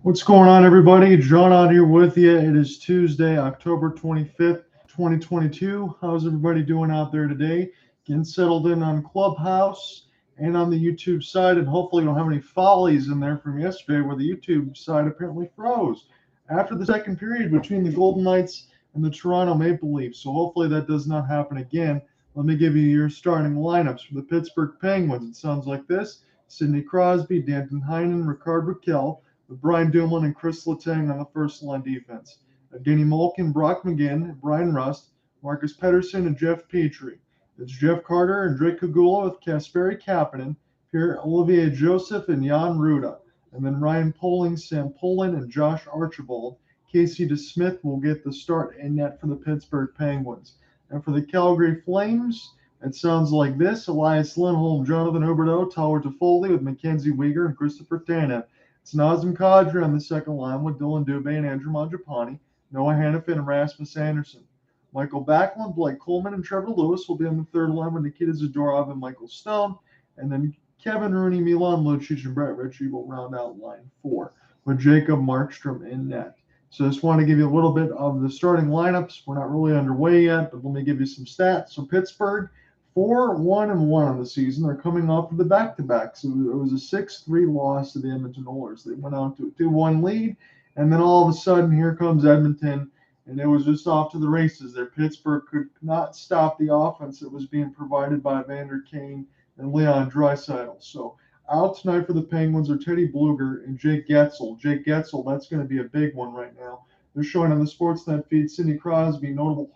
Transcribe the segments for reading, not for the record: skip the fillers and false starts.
What's going on, everybody? John out here with you. It is Tuesday, October 25th, 2022. How's everybody doing out there today? Getting settled in on Clubhouse and on the YouTube side, and hopefully you don't have any follies in there from yesterday where the YouTube side apparently froze after the second period between the Golden Knights and the Toronto Maple Leafs. So hopefully that does not happen again. Let me give you your starting lineups for the Pittsburgh Penguins. It sounds like this: Sidney Crosby, Danton Heinen, Ricard Raquel, with Brian Dumoulin and Chris Letang on the first line defense. Evgeny Malkin, Brock McGinn, Brian Rust, Marcus Pettersson, and Jeff Petrie. It's Jeff Carter and Drake Kagula with Kasperi Kapanen, Pierre-Olivier Joseph, and Jan Ruda. And then Ryan Poling, Sam Poland, and Josh Archibald. Casey DeSmith will get the start in net for the Pittsburgh Penguins. And for the Calgary Flames, it sounds like this: Elias Lindholm, Jonathan Huberdeau, Tyler Toffoli with Mackenzie Weegar and Christopher Tanev. It's Nazem Kadri on the second line with Dylan Dubé and Andrew Mangiapane, Noah Hannafin and Rasmus Anderson. Michael Backlund, Blake Coleman, and Trevor Lewis will be on the third line with Nikita Zadorov and Michael Stone. And then Kevin Rooney, Milan Lucic, and Brett Ritchie will round out line four with Jacob Markstrom in net. So I just want to give you a little bit of the starting lineups. We're not really underway yet, but let me give you some stats. So Pittsburgh, 4-1-1 on the season. They're coming off of the back-to-back. So it was a 6-3 loss to the Edmonton Oilers. They went out to a 2-1 lead, and then all of a sudden, here comes Edmonton, and it was just off to the races there. Pittsburgh could not stop the offense that was being provided by Evander Kane and Leon Draisaitl. So out tonight for the Penguins are Teddy Bluger and Jake Getzel. Jake Getzel, that's going to be a big one right now. They're showing on the Sportsnet feed Sidney Crosby, notable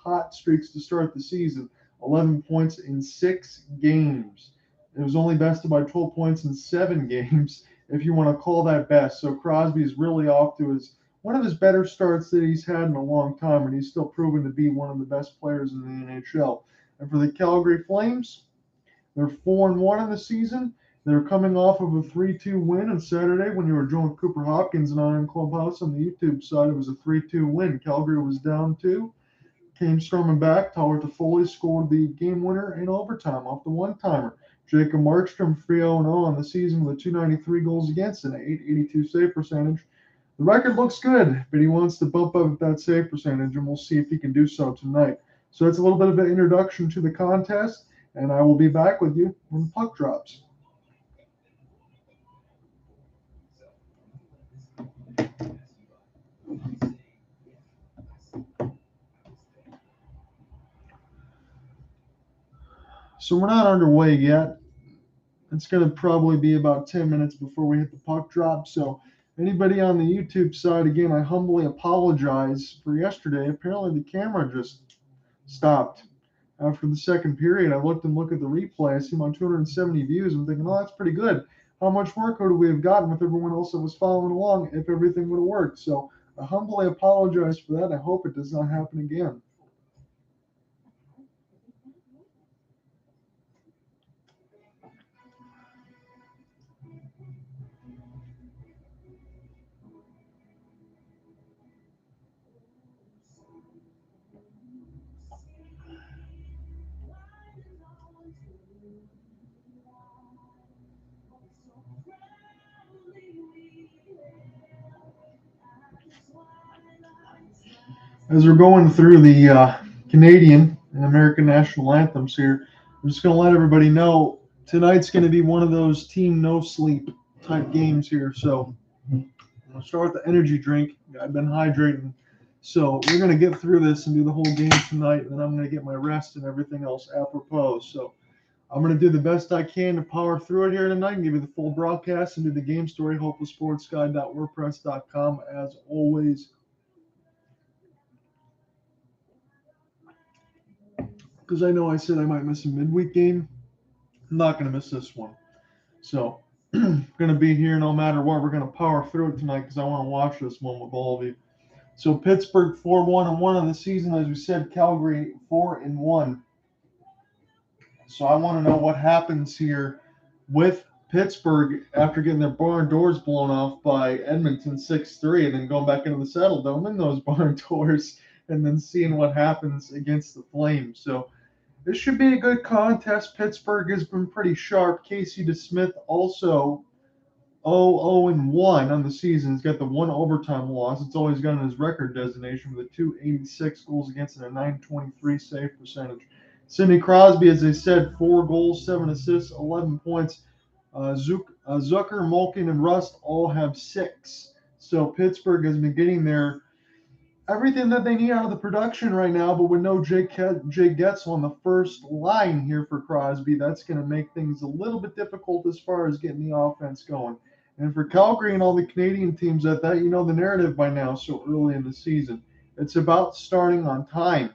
hot streaks to start the season. 11 points in 6 games. It was only bested by 12 points in 7 games, if you want to call that best. So Crosby is really off to one of his better starts that he's had in a long time, and he's still proven to be one of the best players in the NHL. And for the Calgary Flames, they're 4-1 in the season. They're coming off of a 3-2 win on Saturday when you were joined Cooper Hopkins and I in Clubhouse on the YouTube side. It was a 3-2 win. Calgary was down 2. Came storming back. Tyler Toffoli scored the game winner in overtime off the one-timer. Jacob Markstrom 3-0-0 on the season with a 293 goals against and an 882 save percentage. The record looks good, but he wants to bump up that save percentage, and we'll see if he can do so tonight. So that's a little bit of an introduction to the contest, and I will be back with you when the puck drops. So we're not underway yet. It's going to probably be about 10 minutes before we hit the puck drop. So anybody on the YouTube side, again, I humbly apologize for yesterday. Apparently the camera just stopped after the second period. I looked at the replay. I see my 270 views. I'm thinking, oh, that's pretty good. How much more could we have gotten with everyone else that was following along if everything would have worked? So I humbly apologize for that. I hope it does not happen again. As we're going through the Canadian and American national anthems here, I'm just going to let everybody know tonight's going to be one of those team no sleep type games here. So I'll start with the energy drink. I've been hydrating. So we're going to get through this and do the whole game tonight, and then I'm going to get my rest and everything else apropos. So I'm going to do the best I can to power through it here tonight and give you the full broadcast and do the game story, hopelesssportsguy.wordpress.com, as always. Because I know I said I might miss a midweek game. I'm not going to miss this one. So going to be here no matter what. We're going to power through it tonight because I want to watch this one with all of you. So Pittsburgh 4-1-1 on the season. As we said, Calgary 4-1. So I want to know what happens here with Pittsburgh after getting their barn doors blown off by Edmonton 6-3 and then going back into the Saddle Dome in those barn doors and then seeing what happens against the Flames. So this should be a good contest. Pittsburgh has been pretty sharp. Casey DeSmith also 0-1 on the season. He's got the one overtime loss. It's always got in his record designation with a 286 goals against and a 923 save percentage. Sidney Crosby, as I said, 4 goals, 7 assists, 11 points. Zucker, Malkin, and Rust all have 6. So Pittsburgh has been getting everything that they need out of the production right now, but with no Jake Getzel on the first line here for Crosby, that's going to make things a little bit difficult as far as getting the offense going. And for Calgary and all the Canadian teams at that, you know the narrative by now so early in the season. It's about starting on time.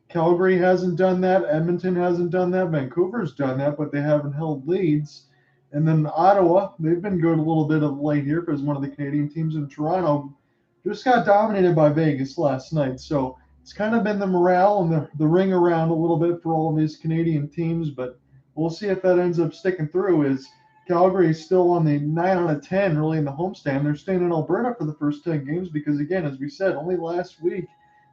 Calgary hasn't done that. Edmonton hasn't done that. Vancouver's done that, but they haven't held leads. And then Ottawa, they've been good a little bit of late here because one of the Canadian teams in Toronto just got dominated by Vegas last night. So it's kind of been the morale and the ring around a little bit for all of these Canadian teams, but we'll see if that ends up sticking through. Is Calgary is still on the 9 out of 10 really in the homestand. They're staying in Alberta for the first 10 games because, again, as we said, only last week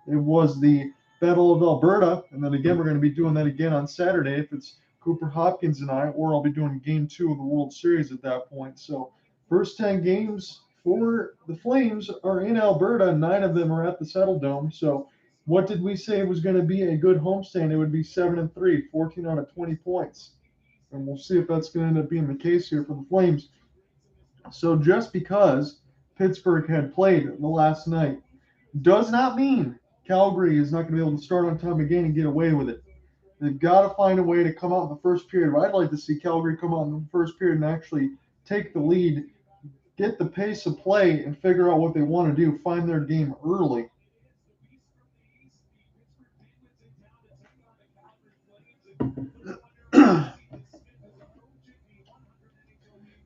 it was the Battle of Alberta, and then again we're going to be doing that again on Saturday if it's Cooper Hopkins and I, or I'll be doing Game 2 of the World Series at that point. So first 10 games for the Flames are in Alberta. 9 of them are at the Settle Dome. So what did we say was going to be a good homestand? It would be 7-3, 14 out of 20 points. And we'll see if that's going to end up being the case here for the Flames. So just because Pittsburgh had played the last night does not mean Calgary is not going to be able to start on time again and get away with it. They've got to find a way to come out in the first period. I'd like to see Calgary come out in the first period and actually take the lead, get the pace of play, and figure out what they want to do, find their game early.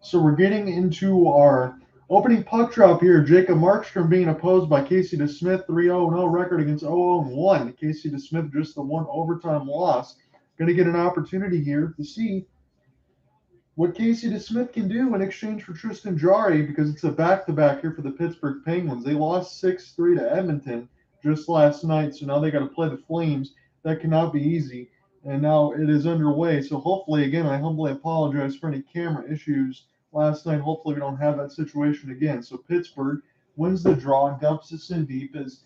So we're getting into our opening puck drop here. Jacob Markstrom being opposed by Casey DeSmith, 3-0-0 record against 0-1. Casey DeSmith just the one overtime loss. Going to get an opportunity here to see what Casey DeSmith can do in exchange for Tristan Jarry, because it's a back-to-back here for the Pittsburgh Penguins. They lost 6-3 to Edmonton just last night, so now they got to play the Flames. That cannot be easy, and now it is underway. So hopefully, again, I humbly apologize for any camera issues last night. Hopefully we don't have that situation again. So Pittsburgh wins the draw and dumps this in deep as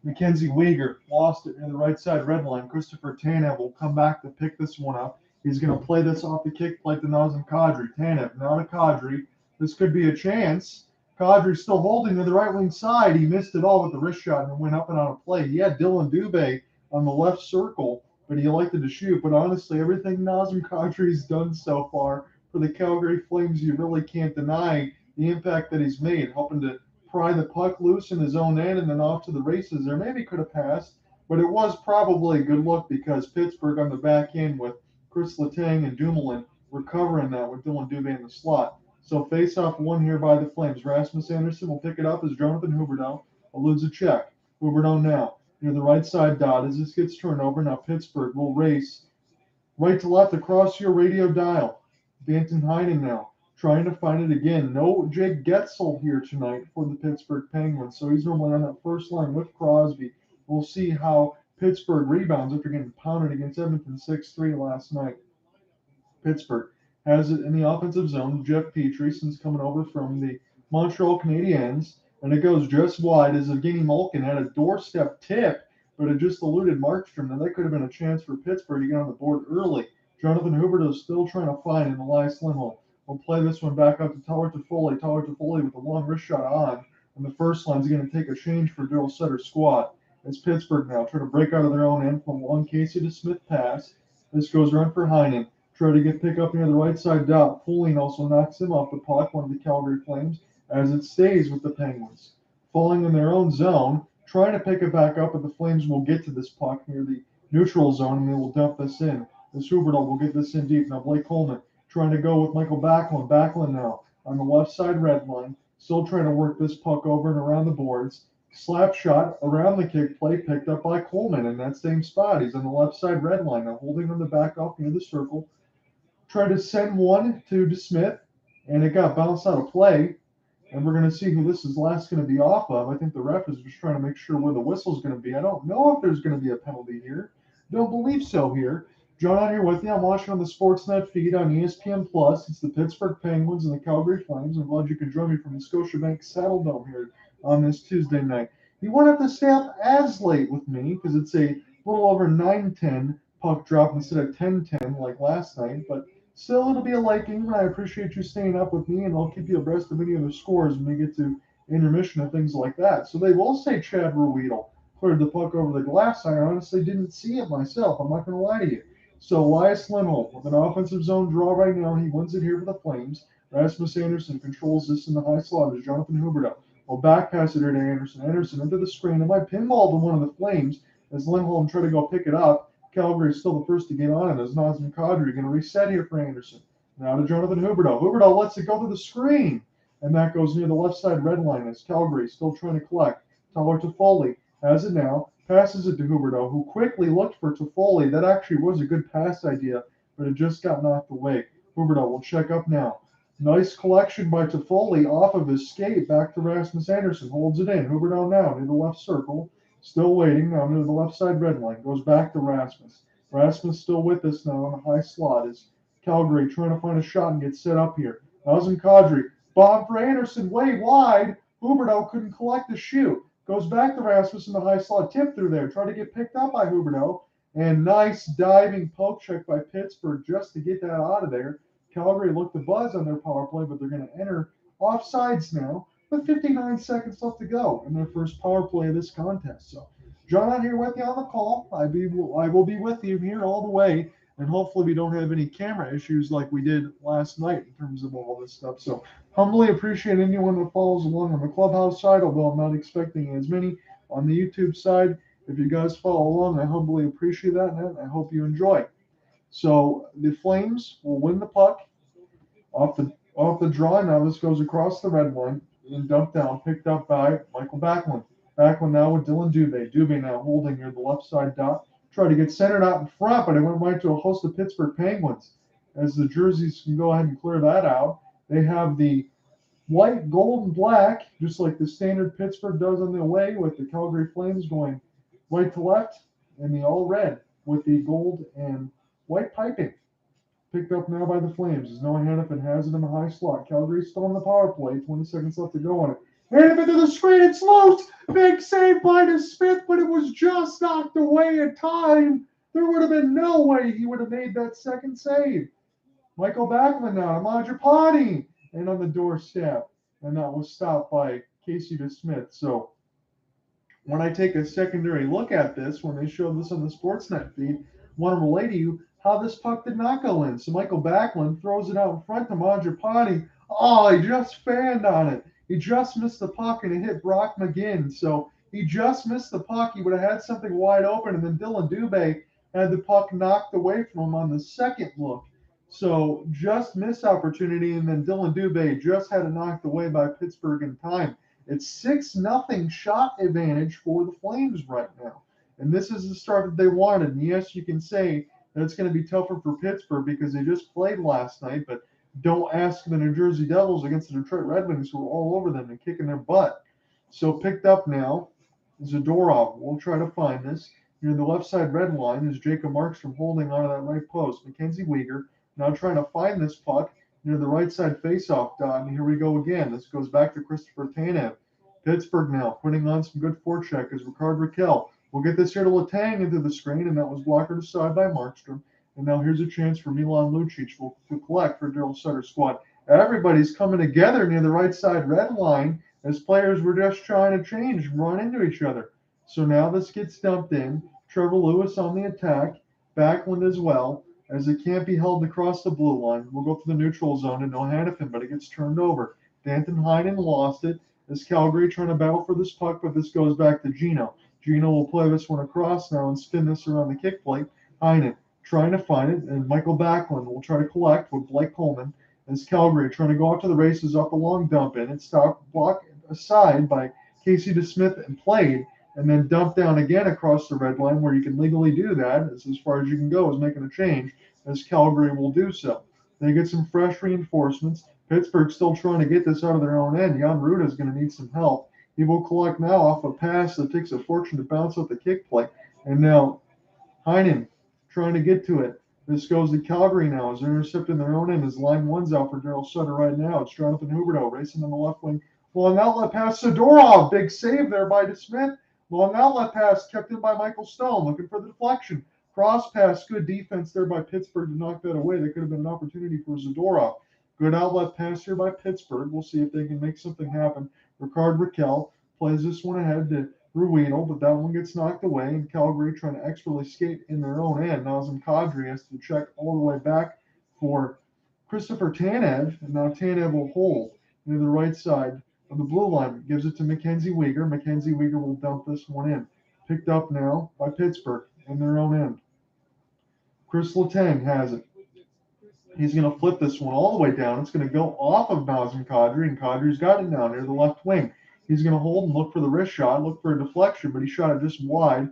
Mackenzie Weegar lost it in the right side red line. Christopher Tanev will come back to pick this one up. He's going to play this off the kick plate to Nazem Kadri. Tanev, now to Kadri. This could be a chance. Kadri still holding to the right wing side. He missed it all with the wrist shot and went up and out of play. He had Dylan Dubé on the left circle, but he elected to shoot. But honestly, everything Nazem Kadri's done so far for the Calgary Flames, you really can't deny the impact that he's made, helping to pry the puck loose in his own end and then off to the races there. Maybe could have passed, but it was probably a good look because Pittsburgh on the back end with Chris Letang and Dumoulin recovering that with Dylan Dubé in the slot. So face-off one here by the Flames. Rasmus Anderson will pick it up as Jonathan Huberdeau eludes a check. Huberdeau now near the right side dot as this gets turned over. Now Pittsburgh will race right to left across your radio dial. Danton Heinen now trying to find it again. No Jake Getzel here tonight for the Pittsburgh Penguins, so he's normally on that first line with Crosby. We'll see how Pittsburgh rebounds after getting pounded against Edmonton 6-3 last night. Pittsburgh has it in the offensive zone. Jeff Petrie, since coming over from the Montreal Canadiens, and it goes just wide as Evgeny Malkin had a doorstep tip, but it just eluded Markstrom. Now that could have been a chance for Pittsburgh to get on the board early. Jonathan Huberdeau is still trying to find in Elias Lindholm. We'll play this one back up to Tyler Toffoli. Tyler Toffoli with a long wrist shot on. And the first line is going to take a change for Daryl Sutter's squad. It's Pittsburgh now trying to break out of their own end from a long Casey DeSmith pass. This goes around for Heinen. Try to get pick up near the right side dot. Poulin also knocks him off the puck, one of the Calgary Flames, as it stays with the Penguins. Falling in their own zone, trying to pick it back up, but the Flames will get to this puck near the neutral zone, and they will dump this in. As Huberdeau will get this in deep. Now Blake Coleman trying to go with Michael Backlund. Backlund now on the left side red line. Still trying to work this puck over and around the boards. Slap shot around the kick play picked up by Coleman in that same spot. He's on the left side red line now, holding on the back off near the circle. Tried to send one to DeSmith, and it got bounced out of play. And we're going to see who this is last going to be off of. I think the ref is just trying to make sure where the whistle's going to be. I don't know if there's going to be a penalty here. Don't believe so here. John on here with you. I'm watching on the Sportsnet feed on ESPN Plus. It's the Pittsburgh Penguins and the Calgary Flames. I'm glad you could join me from the Scotiabank Saddle Dome here on this Tuesday night. You won't have to stay up as late with me because it's a little over 9:10 puck drop instead of 10:10 like last night, but still it'll be a late game, and I appreciate you staying up with me, and I'll keep you abreast of any of the scores when we get to intermission and things like that. So they will say Chad Ruedel cleared the puck over the glass. I honestly didn't see it myself. I'm not going to lie to you. So Elias Lindholm with an offensive zone draw right now. He wins it here for the Flames. Rasmus Anderson controls this in the high slot as Jonathan Huberdeau will back pass it here to Anderson. Anderson into the screen. It might pinball to one of the Flames as Lindholm try to go pick it up. Calgary is still the first to get on it as Nazem Kadri going to reset here for Anderson. Now to Jonathan Huberdeau. Huberdeau lets it go to the screen. And that goes near the left side red line as Calgary still trying to collect. Tyler Toffoli has it now. Passes it to Huberdeau, who quickly looked for Toffoli. That actually was a good pass idea, but it just got knocked away. Huberdeau will check up now. Nice collection by Toffoli off of his skate back to Rasmus Anderson. Holds it in. Huberdeau now near the left circle. Still waiting now near the left side red line. Goes back to Rasmus. Rasmus still with us now on the high slot as Calgary trying to find a shot and get set up here. Nazem Kadri. Bomb for Anderson way wide. Huberdeau couldn't collect the shoot. Goes back to Rasmus in the high slot. Tip through there. Try to get picked up by Huberdeau. And nice diving poke check by Pittsburgh just to get that out of there. Calgary looked to buzz on their power play, but they're going to enter offsides now with 59 seconds left to go in their first power play of this contest. So, John, out here with you on the call. I will be with you here all the way, and hopefully we don't have any camera issues like we did last night in terms of all this stuff. So, humbly appreciate anyone that follows along on the Clubhouse side, although I'm not expecting as many on the YouTube side. If you guys follow along, I humbly appreciate that, and I hope you enjoy. So the Flames will win the puck off the draw. Now this goes across the red line and dumped down, picked up by Michael Backlund. Backlund now with Dylan Dubé. Dubé now holding near the left side dot. Tried to get centered out in front, but it went right to a host of Pittsburgh Penguins. As the jerseys can go ahead and clear that out. They have the white, gold, and black, just like the standard Pittsburgh does on the away, with the Calgary Flames going right to left, and the all red with the gold and white piping. Picked up now by the Flames as Noah Hannafin has it in the high slot. Calgary still on the power play. 20 seconds left to go on it. Hannafin to the screen. It's loose. Big save by Smith, but it was just knocked away in time. There would have been no way he would have made that second save. Michael Backlund now to Mangiapane and on the doorstep. And that was stopped by Casey DeSmith. So when I take a secondary look at this, when they showed this on the Sportsnet feed, I want to relay to you how this puck did not go in. So Michael Backlund throws it out in front to Mangiapane. Oh, he just fanned on it. He just missed the puck and it hit Brock McGinn. So he just missed the puck. He would have had something wide open, and then Dylan Dubé had the puck knocked away from him on the second look. So just missed opportunity, and then Dylan Dubé just had it knocked away by Pittsburgh in time. It's 6-0 shot advantage for the Flames right now. And this is the start that they wanted. And yes, you can say that it's going to be tougher for Pittsburgh because they just played last night, but don't ask the New Jersey Devils against the Detroit Red Wings, who are all over them and kicking their butt. So picked up now, Zadorov. We'll try to find this. Near the left side red line is Jacob Markstrom holding onto that right post. Mackenzie Weegar now trying to find this puck near the right side faceoff dot, and here we go again. This goes back to Christopher Tanev. Pittsburgh now putting on some good forecheck as Ricard Raquel will get this here to Letang into the screen, and that was blocked aside by Markstrom. And now here's a chance for Milan Lucic to collect for Daryl Sutter's squad. Everybody's coming together near the right side red line as players were just trying to change and run into each other. So now this gets dumped in. Trevor Lewis on the attack. Backlund as well, as it can't be held across the blue line. We'll go to the neutral zone to Noah Hannafin, but it gets turned over. Danton Heinen lost it as Calgary trying to battle for this puck, but this goes back to Gino. Gino will play this one across now and spin this around the kick plate. Heinen trying to find it, and Michael Backlund will try to collect with Blake Coleman as Calgary trying to go out to the races up a long dump in. It stopped, blocked aside by Casey DeSmith and played, and then dumped down again across the red line where you can legally do that. It's as far as you can go is making a change, as Calgary will do so. They get some fresh reinforcements. Pittsburgh still trying to get this out of their own end. Jan Ruda is going to need some help. He will collect now off a pass that takes a fortune to bounce off the kick plate. And now Heinen trying to get to it. This goes to Calgary now as they're intercepting their own end as line one's out for Daryl Sutter right now. It's Jonathan Huberdeau racing on the left wing. Long outlet pass Zadorov. Big save there by DeSmith. Long outlet pass kept in by Michael Stone. Looking for the deflection. Cross pass. Good defense there by Pittsburgh to knock that away. That could have been an opportunity for Zadorov. Good outlet pass here by Pittsburgh. We'll see if they can make something happen. Ricard Raquel plays this one ahead to Ruedel, but that one gets knocked away, and Calgary trying to expertly skate in their own end. Nazem Kadri has to check all the way back for Christopher Tanev, and now Tanev will hold near the right side of the blue line. Gives it to Mackenzie Weegar. Mackenzie Weegar will dump this one in. Picked up now by Pittsburgh in their own end. Chris Letang has it. He's going to flip this one all the way down. It's going to go off of Nazem Kadri, and Kadri's got it now near the left wing. He's going to hold and look for the wrist shot, look for a deflection, but he shot it just wide.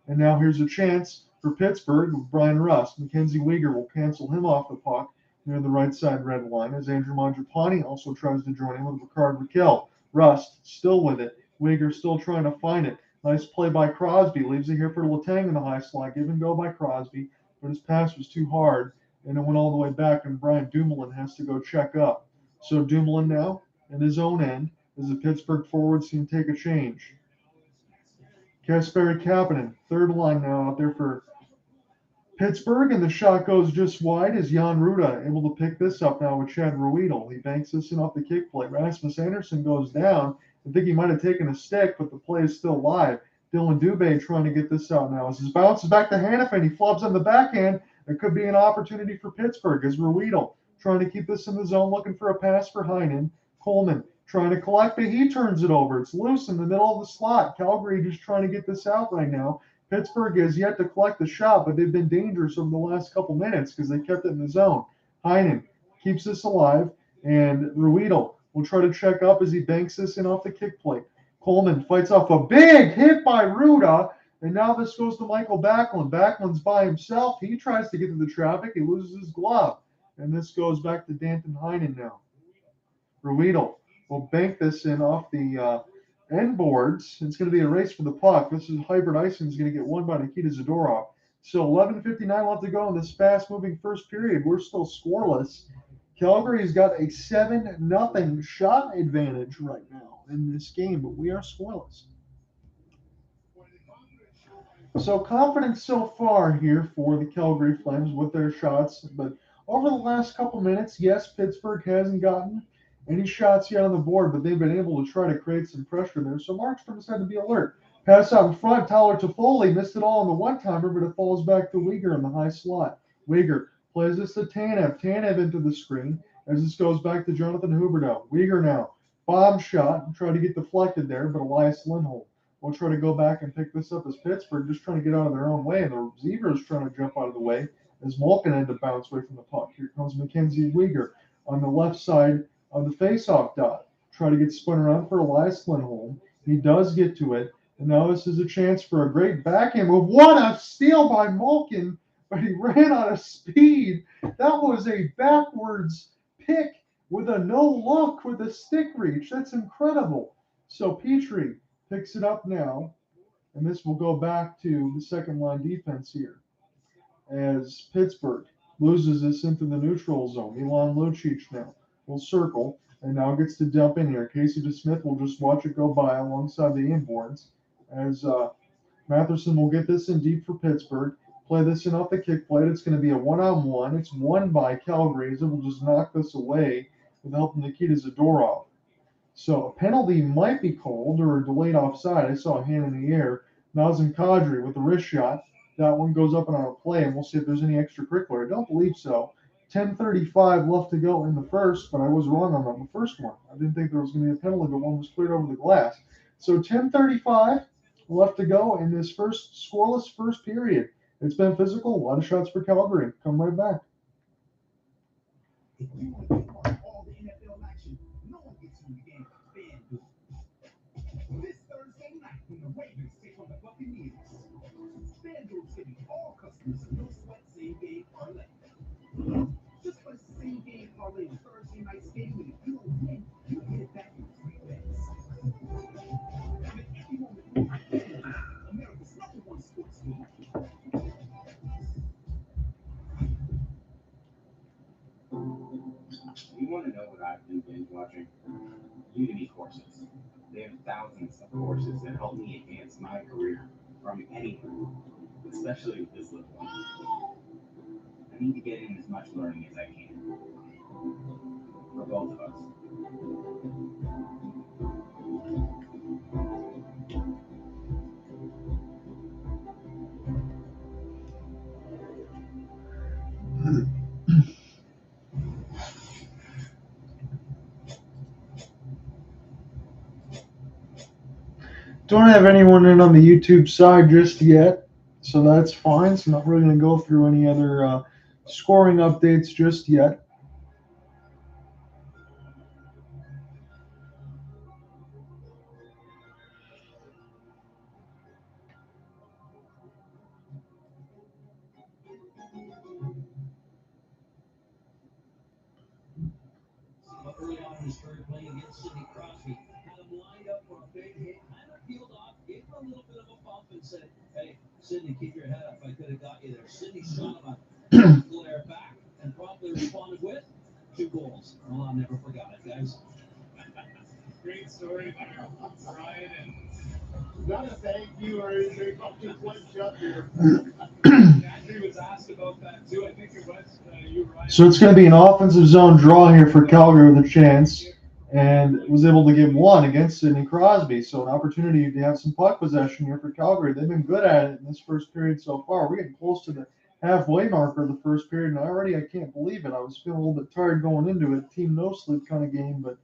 And now here's a chance for Pittsburgh with Brian Rust. Mackenzie Weegar will cancel him off the puck near the right side red line as Andrew Mangiapane also tries to join in with Ricard Raquel. Rust still with it. Weegar still trying to find it. Nice play by Crosby. Leaves it here for Letang in the high slot. Give and go by Crosby, but his pass was too hard, and it went all the way back, and Brian Dumoulin has to go check up. So Dumoulin now in his own end as the Pittsburgh forwards can take a change. Kasperi Kapanen, third line now out there for Pittsburgh, and the shot goes just wide as Jan Ruda able to pick this up now with Chad Ruedel. He banks this in off the kick play. Rasmus Anderson goes down. I think he might have taken a stick, but the play is still live. Dylan Dubé trying to get this out now as his bounces back to Hanifin. He flubs on the backhand. It could be an opportunity for Pittsburgh as Ruedel trying to keep this in the zone, looking for a pass for Heinen. Coleman trying to collect it. He turns it over. It's loose in the middle of the slot. Calgary just trying to get this out right now. Pittsburgh has yet to collect the shot, but they've been dangerous over the last couple minutes because they kept it in the zone. Heinen keeps this alive, and Ruedel will try to check up as he banks this in off the kick plate. Coleman fights off a big hit by Ruda, and now this goes to Michael Backlund. Backlund's by himself. He tries to get to the traffic. He loses his glove, and this goes back to Danton Heinen now. Ruedel will bank this in off the end boards. It's going to be a race for the puck. This is hybrid icing is going to get won by Nikita Zadorov. So 11:59 left to go in this fast-moving first period. We're still scoreless. Calgary's got a 7-0 shot advantage right now in this game, but we are scoreless. So confidence so far here for the Calgary Flames with their shots, but over the last couple minutes, yes, Pittsburgh hasn't gotten any shots yet on the board, but they've been able to try to create some pressure there. So Markstrom's had to be alert. Pass out in front, Tyler Toffoli missed it all on the one-timer, but it falls back to Weegar in the high slot. Weegar plays this to Tanev. Tanev into the screen as this goes back to Jonathan Huberdeau. Weegar now, bomb shot, try to get deflected there, but Elias Lindholm will try to go back and pick this up as Pittsburgh just trying to get out of their own way, and the Zebras trying to jump out of the way as Malkin had to bounce away from the puck. Here comes Mackenzie Weegar on the left side of the faceoff dot. Try to get spun around for Elias Lindholm. He does get to it, and now this is a chance for a great backhand move. What a steal by Malkin, but he ran out of speed. That was a backwards pick with a no look with a stick reach. That's incredible. So Petrie picks it up now, and this will go back to the second line defense here as Pittsburgh loses this into the neutral zone. Milan Lucic now will circle and now gets to dump in here. Casey DeSmith will just watch it go by alongside the inboards as Matherson will get this in deep for Pittsburgh. Play this in off the kick plate. It's going to be a one-on-one. It's won by Calgary as it will just knock this away with the help of Nikita Zadorov. So a penalty might be called or a delayed offside. I saw a hand in the air. Nazem Kadri with the wrist shot. That one goes up and on a play, and we'll see if there's any extracurricular. I don't believe so. 10:35 left to go in the first, but I was wrong on the first one. I didn't think there was going to be a penalty, but one was cleared over the glass. So 10:35 left to go in this first scoreless first period. It's been physical. A lot of shots for Calgary. Come right back. If you want to be part of all the NFL action, no one gets you in the game but FanDuel. This Thursday night, when the Ravens take on the Buccaneers, FanDuel's giving all customers a no-sweat same-game parlay. Just play same-game parlay on Thursday night's game, and if you don't win, you get it back in free bets. Make every moment more with FanDuel, America's #1 sports league. You want to know what I've been binge watching? Udemy courses. They have thousands of courses that help me advance my career from anywhere, especially with this little one. I need to get in as much learning as I can for both of us. Don't have anyone in on the YouTube side just yet, so that's fine. So not really going to go through any other scoring updates just yet. Early on in his career playing against Sidney Crosby, had him lined up for a big hit, kind of peeled off, gave him a little bit of a bump and said, hey, Sidney, keep your head up. I could have got you there. Sidney shot him a flare back and promptly responded with 2 goals. Well, I'll never forgot it, guys. Great story there, Ryan. And not a thank you or anything, but just one shot here. Andrew was asked about that too. I think it was you, Ryan. So it's going to be an offensive zone draw here for Calgary with a chance, and was able to get one against Sidney Crosby. So an opportunity to have some puck possession here for Calgary. They've been good at it in this first period so far. We're getting close to the halfway marker of the first period, and already I can't believe it. I was feeling a little bit tired going into it, team no sleep kind of game, but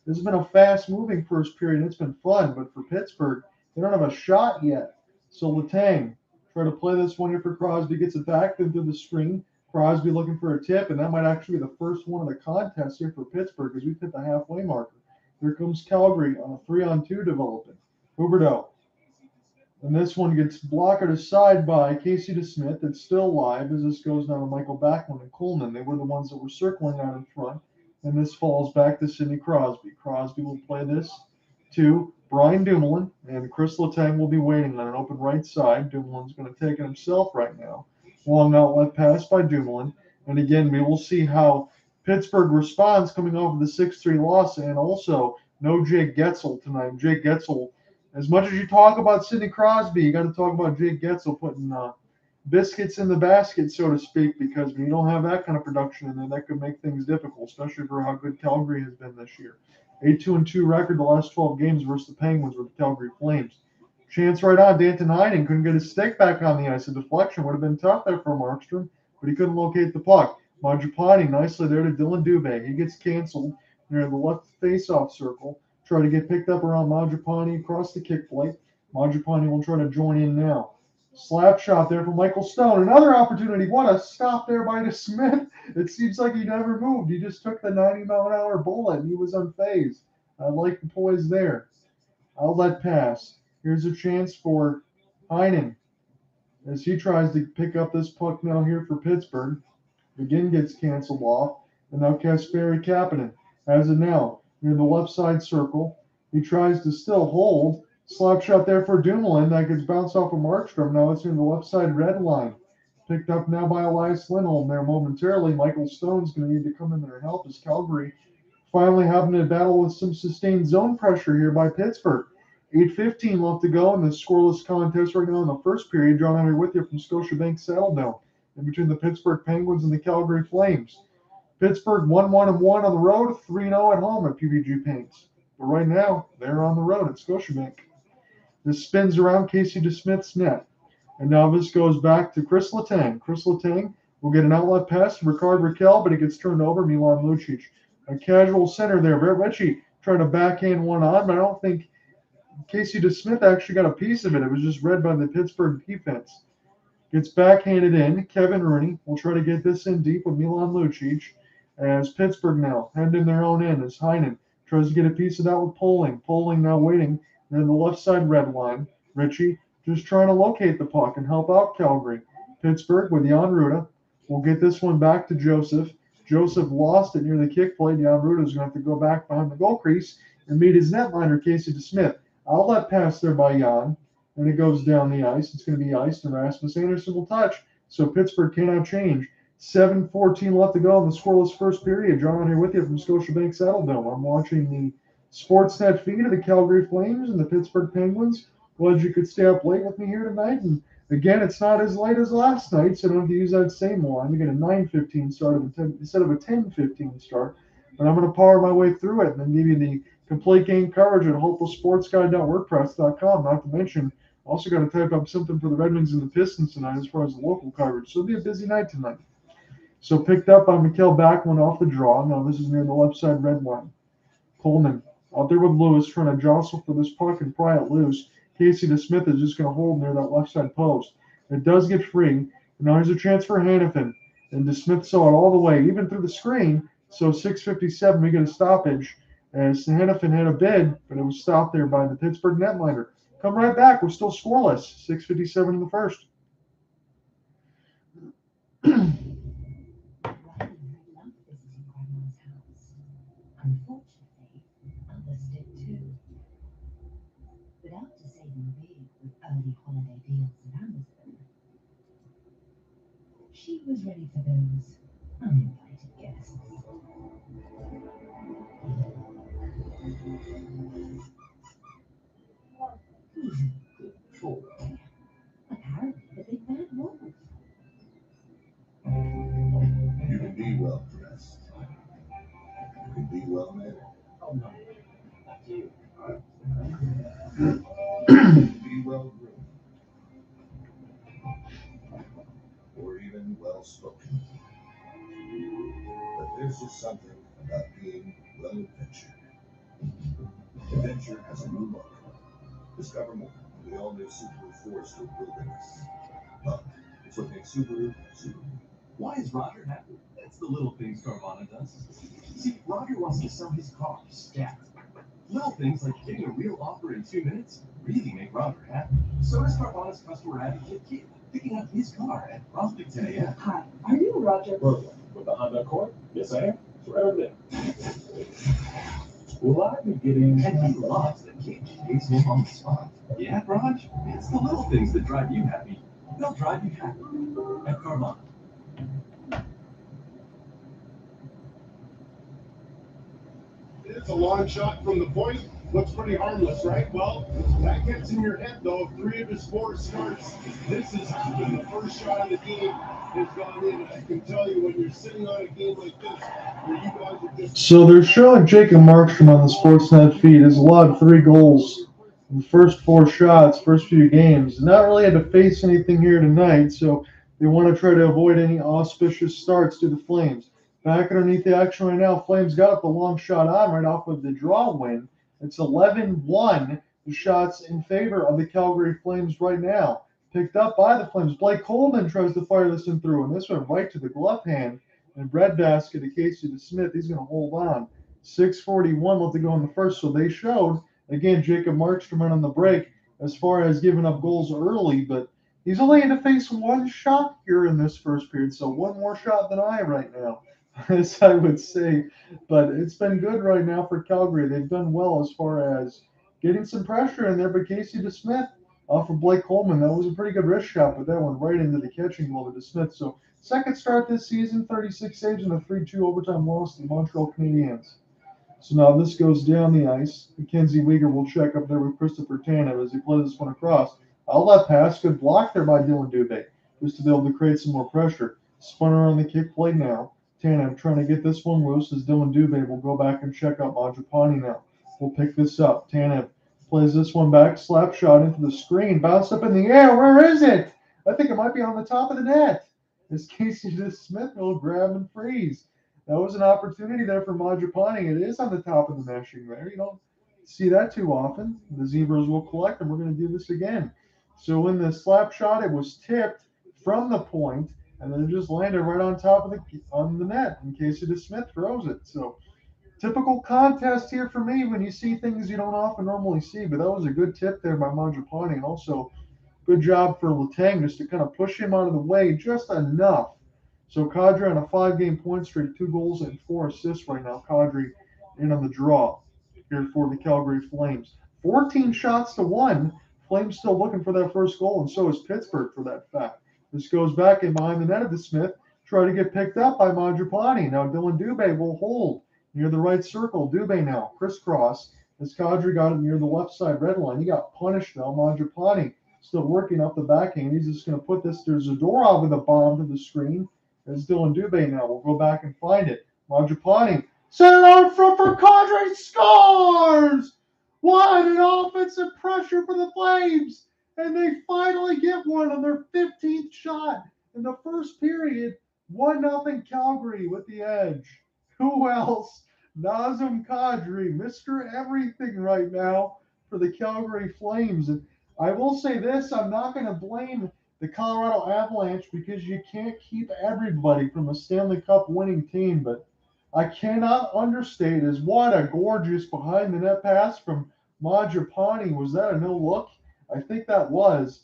this has been a fast moving first period, and it's been fun. But for Pittsburgh, they don't have a shot yet. So Letang try to play this one here for Crosby, gets it back into the screen. Crosby looking for a tip, and that might actually be the first one of the contest here for Pittsburgh as we hit the halfway marker. Here comes Calgary on a 3-on-2 developing. Huberdeau. And this one gets blocked aside by Casey DeSmith. It's still live as this goes down to Michael Backlund and Coleman. They were the ones that were circling out in front. And this falls back to Sidney Crosby. Crosby will play this to Brian Dumoulin, and Chris Letang will be waiting on an open right side. Dumoulin's going to take it himself right now. Long outlet pass by Dumoulin. And again, we will see how Pittsburgh responds coming off of the 6-3 loss, and also no Jake Getzel tonight. Jake Getzel, as much as you talk about Sidney Crosby, you got to talk about Jake Getzel putting biscuits in the basket, so to speak, because when you don't have that kind of production in there, that could make things difficult, especially for how good Calgary has been this year. 8-2-2 record the last 12 games versus the Penguins with the Calgary Flames. Chance right on. Danton Heinen couldn't get his stick back on the ice. A deflection would have been tough there for Markstrom, but he couldn't locate the puck. Mangiapane nicely there to Dylan Dubé. He gets canceled near the left face-off circle. Try to get picked up around Mangiapane across the kick plate. Mangiapane will try to join in now. Slap shot there from Michael Stone. Another opportunity. What a stop there by DeSmith. It seems like he never moved. He just took the 90-mile-an-hour bullet, and he was unfazed. I like the poise there. Outlet pass. Here's a chance for Heinen as he tries to pick up this puck now here for Pittsburgh. Again gets canceled off. And now Kasperi Kapanen has it now near the left side circle. He tries to still hold. Slap shot there for Dumoulin. That gets bounced off of Markstrom. Now it's in the left side red line. Picked up now by Elias Lindholm there momentarily. Michael Stone's going to need to come in there and help as Calgary finally having to battle with some sustained zone pressure here by Pittsburgh. 8:15 left to go in the scoreless contest right now in the first period. John Henry with you from Scotiabank Saddledome in between the Pittsburgh Penguins and the Calgary Flames. Pittsburgh 1-1-1 on the road, 3-0 at home at PPG Paints. But right now, they're on the road at Scotiabank. This spins around Casey DeSmith's net. And now this goes back to Chris Letang. Chris Letang will get an outlet pass to Ricard Raquel, but it gets turned over. Milan Lucic. A casual center there. Brett Ritchie trying to backhand one on, but I don't think Casey DeSmith actually got a piece of it. It was just read by the Pittsburgh defense. Gets backhanded in. Kevin Rooney will try to get this in deep with Milan Lucic as Pittsburgh now heading in their own end as Heinen tries to get a piece of that with Poling. Poling now waiting near the left side red line. Ritchie just trying to locate the puck and help out Calgary. Pittsburgh with Jan Ruda will get this one back to Joseph. Joseph lost it near the kick plate. Jan Ruda is going to have to go back behind the goal crease and meet his netliner, Casey DeSmith. Outlet pass there by Jan, and it goes down the ice. It's going to be iced, and Rasmus Anderson will touch. So Pittsburgh cannot change. 7:14 left to go in the scoreless first period. John here with you from Scotiabank Saddledome. I'm watching the Sportsnet feed of the Calgary Flames and the Pittsburgh Penguins. Glad you could stay up late with me here tonight. And again, it's not as late as last night, so I don't have to use that same line. You get a 9:15 start instead of a 10:15 start. But I'm going to power my way through it and then give you the complete game coverage at hopefulsportsguide.wordpress.com. Not to mention, also got to type up something for the Red Wings and the Pistons tonight as far as the local coverage. So it'll be a busy night tonight. So picked up by Mikael Backlund off the draw. Now this is near the left side red line. Coleman out there with Lewis trying to jostle for this puck and pry it loose. Casey DeSmith is just going to hold near that left side post. It does get free. Now there's a chance for Hanifin. And DeSmith saw it all the way, even through the screen. So 6:57, we get a stoppage. As Hanifin had a bid, but it was stopped there by the Pittsburgh netminder. Come right back. We're still scoreless. 6:57 in the first. Unfortunately, others did too. But after saving big with early holiday deals at Amazon, she was ready for those uninvited guests. He's a good boy. Apparently, the big bad wolf. You can be well dressed. You can be well mannered. Oh, no. Not you. You can be well groomed. Or even well spoken. But there's just something about being well adventured. Adventure has a new look. Discover more in the all-new Subaru Forester Wilderness. Look, it's what makes Subaru Subaru. Why is Roger happy? It's the little things Carvana does. See, Roger wants to sell his car stat. Little things like getting a real offer in 2 minutes really make Roger happy. So is Carvana's customer advocate Kid, picking up his car at roughly 10 a.m. Hi, are you Roger? Brooklyn, with the Honda Accord? Yes, I am. It's right over there. Will I be getting... And he loves that Kid pays him on the spot. Yeah, Raj? It's the little things that drive you happy. They'll drive you happy at Carvana. It's a long shot from the point. Looks pretty harmless, right? Well, that gets in your head, though. 3 of his 4 starts, this has happened. The first shot of the game has gone in. I can tell you, when you're sitting on a game like this, where you guys are just... So they're showing Jacob Markstrom on the Sportsnet feed has allowed 3 goals in the first 4 shots, first few games. Not really had to face anything here tonight, so they want to try to avoid any auspicious starts to the Flames. Back underneath the action right now, Flames got the long shot on right off of the draw win. It's 11-1, the shots in favor of the Calgary Flames right now. Picked up by the Flames. Blake Coleman tries to fire this one through, and this went right to the glove hand. And breadbasket to Casey DeSmith. He's going to hold on. 6:41 left to go in the first, so they showed, again, Jacob Markstrom on the break as far as giving up goals early, but he's only had to face 1 shot here in this first period, so 1 more shot than I right now, as I would say. But it's been good right now for Calgary. They've done well as far as getting some pressure in there, but Casey DeSmith off of Blake Coleman, that was a pretty good wrist shot, but that went right into the catching glove of DeSmith. So second start this season, 36 saves and a 3-2 overtime loss to the Montreal Canadiens. So now this goes down the ice. Mackenzie Weegar will check up there with Christopher Tanev as he plays this one across. Outlet pass, good block there by Dylan Dubé, just to be able to create some more pressure. Spun around the kick play now. Tanev trying to get this one loose as Dylan Dubé will go back and check out Mangiapane now. We'll pick this up. Tanev plays this one back, slap shot into the screen, bounce up in the air. Where is it? I think it might be on the top of the net. As Casey DeSmith will grab and freeze. That was an opportunity there for Mangiapane. It is on the top of the meshing there. You don't see that too often. The Zebras will collect, and we're going to do this again. So in the slap shot, it was tipped from the point, and then it just landed right on top of the net, and Casey DeSmith throws it. So typical contest here for me when you see things you don't often normally see, but that was a good tip there by Mangiapane, and also good job for Letang just to kind of push him out of the way just enough. So Kadri on a 5-game point streak, 2 goals and 4 assists right now. Kadri in on the draw here for the Calgary Flames. 14 shots to 1. Flames still looking for that first goal, and so is Pittsburgh for that fact. This goes back in behind the net of DeSmith. try to get picked up by Mangiapane. Now Dylan Dubé will hold near the right circle. Dubé now crisscross as Kadri got it near the left side red line. He got punished now. Mangiapane still working up the backhand. He's just going to put this. There's Zadorov with a bomb to the screen. As Dylan Dubé now will go back and find it. Mangiapane set it out front for Kadri. Scores! What an offensive pressure for the Flames! And they finally get one on their 15th shot in the first period. 1-0 Calgary with the edge. Who else? Nazem Kadri, Mr. Everything right now for the Calgary Flames. And I will say this, I'm not going to blame the Colorado Avalanche because you can't keep everybody from a Stanley Cup winning team, but I cannot understate is what a gorgeous behind the net pass from Mangiapane. Was that a no look? I think that was.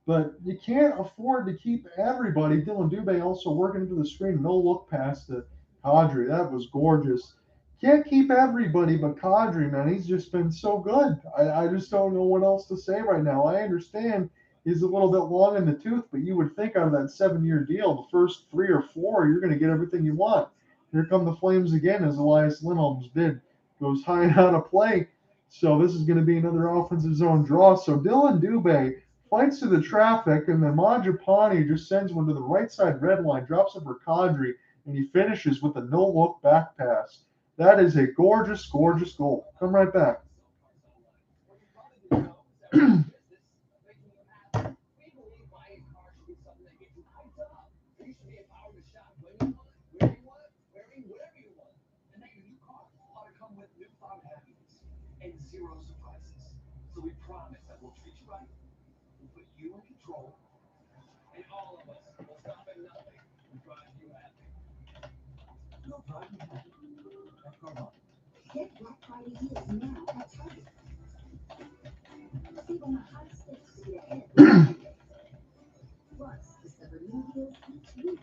But you can't afford to keep everybody. Dylan Dubé also working into the screen. No look pass to Kadri. That was gorgeous. Can't keep everybody but Kadri, man. He's just been so good. I just don't know what else to say right now. I understand he's a little bit long in the tooth, but you would think out of that 7-year deal, the first 3 or 4, you're going to get everything you want. Here come the Flames again as Elias Lindholm's bid goes high and out of play. So this is going to be another offensive zone draw. So Dylan Dubé fights through the traffic, and then Mangiapane just sends one to the right side red line, drops it for Kadri, and he finishes with a no-look back pass. That is a gorgeous, gorgeous goal. Come right back. And 0 surprises. So we promise that we'll treat you right. We'll put you in control. And all of us will stop at nothing and drive you happy. No problem. At Carvana. Get Black Friday deals now at Target. Save on the hottest things to get ahead. Plus, discover new deals each week.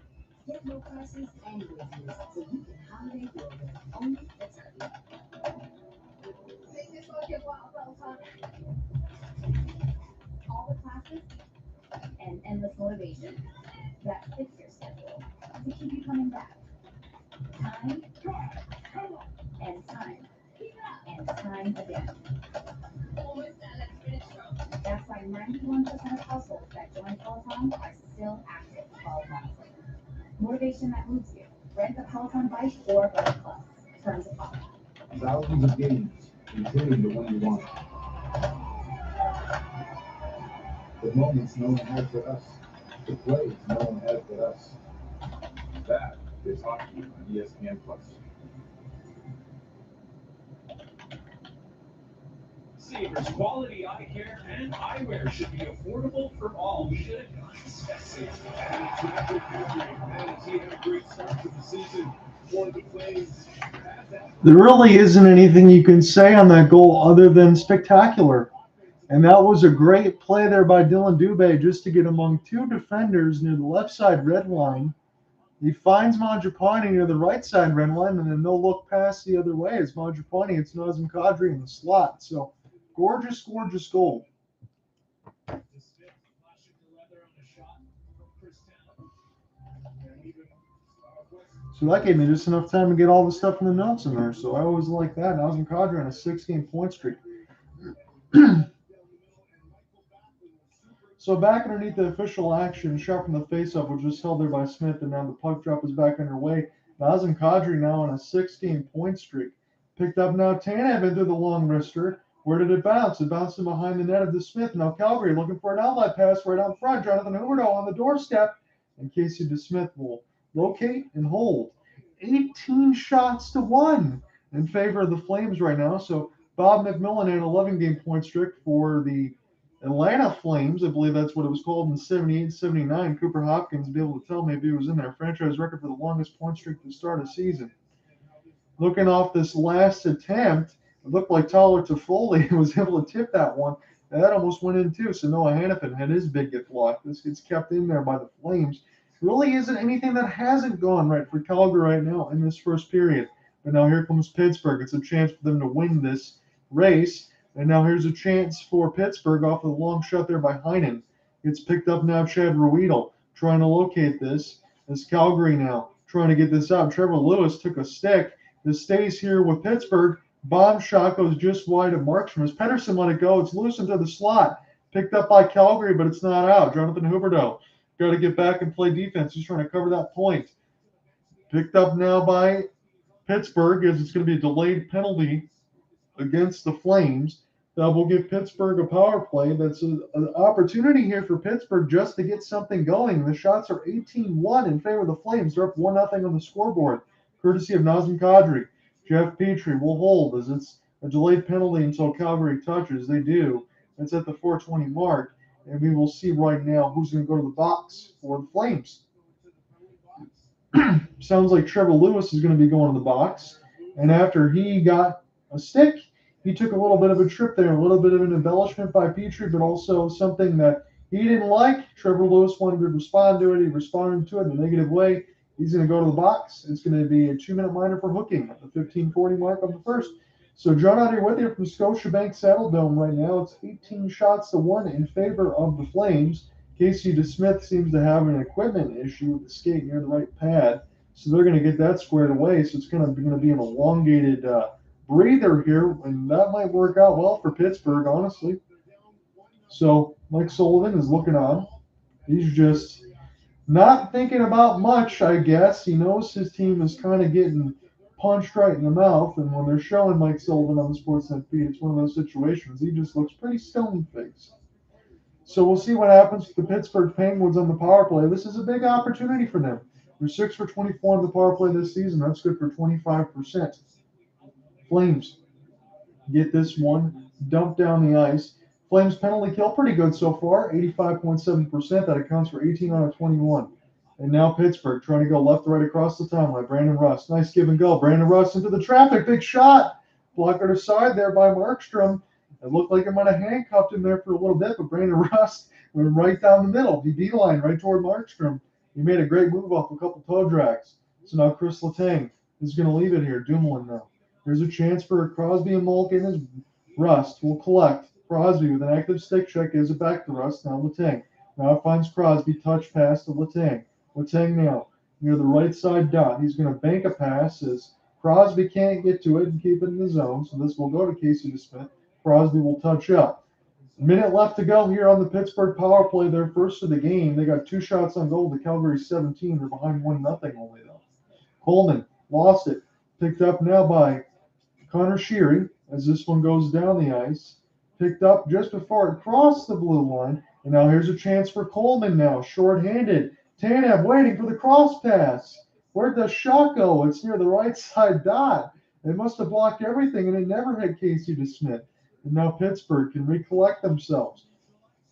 Get low prices and great deals so you can holiday your way only at Target. All the classes and endless motivation that fits your schedule to keep you coming back. Time and time and time again. That's why 91% of households that join Peloton are still active Peloton. Motivation that moves you. Rent a Peloton bike or go to club. Terms apply. Thousands of games, including the one you want. The moments no one had for us. The plays no one had for us. That is hockey on ESPN Plus. Savers quality eye care and eyewear should be affordable for all, should it not? Especially Patrick Henry had a great start to the season for the Flames. There really isn't anything you can say on that goal other than spectacular. And that was a great play there by Dylan Dubé just to get among 2 defenders near the left side red line. He finds Mangiapane near the right side red line, and then no look pass the other way. It's Mangiapane, it's Nazem Kadri in the slot. So gorgeous, gorgeous goal. So that gave me just enough time to get all the stuff in the notes in there. So I always like that. Nazem Kadri on a 6-game point streak. So back underneath the official action, shot from the faceoff was just held there by Smith, and now the puck drop is back underway. Nazem Kadri now on a 16 point streak. Picked up now Tanev into the long wrister. Where did it bounce? It bounced in behind the net of the Smith. Now Calgary looking for an outlet pass right out front. Jonathan Huberdeau on the doorstep. And Casey DeSmith will locate and hold. 18 shots to 1 in favor of the Flames right now. So Bob McMillan had an 11-game point streak for the Atlanta Flames. I believe that's what it was called in 78-79. Cooper Hopkins will be able to tell me if he was in there. Franchise record for the longest point streak to start a season. Looking off this last attempt, it looked like Tyler Toffoli was able to tip that one. And that almost went in too. So Noah Hannafin had his big get blocked. This gets kept in there by the Flames. Really isn't anything that hasn't gone right for Calgary right now in this first period. But now here comes Pittsburgh. It's a chance for them to win this race. And now here's a chance for Pittsburgh off of the long shot there by Heinen. It's picked up now Chad Ruedel trying to locate this. It's Calgary now trying to get this out. Trevor Lewis took a stick. This stays here with Pittsburgh. Bomb shot goes just wide of Markstrom. As Pedersen let it go, it's loose into the slot. Picked up by Calgary, but it's not out. Jonathan Huberdeau got to get back and play defense. He's trying to cover that point. Picked up now by Pittsburgh as it's going to be a delayed penalty against the Flames. That will give Pittsburgh a power play. That's an opportunity here for Pittsburgh just to get something going. The shots are 18-1 in favor of the Flames. They're up 1-0 on the scoreboard, courtesy of Nazem Kadri. Jeff Petrie will hold as it's a delayed penalty until Calgary touches. They do. It's at the 4:20 mark, and we will see right now who's going to go to the box for the Flames. Sounds like Trevor Lewis is going to be going to the box, and after he got a stick, he took a little bit of a trip there, a little bit of an embellishment by Petrie, but also something that he didn't like. Trevor Lewis wanted to respond to it. He responded to it in a negative way. He's going to go to the box. It's going to be a 2-minute minor for hooking at the 15:40 mark of the first. So John out here with you from Scotiabank Saddledome right now. It's 18-1 in favor of the Flames. Casey DeSmith seems to have an equipment issue with the skate near the right pad. So they're going to get that squared away. So it's going to be an elongated breather here, and that might work out well for Pittsburgh, honestly. So Mike Sullivan is looking on. He's just not thinking about much, I guess. He knows his team is kind of getting punched right in the mouth, and when they're showing Mike Sullivan on the Sportsnet feed, it's one of those situations. He just looks pretty stone-faced. So we'll see what happens with the Pittsburgh Penguins on the power play. This is a big opportunity for them. They're 6 for 24 on the power play this season. That's good for 25%. Flames get this one dumped down the ice. Flames penalty kill pretty good so far, 85.7%. That accounts for 18 out of 21. And now Pittsburgh trying to go left to right across the timeline. Brandon Rust, nice give and go. Brandon Rust into the traffic, big shot. Blocker to side there by Markstrom. It looked like it might have handcuffed him there for a little bit, but Brandon Rust went right down the middle, the line right toward Markstrom. He made a great move off a couple toe drags. So now Chris Letang is going to leave it here. Dumoulin now. There's a chance for Crosby and Malkin as Rust will collect. Crosby with an active stick check gives it back to Rust. Now Letang. Now it finds Crosby. Touch pass to Letang. Letang now near the right side dot. He's going to bank a pass as Crosby can't get to it and keep it in the zone. So this will go to Casey DeSmith. Crosby will touch up. A minute left to go here on the Pittsburgh power play. Their first of the game. They got 2 shots on goal. The Calgary 17. They're behind 1-0 only though. Coleman lost it. Picked up now by Connor Sheary as this one goes down the ice. Picked up just before it crossed the blue line. And now here's a chance for Coleman now. Short-handed. Tanev waiting for the cross pass. Where'd the shot go? It's near the right side dot. They must have blocked everything, and it never hit Casey DeSmith. And now Pittsburgh can recollect themselves.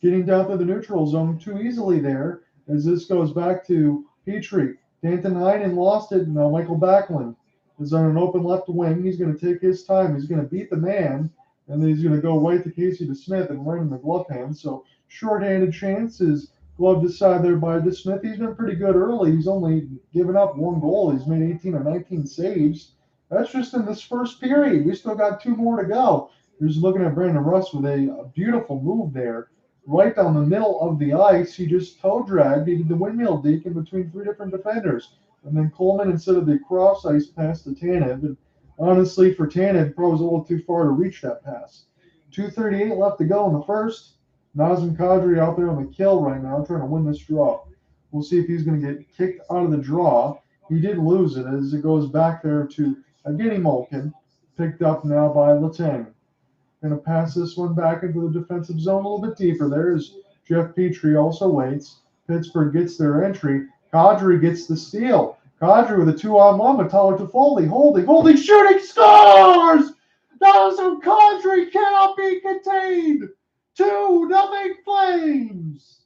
Getting down to the neutral zone too easily there as this goes back to Petrie. Danton Heinen lost it. Now Michael Backlund is on an open left wing. He's going to take his time. He's going to beat the man, and then he's going to go right to Casey DeSmith and right in the glove hand. So shorthanded chance is gloved aside there by DeSmith. He's been pretty good early. He's only given up 1 goal. He's made 18 or 19 saves. That's just in this first period. We still got 2 more to go. You're just looking at Brandon Rust with a beautiful move there. Right down the middle of the ice, he just toe dragged. He did the windmill deke in between 3 different defenders. And then Coleman, instead of the cross ice pass to Tanev, and honestly, for Tanev, probably was a little too far to reach that pass. 2:38 left to go in the first. Nazem Kadri out there on the kill right now, trying to win this draw. We'll see if he's going to get kicked out of the draw. He did lose it as it goes back there to Evgeny Malkin, picked up now by Letang. Going to pass this one back into the defensive zone a little bit deeper. There's Jeff Petrie also waits. Pittsburgh gets their entry. Kadri gets the steal. Kadri with a 2-on-1, but Tyler Toffoli holding, shooting, scores! Nazem Kadri cannot be contained. 2-0 Flames.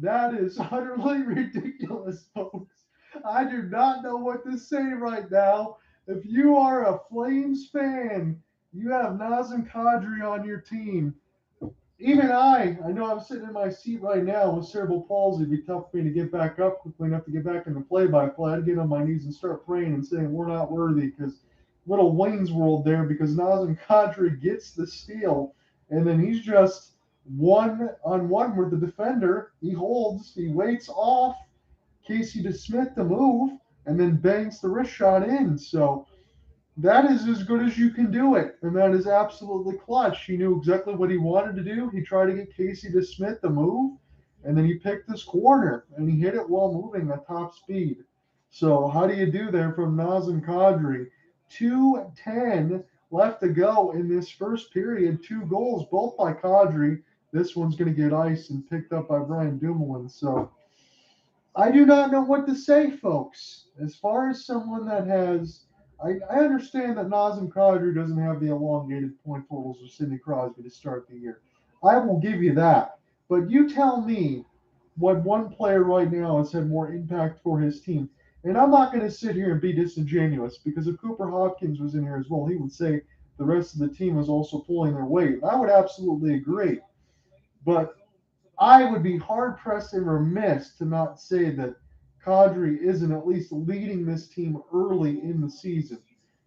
That is utterly ridiculous, folks. I do not know what to say right now. If you are a Flames fan, you have Nazem Kadri on your team. Even I know I'm sitting in my seat right now with cerebral palsy. It'd be tough for me to get back up quickly enough to get back in the play-by-play. I'd get on my knees and start praying and saying we're not worthy, because little Wayne's World there, because Nazem Kadri gets the steal, and then he's just 1-on-1 with the defender. He holds, he waits off Casey DeSmith to move, and then bangs the wrist shot in. So that is as good as you can do it, and that is absolutely clutch. He knew exactly what he wanted to do. He tried to get Casey DeSmith to move, and then he picked this corner, and he hit it while moving at top speed. So how do you do there from Nazem Kadri? 2:10 left to go in this first period. 2 goals, both by Kadri. This one's going to get iced and picked up by Brian Dumoulin. So I do not know what to say, folks. As far as someone that has, I understand that Nazem Kadri doesn't have the elongated point totals of Sidney Crosby to start the year. I will give you that. But you tell me what one player right now has had more impact for his team. And I'm not going to sit here and be disingenuous because if Cooper Hopkins was in here as well, he would say the rest of the team was also pulling their weight. And I would absolutely agree. But I would be hard pressed and remiss to not say that Kadri isn't at least leading this team early in the season.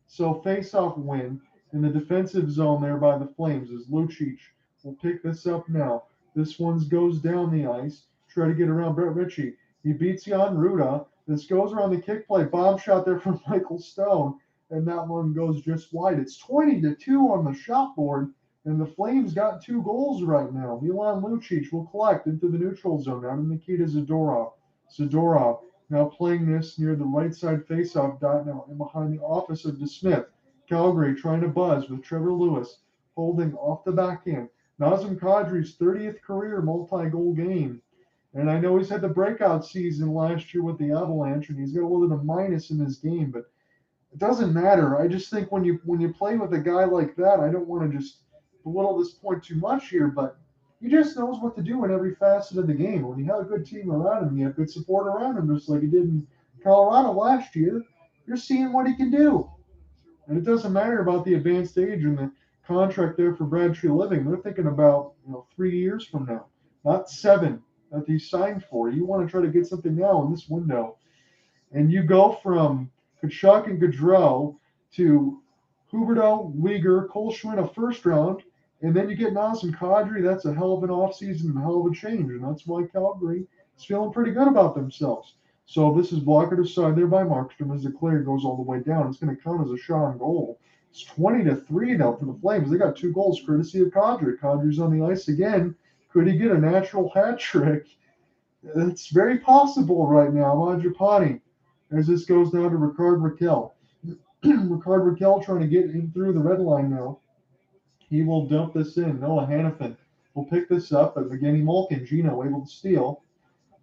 So face-off win in the defensive zone there by the Flames as Lucic will pick this up now. This one goes down the ice. Try to get around Brett Ritchie. He beats Jan Ruda. This goes around the kick play. Bomb shot there from Michael Stone. And that one goes just wide. It's 20-2 on the shot board. And the Flames got 2 goals right now. Milan Lucic will collect into the neutral zone out of Nikita Zadorov. Zadorov now playing this near the right side faceoff dot now and behind the office of DeSmith. Calgary trying to buzz with Trevor Lewis holding off the backhand. Nazem Kadri's 30th career multi-goal game. And I know he's had the breakout season last year with the Avalanche, and he's got a little bit of minus in his game, but it doesn't matter. I just think when you play with a guy like that, I don't want to just belittle this point too much here, but he just knows what to do in every facet of the game. When you have a good team around him, you have good support around him, just like he did in Colorado last year, you're seeing what he can do. And it doesn't matter about the advanced age and the contract there for Brad Treliving. They're thinking about 3 years from now, not 7 that he signed for. You want to try to get something now in this window. And you go from Kachuk and Gaudreau to Huberdeau, Uyghur, Cole Schwinn, a first round, and then you get Nazem Kadri. That's a hell of an offseason and a hell of a change, and that's why Calgary is feeling pretty good about themselves. So this is blocked aside there by Markstrom as the clear goes all the way down. It's going to count as a shot on goal. It's 20-3 though for the Flames. They got 2 goals courtesy of Kadri. Kadri's on the ice again. Could he get a natural hat trick? It's very possible right now. Mangiapane as this goes down to Ricard Raquel. Ricard Raquel trying to get in through the red line now. He will dump this in. Noah Hannafin will pick this up, but Evgeny Malkin, Gino able to steal.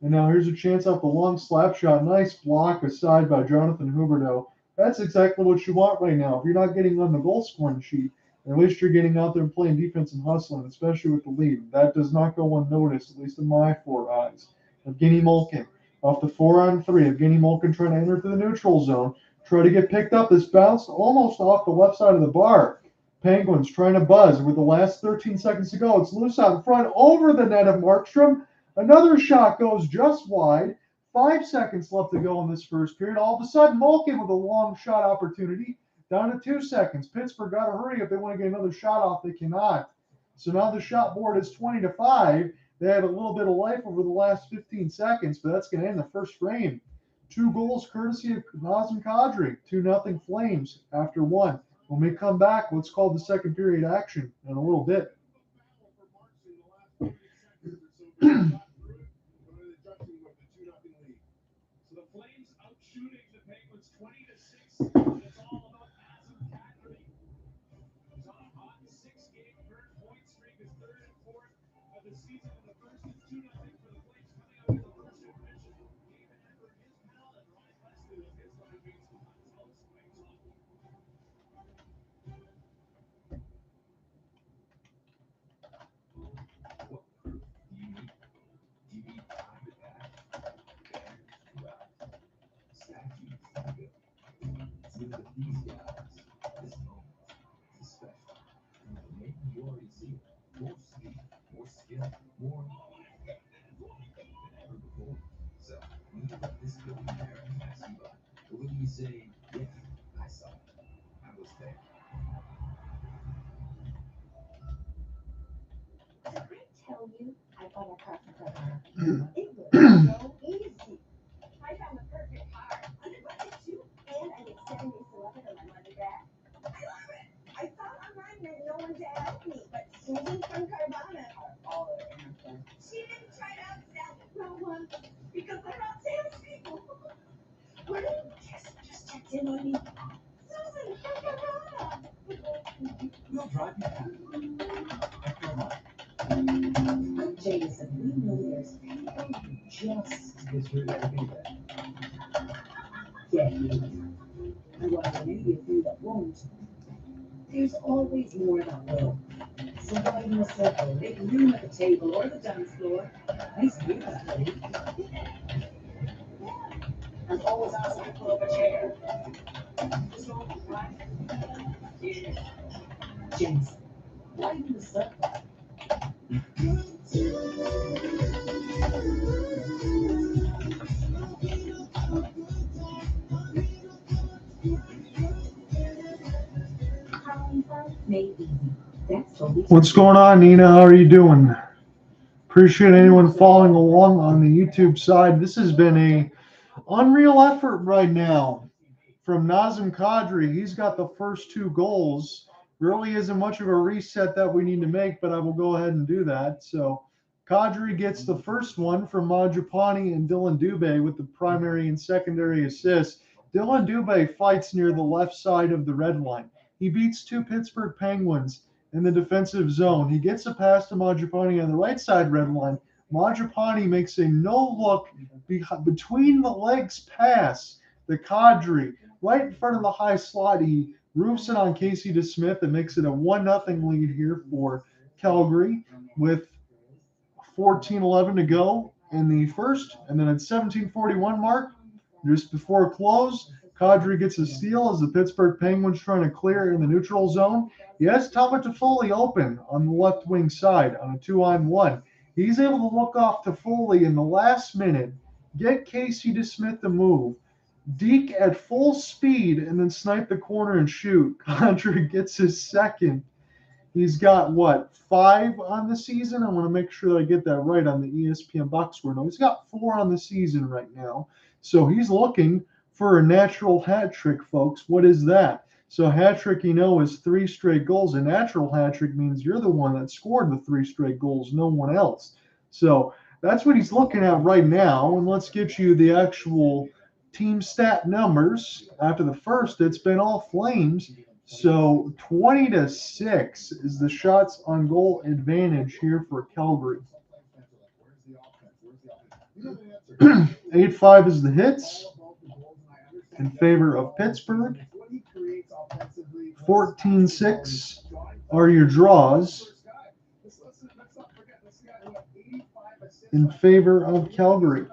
And now here's a chance off the long slap shot. Nice block aside by Jonathan Huberdeau. That's exactly what you want right now. If you're not getting on the goal scoring sheet, at least you're getting out there and playing defense and hustling, especially with the lead. That does not go unnoticed, at least in my 4 eyes. Evgeny Malkin off the 4-on-3. Evgeny Malkin trying to enter to the neutral zone. Try to get picked up. This bounced almost off the left side of the bar. Penguins trying to buzz with the last 13 seconds to go. It's loose out in front over the net of Markstrom. Another shot goes just wide. 5 seconds left to go in this first period. All of a sudden, Malkin with a long shot opportunity. Down to 2 seconds. Pittsburgh got to hurry if they want to get another shot off. They cannot. So now the shot board is 20-5. They had a little bit of life over the last 15 seconds, but that's going to end the first frame. 2 goals courtesy of Nazem Kadri. 2-0 Flames after 1. When we come back, let's call the second period action in a little bit. So the Flames out shooting the Penguins 20-6. And it's all about Nazem Kadri. He's on a hot 6-game third point streak, his 3rd and 4th of the season. And the first is 2-0 for the Flames coming out of the first intermission. Gave an effort his pal and Ryan Leslie with his line beats the Hunt's swings off. What proof do you need? Do you need time to pack? Well, statues are good. See, with these guys, this moment is special. And maybe you already see it. More speed, more skill, more than ever before. So, when you let this go in there and pass you by, or will you say, yeah, I saw it. I was there. Trent because they're not salespeople. Where just checked in on me. Susan, We'll drive you happy. At Carvana. I'm Jason. We know there's people who just It's your day to be there. get you. And while there may be a few that won't, there's always more that will. So widen the circle, make room at the table or the dance floor. Nice view, that lady. And always ask me to pull up a chair. So, right here. Jason, widen the circle. Made easy. That's totally What's going on, Nina? How are you doing? Appreciate anyone following along on the YouTube side. This has been a unreal effort right now from Nazem Kadri. He's got the first 2 goals. Really isn't much of a reset that we need to make, but I will go ahead and do that. So Kadri gets the first one from Mangiapane and Dylan Dubé with the primary and secondary assists. Dylan Dubé fights near the left side of the red line. He beats 2 Pittsburgh Penguins in the defensive zone. He gets a pass to Mangiapane on the right side red line. Mangiapane makes a no-look between the legs pass to Kadri right in front of the high slot. He roofs it on Casey DeSmith and makes it a 1-0 lead here for Calgary with 14:11 to go in the first. And then at 17:41 mark, just before close, Kadri gets a steal as the Pittsburgh Penguins trying to clear in the neutral zone. He has Thomas Toffoli open on the left wing side on a 2-on-1. He's able to look off Toffoli in the last minute, get Casey DeSmith to move, deke at full speed, and then snipe the corner and shoot. Kadri gets his second. He's got, 5 on the season? I want to make sure that I get that right on the ESPN box score. No, he's got 4 on the season right now. So he's looking for a natural hat trick, folks. What is that? So hat trick, is 3 straight goals. A natural hat trick means you're the one that scored the 3 straight goals, no one else. So that's what he's looking at right now. And let's get you the actual team stat numbers. After the first, it's been all Flames. So 20-6 is the shots on goal advantage here for Calgary. 8-5 is the hits in favor of Pittsburgh. 14-6 are your draws in favor of Calgary.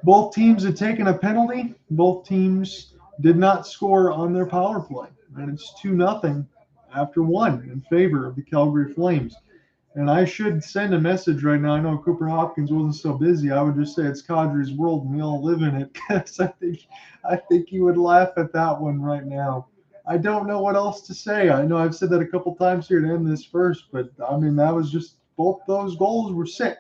Both teams have taken a penalty. Both teams did not score on their power play. And it's 2-0 after 1 in favor of the Calgary Flames. And I should send a message right now. I know Cooper Hopkins wasn't so busy. I would just say it's Kadri's world and we all live in it. Because I think he would laugh at that one right now. I don't know what else to say. I know I've said that a couple times here to end this first, but I mean, that was just, both those goals were sick.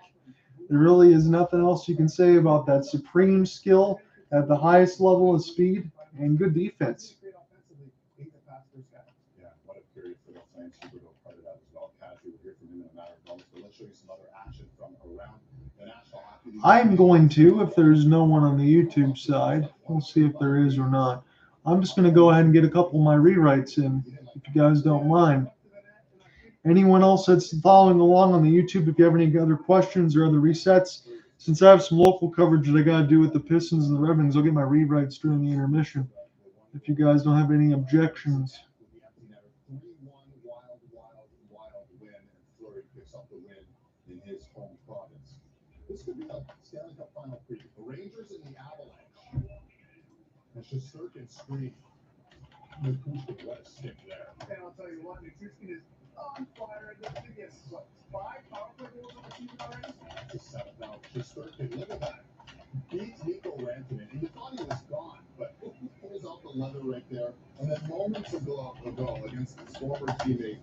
There really is nothing else you can say about that. Supreme skill at the highest level of speed and good defense. Yeah, what a period for the Flames. Super Bowl part of that as well. Kadri, we'll hear from him in a matter of moments, but let's show you some other action from around the National Hockey League. I'm going to, if there's no one on the YouTube side. We'll see if there is or not. I'm just going to go ahead and get a couple of my rewrites in, if you guys don't mind. Anyone else that's following along on the YouTube, if you have any other questions or other resets, since I have some local coverage that I got to do with the Pistons and the Red Wings, I'll get my rewrites during the intermission. If you guys don't have any objections. 3-1 wild win, and Fleury picks up the win in his home province. This could be a Stanley Cup final preview. The Rangers and the Avalanche. And Shesterkin screen. Nichushkin, what a stick there. And I'll tell you what, Nichushkin is on fire. And I think he has, 5 power play goals on the season already? That's a 7th now. Shesterkin, look at that. Beats Nico Rantanen. And you thought he was gone, but he pulls out the leather right there. And then moments ago against his former teammate,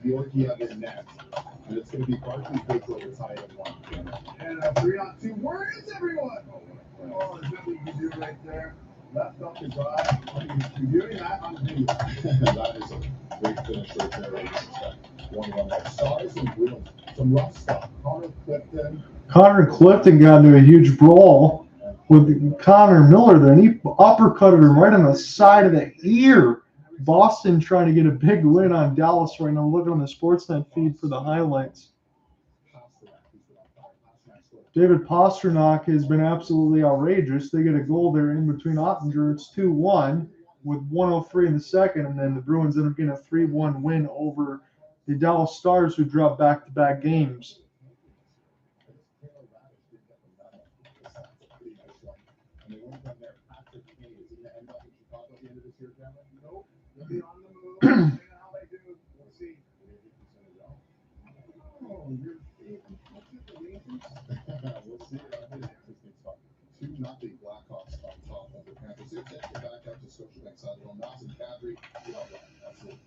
Georgiev in net. And it's going to be Barclay Goodrow retired at 1. And a 3-on-2. Where is everyone? Oh, there's nothing you can do right there. Left up his eye. You're doing that on the video. That is a great finish right there. 1-1 White Stars and Bruins. Some rough stuff. Connor Clifton got into a huge brawl with Connor Miller there, and he uppercutted him right on the side of the ear. Boston trying to get a big win on Dallas right now. Looking on the Sportsnet feed for the highlights. David Pasternak has been absolutely outrageous. They get a goal there in between Ottinger. It's 2-1 with 1:03 in the second, and then the Bruins end up getting a 3-1 win over the Dallas Stars, who dropped back-to-back games. Nothing Blackhawks on top of the Panthers. It's back up to Scotiabank side. Nazem Kadri, absolutely.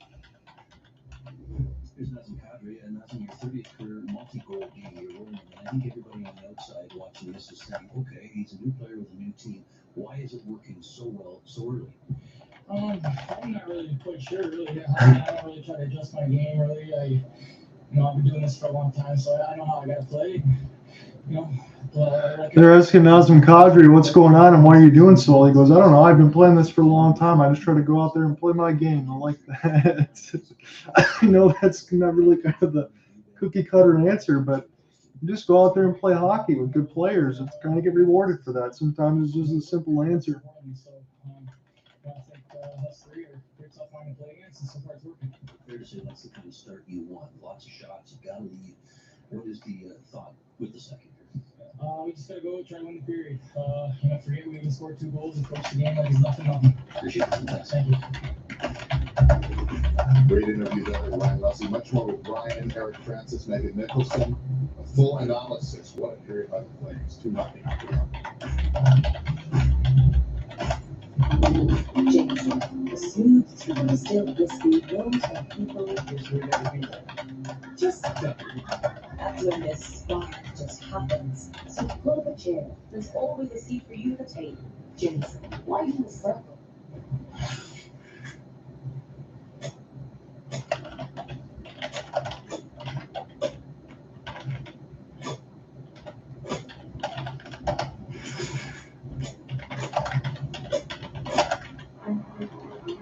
Here's Nazem Kadri, and that's in your 30th career multi-goal game. You're rolling, and I think everybody on the outside watching this is saying, okay, he's a new player with a new team. Why is it working so well so early? I'm not really quite sure, really. I don't really try to adjust my game, really. I've been doing this for a long time, so I know how I got to play. They're asking Nazem Kadri what's going on and why are you doing so well. He goes, I don't know. I've been playing this for a long time. I just try to go out there and play my game. I like that. I know that's not really kind of the cookie cutter answer, but you just go out there and play hockey with good players. It's kind of get rewarded for that. Sometimes it's just a simple answer. I think us three are pretty tough line to play against, and so far it's working. Fair to say that's the kind of start you want. Lots of shots, you got to lead. What is the thought with the second period? We just got to go try to win the period. Forget we even scored 2 goals and coached the game like it's nothing. Appreciate it. Thank you. Great interview there with Ryan Leslie. Much more with Brian, Eric Francis, Megan Nicholson. A full analysis. What a period by the Flames. 2-0. Jameson, the smooth, true distilled whiskey known to people who's here every day. Just kidding. That's when this spark just happens. So pull up a chair. There's always a seat for you to take. Jameson, why do the circle?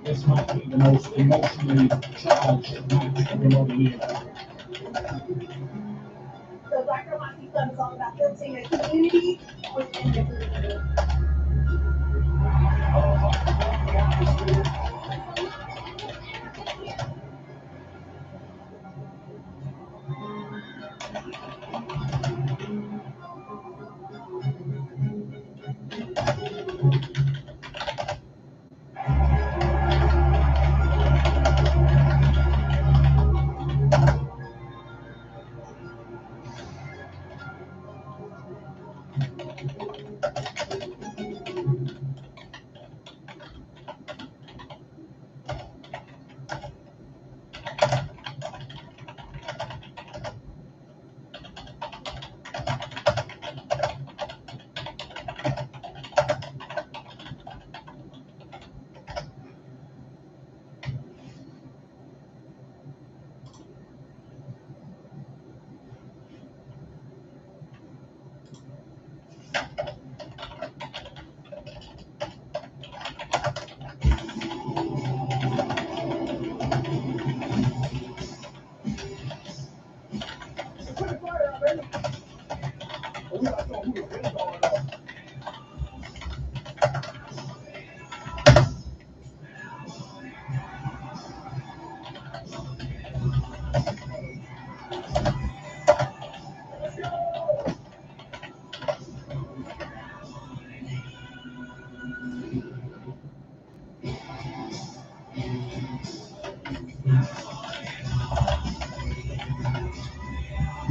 This might be the most emotionally charged match of the modern year. So Black Girl Hockey Club is all about building a community within the community.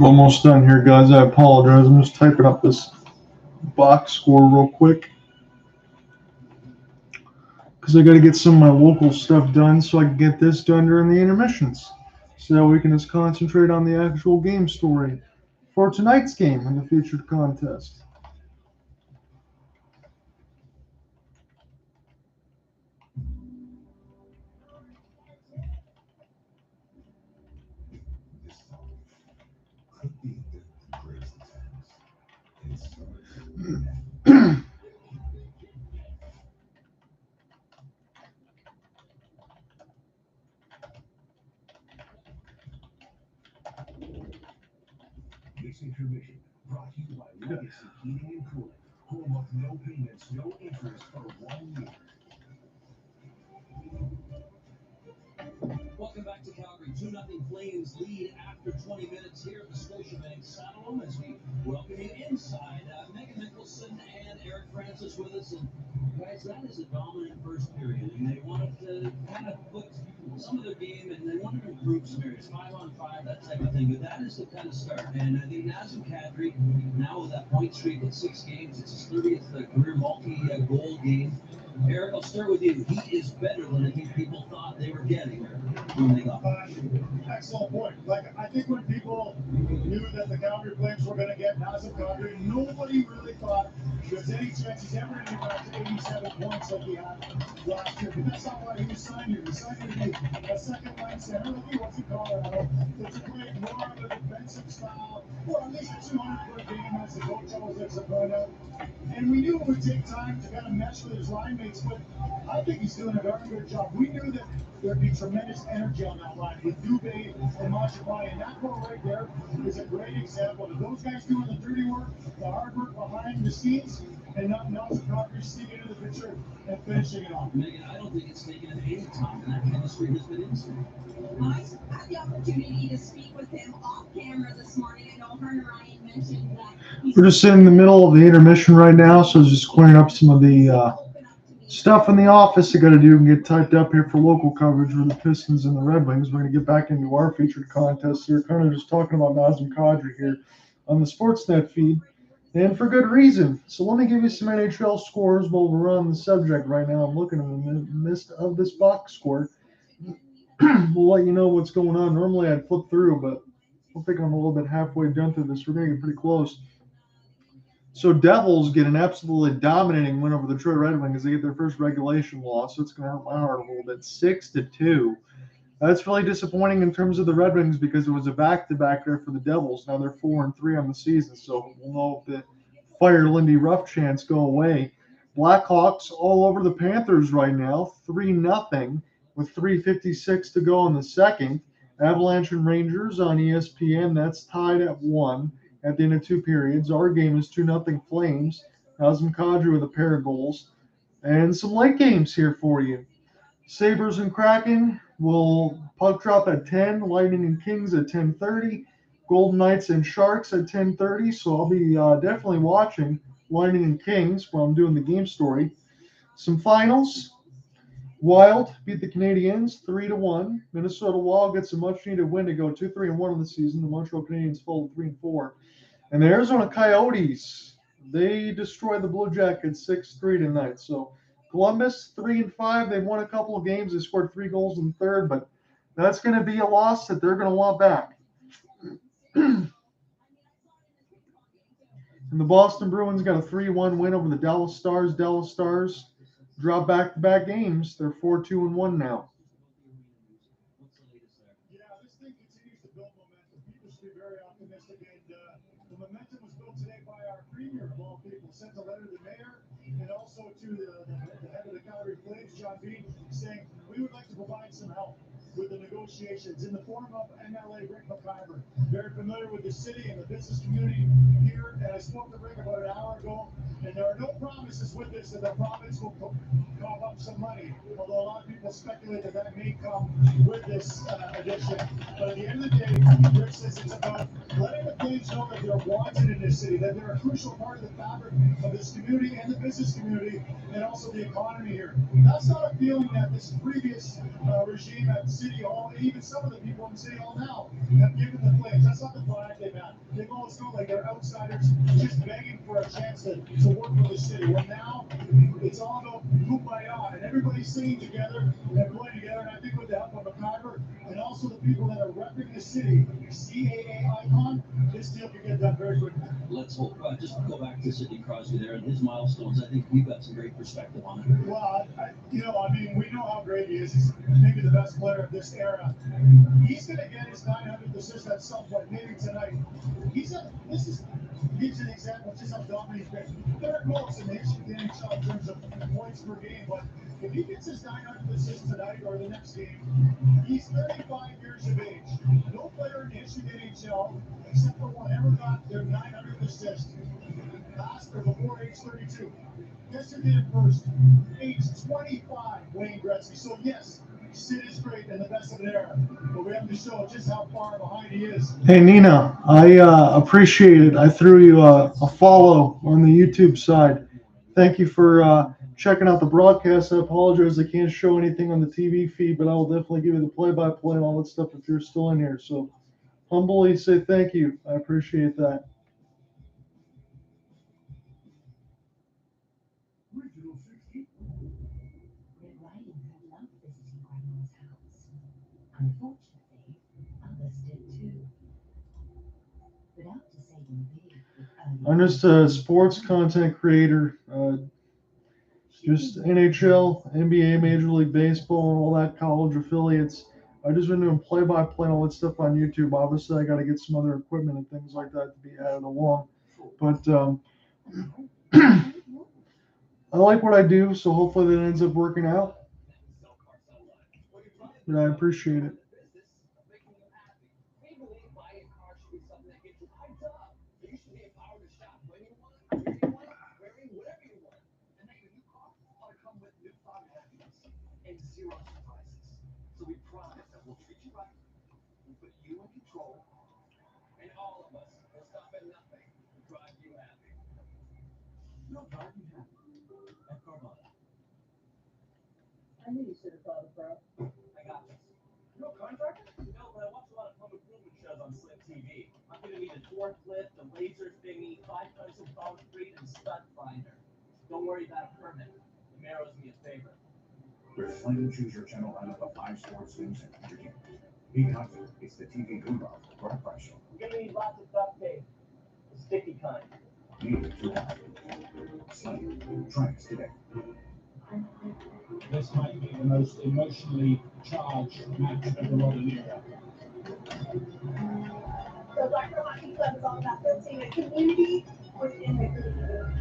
Almost done here, guys. I apologize. I'm just typing up this box score real quick because I got to get some of my local stuff done so I can get this done during the intermissions so that we can just concentrate on the actual game story for tonight's game in the featured contest. This intermission brought to you by Legacy Heating and Cooling. Home of no payments, no interest for 1 year. Welcome back to Calgary. 2-0 Flames lead after 20 minutes here at the Scotiabank Saddledome as we welcome you inside. Megan Mickelson and Eric Francis with us. And guys, that is a dominant first period. And they wanted to kind of put some of their game and they wanted to improve some areas, 5-on-5, that type of thing. But that is the kind of start. And I think Nazem Kadri, now with that point streak at 6 games, it's his 30th career multi-goal game. Eric, I'll start with you. He is better than I think people thought they were getting when they got him. Excellent point. Like, I think when people knew that the Calgary Flames were going to get Nazem Kadri, nobody really thought there's any chance he's ever going to get back to 87 points like he had last year. But that's not why he was signed here. He signed here to be a second line center like he was in Colorado. It's a great, more of a defensive style, or at least 200 per game, as the coach always likes to point out. And we knew it would take time to kind of mesh with his line mates, but I think he's doing a very good job. We knew that there'd be tremendous energy on that line with Dubé and Mangiapane, and that goal right there is a great example of those guys doing the dirty work, the hard work behind the scenes, and not Nazem Kadri sneaking into the picture and finishing it off. Megan, I don't think it's taken any time, and that chemistry has been instant. I had the opportunity to speak with him off camera this morning. I know her and Ryan mentioned that We're just in the middle of the intermission right now, so just clearing up some of the stuff in the office I got to do and get typed up here for local coverage with the Pistons and the Red Wings. We're going to get back into our featured contest here, kind of just talking about Nazem Kadri here on the Sportsnet feed, and for good reason. So let me give you some NHL scores while we're on the subject right now. I'm looking in the midst of this box score. We'll let you know what's going on. Normally I'd flip through, but I think I'm a little bit halfway done through this. We're going to get pretty close. So Devils get an absolutely dominating win over the Detroit Red Wings. They get their first regulation loss, so it's going to help my heart a little bit. 6-2. That's really disappointing in terms of the Red Wings because it was a back-to-back there for the Devils. Now they're 4-3 on the season, so we'll know if the Fire Lindy Ruff chants go away. Blackhawks all over the Panthers right now, 3-0 with 3:56 to go in the second. Avalanche and Rangers on ESPN, that's tied at 1 at the end of 2 periods. Our game is 2-0 Flames. Nazem Kadri with a pair of goals. And some late games here for you. Sabres and Kraken will puck drop at 10. Lightning and Kings at 10:30. Golden Knights and Sharks at 10:30. So I'll be definitely watching Lightning and Kings while I'm doing the game story. Some finals. Wild beat the Canadiens 3-1. Minnesota Wild gets a much-needed win to go 2-3-1 in the season. The Montreal Canadiens fall 3-4. And the Arizona Coyotes, they destroyed the Blue Jackets 6-3 tonight. So Columbus 3-5. They've won a couple of games. They scored 3 goals in the third, but that's going to be a loss that they're going to want back. And the Boston Bruins got a 3-1 win over the Dallas Stars. Dallas Stars drop back-to-back games. They're 4-2-1 now. Yeah, this thing continues to build momentum. People should be very optimistic, and the momentum was built today by our premier of all people. Sent a letter to the mayor and also to the head of the Calgary Flames, John Bean, saying we would like to provide some help with the negotiations in the form of MLA Rick McIver. Very familiar with the city and the business community here, and I spoke to Rick about an hour ago, and there are no promises with this that the province will cough up some money, although a lot of people speculate that that may come with this addition. But at the end of the day, Rick says it's about letting the Flames know that they're wanted in this city, that they're a crucial part of the fabric of this community and the business community, and also the economy here. That's not a feeling that this previous regime at City Hall, and even some of the people in City Hall now, have given the Flames. That's not the vibe they've had. They've always felt like they're outsiders just begging for a chance to work for the city. Well, now it's all about Kumbaya, and everybody's singing together and playing together. And I think with the help of McIver and also the people that are repping the city, CAA icon, they this deal could get done very quickly. Let's hope. Just to go back to Sidney Crosby there and his milestones. I think you've got some great perspective on it. Well, we know how great he is. He's maybe the best player of this era. He's going to get his 900th assist at some point, maybe tonight. Gives an example of just how dominant he's been. Third most in the history of the NHL in terms of points per game, but if he gets his 900th assist tonight or the next game, he's 35 years of age. No player in the history of the NHL, except for one, ever got their 900th assist past or before age 32. Guess who did it first? Age 25, Wayne Gretzky. So yes, Sid is great and the best of an era, but we have to show just how far behind he is. Hey, Nina, I appreciate it. I threw you a follow on the YouTube side. Thank you for checking out the broadcast. I apologize I can't show anything on the TV feed, but I will definitely give you the play-by-play and all that stuff if you're still in here. So humbly say thank you. I appreciate that. Red Riding Hood loved visiting Grandma's house. Unfortunately, others did too. But after saving big with I'm just a sports content creator. Just NHL, NBA, Major League Baseball, and all that college affiliates. I just been doing play-by-play and all that stuff on YouTube. Obviously, I got to get some other equipment and things like that to be added along. But I like what I do, so hopefully that ends up working out. But I appreciate it. I knew you should have thought of her. I got this. No contractor? No, but I watch a lot of home improvement shows on Sling TV. I'm gonna need a forklift, a laser thingy, 5 tons of concrete, and stud finder. Don't worry about a permit. The mayor owes me a favor. Reclaim and choose your channel out of the 5 sports news and entertainment. Be confident it's the TV Guru Broadcast Show. You're gonna need lots of duct tape. The sticky kind. Need to have. Try us today. This might be the most emotionally charged match of the modern era. The Blackbird Hockey Club is all about building a community within the community.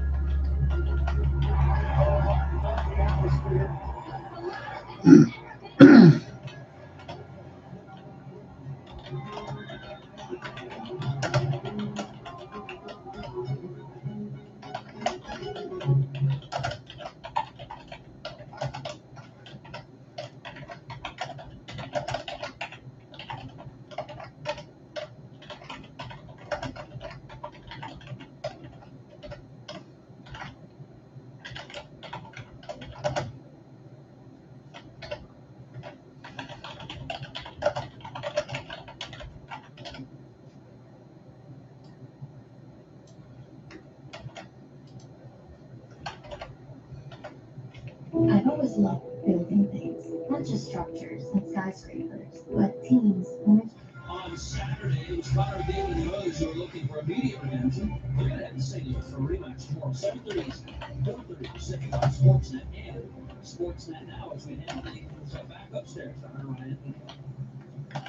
I've always loved building things, not just structures and skyscrapers, but teams and On Saturday, it was Connor David and the others who are looking for immediate redemption. They're going to have to St. Louis for a rematch tomorrow, 7:30 Eastern, 4:30 Pacific on Sportsnet and Sportsnet Now as we handle the back upstairs to Hunter Ryan.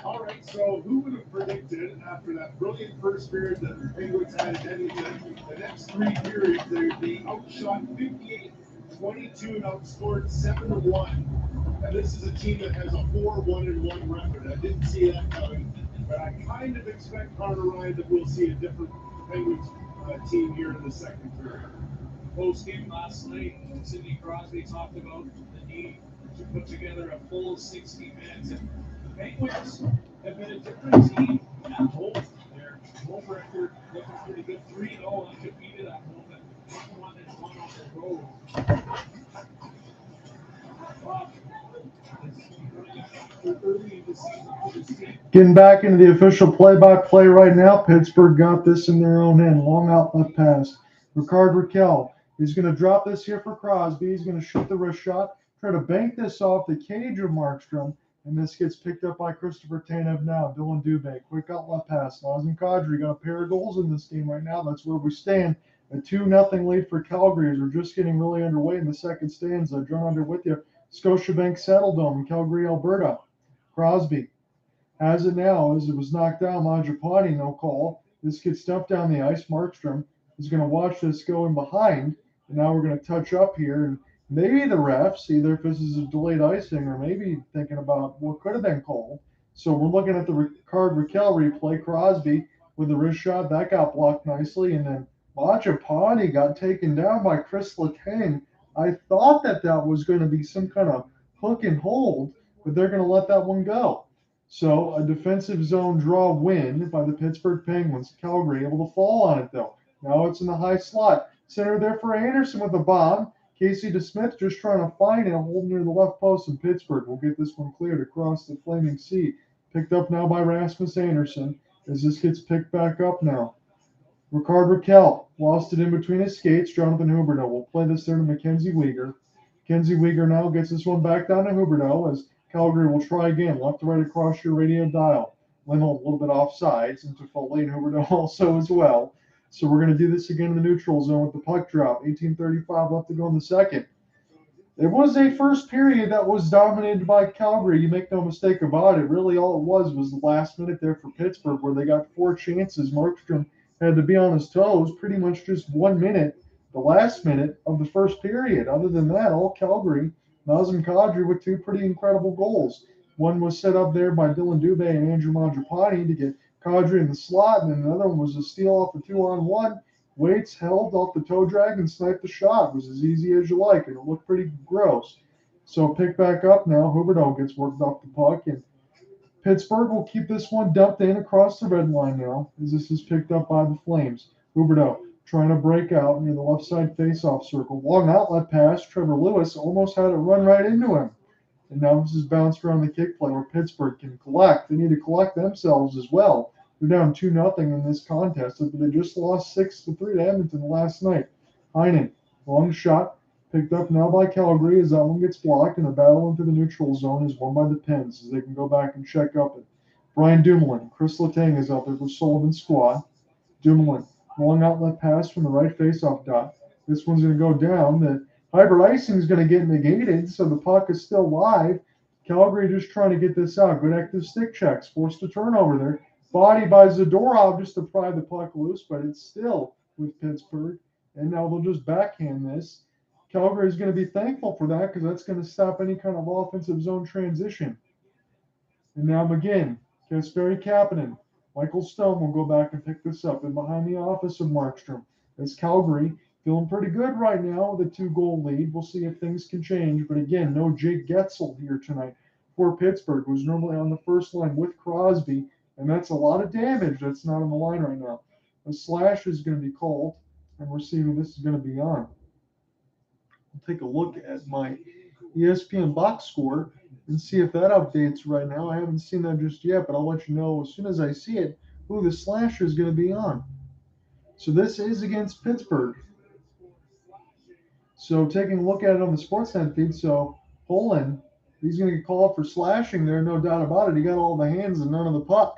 All right, so who would have predicted after that brilliant first period that the Penguins had in Edmonton, the next 3 periods they would be outshot 58-22 and outscored 7-1. And this is a team that has a 4-1-1 record. I didn't see that coming, but I kind of expect Hunter Ryan that we'll see a different Penguins team here in the second period. Post game last night, Sidney Crosby talked about the need to put together a full 60 minutes. And the Penguins have been a different team at home. Their home record looking pretty good, 3-0 undefeated at home and 1-1 on the road. Early in the season for this team. Getting back into the official play-by-play right now. Pittsburgh got this in their own end. Long outlet pass. Ricard Raquel. He's going to drop this here for Crosby. He's going to shoot the wrist shot. Try to bank this off the cage of Markstrom. And this gets picked up by Christopher Tanev now. Dylan Dubé, quick outlet pass. Nazem Kadri got a pair of goals in this game right now. That's where we stand. A 2-0 lead for Calgary as we're just getting really underway in the second stanza. John Under with you. Scotiabank Saddledome in Calgary, Alberta. Crosby has it now as it was knocked down. Mangiapane, no call. This gets dumped down the ice. Markstrom is going to watch this go in behind. And now we're going to touch up here. And maybe the refs, either if this is a delayed icing or maybe thinking about what could have been called. So we're looking at the Rickard Rakell replay. Crosby with the wrist shot. That got blocked nicely. And then Mangiapane got taken down by Chris Letang. I thought that was going to be some kind of hook and hold, but they're going to let that one go. So a defensive zone draw win by the Pittsburgh Penguins. Calgary able to fall on it, though. Now it's in the high slot. Center there for Anderson with the bomb. Casey DeSmith just trying to find it, hold near the left post in Pittsburgh. We'll get this one cleared across the Flaming Sea. Picked up now by Rasmus Anderson as this gets picked back up now. Rickard Rakell lost it in between his skates. Jonathan Huberdeau will play this there to Mackenzie Weegar. Mackenzie Weegar now gets this one back down to Huberdeau as Calgary will try again. Left to right across your radio dial. Lindholm a little bit offsides into Foley and Huberdeau also as well. So we're going to do this again in the neutral zone with the puck drop. 18:35 left to go in the second. It was a first period that was dominated by Calgary. You make no mistake about it. Really all it was the last minute there for Pittsburgh where they got 4 chances. Markstrom had to be on his toes pretty much just 1 minute, the last minute of the first period. Other than that, all Calgary. Nazem Kadri with 2 pretty incredible goals. One was set up there by Dylan Dubé and Andrew Mangiapane to get Kadri in the slot, and then another one was a steal off the 2-on-1. Waits held off the toe drag and sniped the shot. It was as easy as you like, and it looked pretty gross. So pick back up now. Huberdeau gets worked off the puck, and Pittsburgh will keep this one dumped in across the red line now as this is picked up by the Flames. Huberdeau trying to break out near the left side faceoff circle. Long outlet pass. Trevor Lewis almost had it run right into him. And now this is bounced around the kick play where Pittsburgh can collect. They need to collect themselves as well. They're down 2-0 in this contest, but they just lost 6-3 to Edmonton last night. Heinen, long shot, picked up now by Calgary as that one gets blocked, and a battle into the neutral zone is won by the Pens as they can go back and check up it. Brian Dumoulin, Chris Letang is out there for Sullivan's squad. Dumoulin, long outlet pass from the right faceoff dot. This one's going to go down. The hybrid icing is going to get negated, so the puck is still live. Calgary just trying to get this out. Good active stick checks, forced a turnover there. Body by Zadorov just to pry the puck loose, but it's still with Pittsburgh. And now they'll just backhand this. Calgary is going to be thankful for that because that's going to stop any kind of offensive zone transition. And now McGinn, Kasperi Kapanen, Michael Stone will go back and pick this up. And behind the office of Markstrom is Calgary, feeling pretty good right now with a 2-goal lead. We'll see if things can change. But again, no Jake Getzel here tonight for Pittsburgh, who's normally on the first line with Crosby. And that's a lot of damage that's not on the line right now. A slash is going to be called, and we're seeing this is going to be on. I'll take a look at my ESPN box score and see if that updates right now. I haven't seen that just yet, but I'll let you know as soon as I see it who the slasher is going to be on. So this is against Pittsburgh. So taking a look at it on the Sportsnet feed, so Poland, he's going to get called for slashing there, no doubt about it. He got all the hands and none of the puck.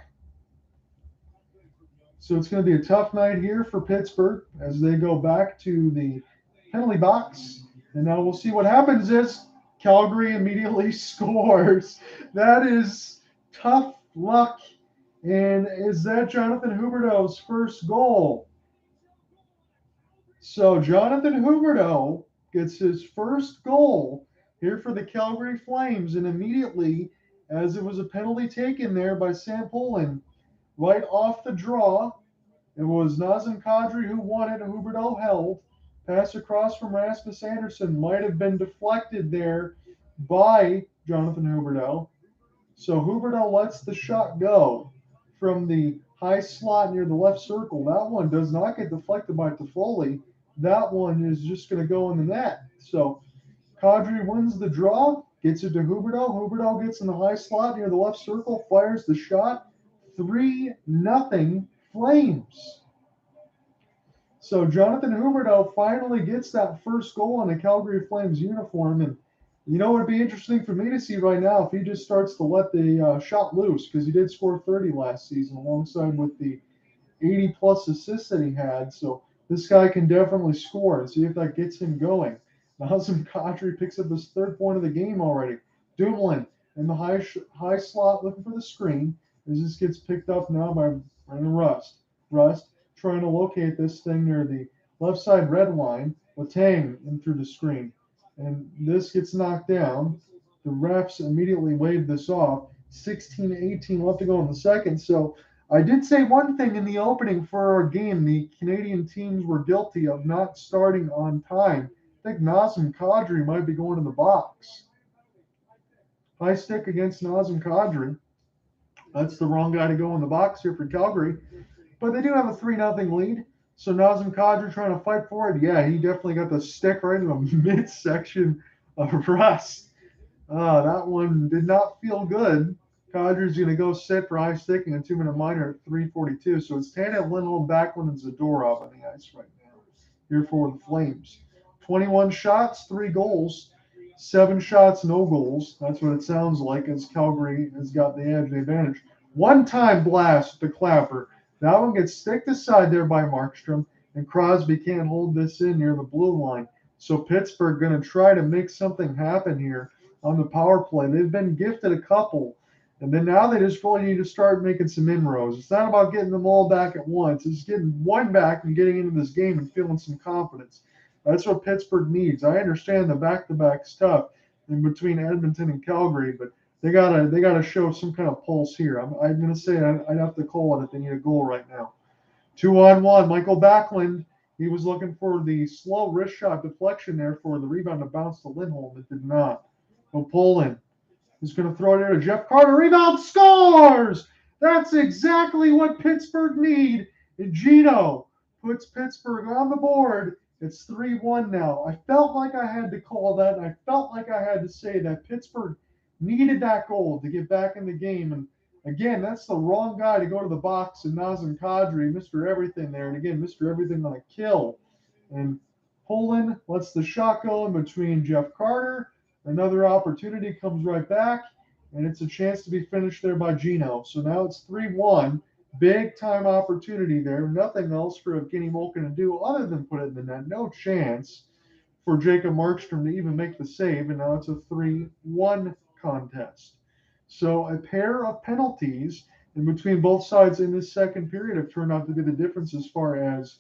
So it's going to be a tough night here for Pittsburgh as they go back to the penalty box. And now we'll see what happens is Calgary immediately scores. That is tough luck. And is that Jonathan Huberdeau's first goal? So Jonathan Huberdeau gets his first goal here for the Calgary Flames. And immediately, as it was a penalty taken there by Sam Poland, right off the draw, it was Nazem Kadri who won it. Huberdeau held. Pass across from Rasmus Anderson might have been deflected there by Jonathan Huberdeau. So Huberdeau lets the shot go from the high slot near the left circle. That one does not get deflected by Toffoli. That one is just going to go in the net. So Kadri wins the draw, gets it to Huberdeau. Huberdeau gets in the high slot near the left circle, fires the shot. 3-0 Flames. So Jonathan Huberdeau finally gets that first goal in a Calgary Flames uniform, and You know, it would be interesting for me to see right now if he just starts to let the shot loose, because he did score 30 last season alongside with the 80 plus assists that he had. So this guy can definitely score, and see if that gets him going. Nazem Kadri picks up his third point of the game already. Dumoulin in the high slot looking for the screen as this gets picked up now by Brandon Rust. Rust trying to locate this thing near the left side red line. Letang in through the screen. And this gets knocked down. The refs immediately waved this off. 16-18 left to go in the second. So I did say one thing in the opening for our game. The Canadian teams were guilty of not starting on time. I think Nazem Kadri might be going to the box. High stick against Nazem Kadri. That's the wrong guy to go in the box here for Calgary. But they do have a 3-0 lead. So Nazem Kadri trying to fight for it. Yeah, he definitely got the stick right in the midsection of Rust. That one did not feel good. Kadri's going to go sit for high sticking a 2-minute minor at 3:42. So it's Tanev, Lindholm, Backlund, and Zadorov on the ice right now here for the Flames. 21 shots, 3 goals. 7 shots, no goals. That's what it sounds like as Calgary has got the edge, the advantage. One-time blast to Clapper. That one gets sticked aside there by Markstrom, and Crosby can't hold this in near the blue line. So Pittsburgh going to try to make something happen here on the power play. They've been gifted a couple, and then now they just really need to start making some inroads. It's not about getting them all back at once. It's getting one back and getting into this game and feeling some confidence. That's what Pittsburgh needs. I understand the back-to-back stuff in between Edmonton and Calgary, but they gotta show some kind of pulse here. I'm gonna say I'd have to call it if they need a goal right now. 2-on-1, Michael Backlund. He was looking for the slow wrist shot deflection there for the rebound to bounce to Lindholm. It did not. Poland is going to throw it here to Jeff Carter. Rebound, scores! That's exactly what Pittsburgh need. And Gino puts Pittsburgh on the board. It's 3-1 now. I felt like I had to call that, and I felt like I had to say that Pittsburgh needed that goal to get back in the game. And again, that's the wrong guy to go to the box, and Nazem Kadri, Mr. Everything there. And again, Mr. Everything on a kill. And Poland lets the shot go in between Jeff Carter. Another opportunity comes right back, and it's a chance to be finished there by Gino. So now it's 3-1. Big time opportunity there. Nothing else for Evgeny Malkin to do other than put it in the net. No chance for Jacob Markstrom to even make the save, and now it's a 3-1 contest. So a pair of penalties in between both sides in this second period have turned out to be the difference as far as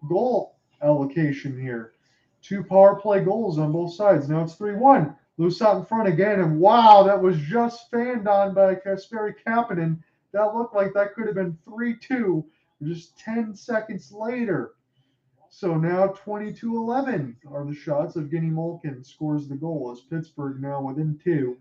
goal allocation here. 2 power play goals on both sides. Now it's 3-1. Loose out in front again, and wow, that was just fanned on by Kasperi Kapanen. That looked like that could have been 3-2 just 10 seconds later. So now 22-11 are the shots. Evgeny Malkin scores the goal as Pittsburgh now within 2.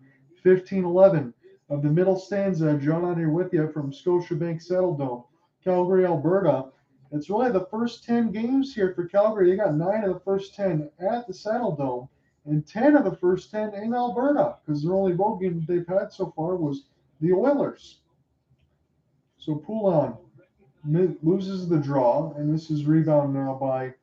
15-11 of the middle stanza. John on here with you from Scotiabank Saddledome, Calgary, Alberta. It's really the first 10 games here for Calgary. They got 9 of the first 10 at the Saddledome and 10 of the first 10 in Alberta, because their only road game they've had so far was the Oilers. So Poulin loses the draw, and this is rebound now by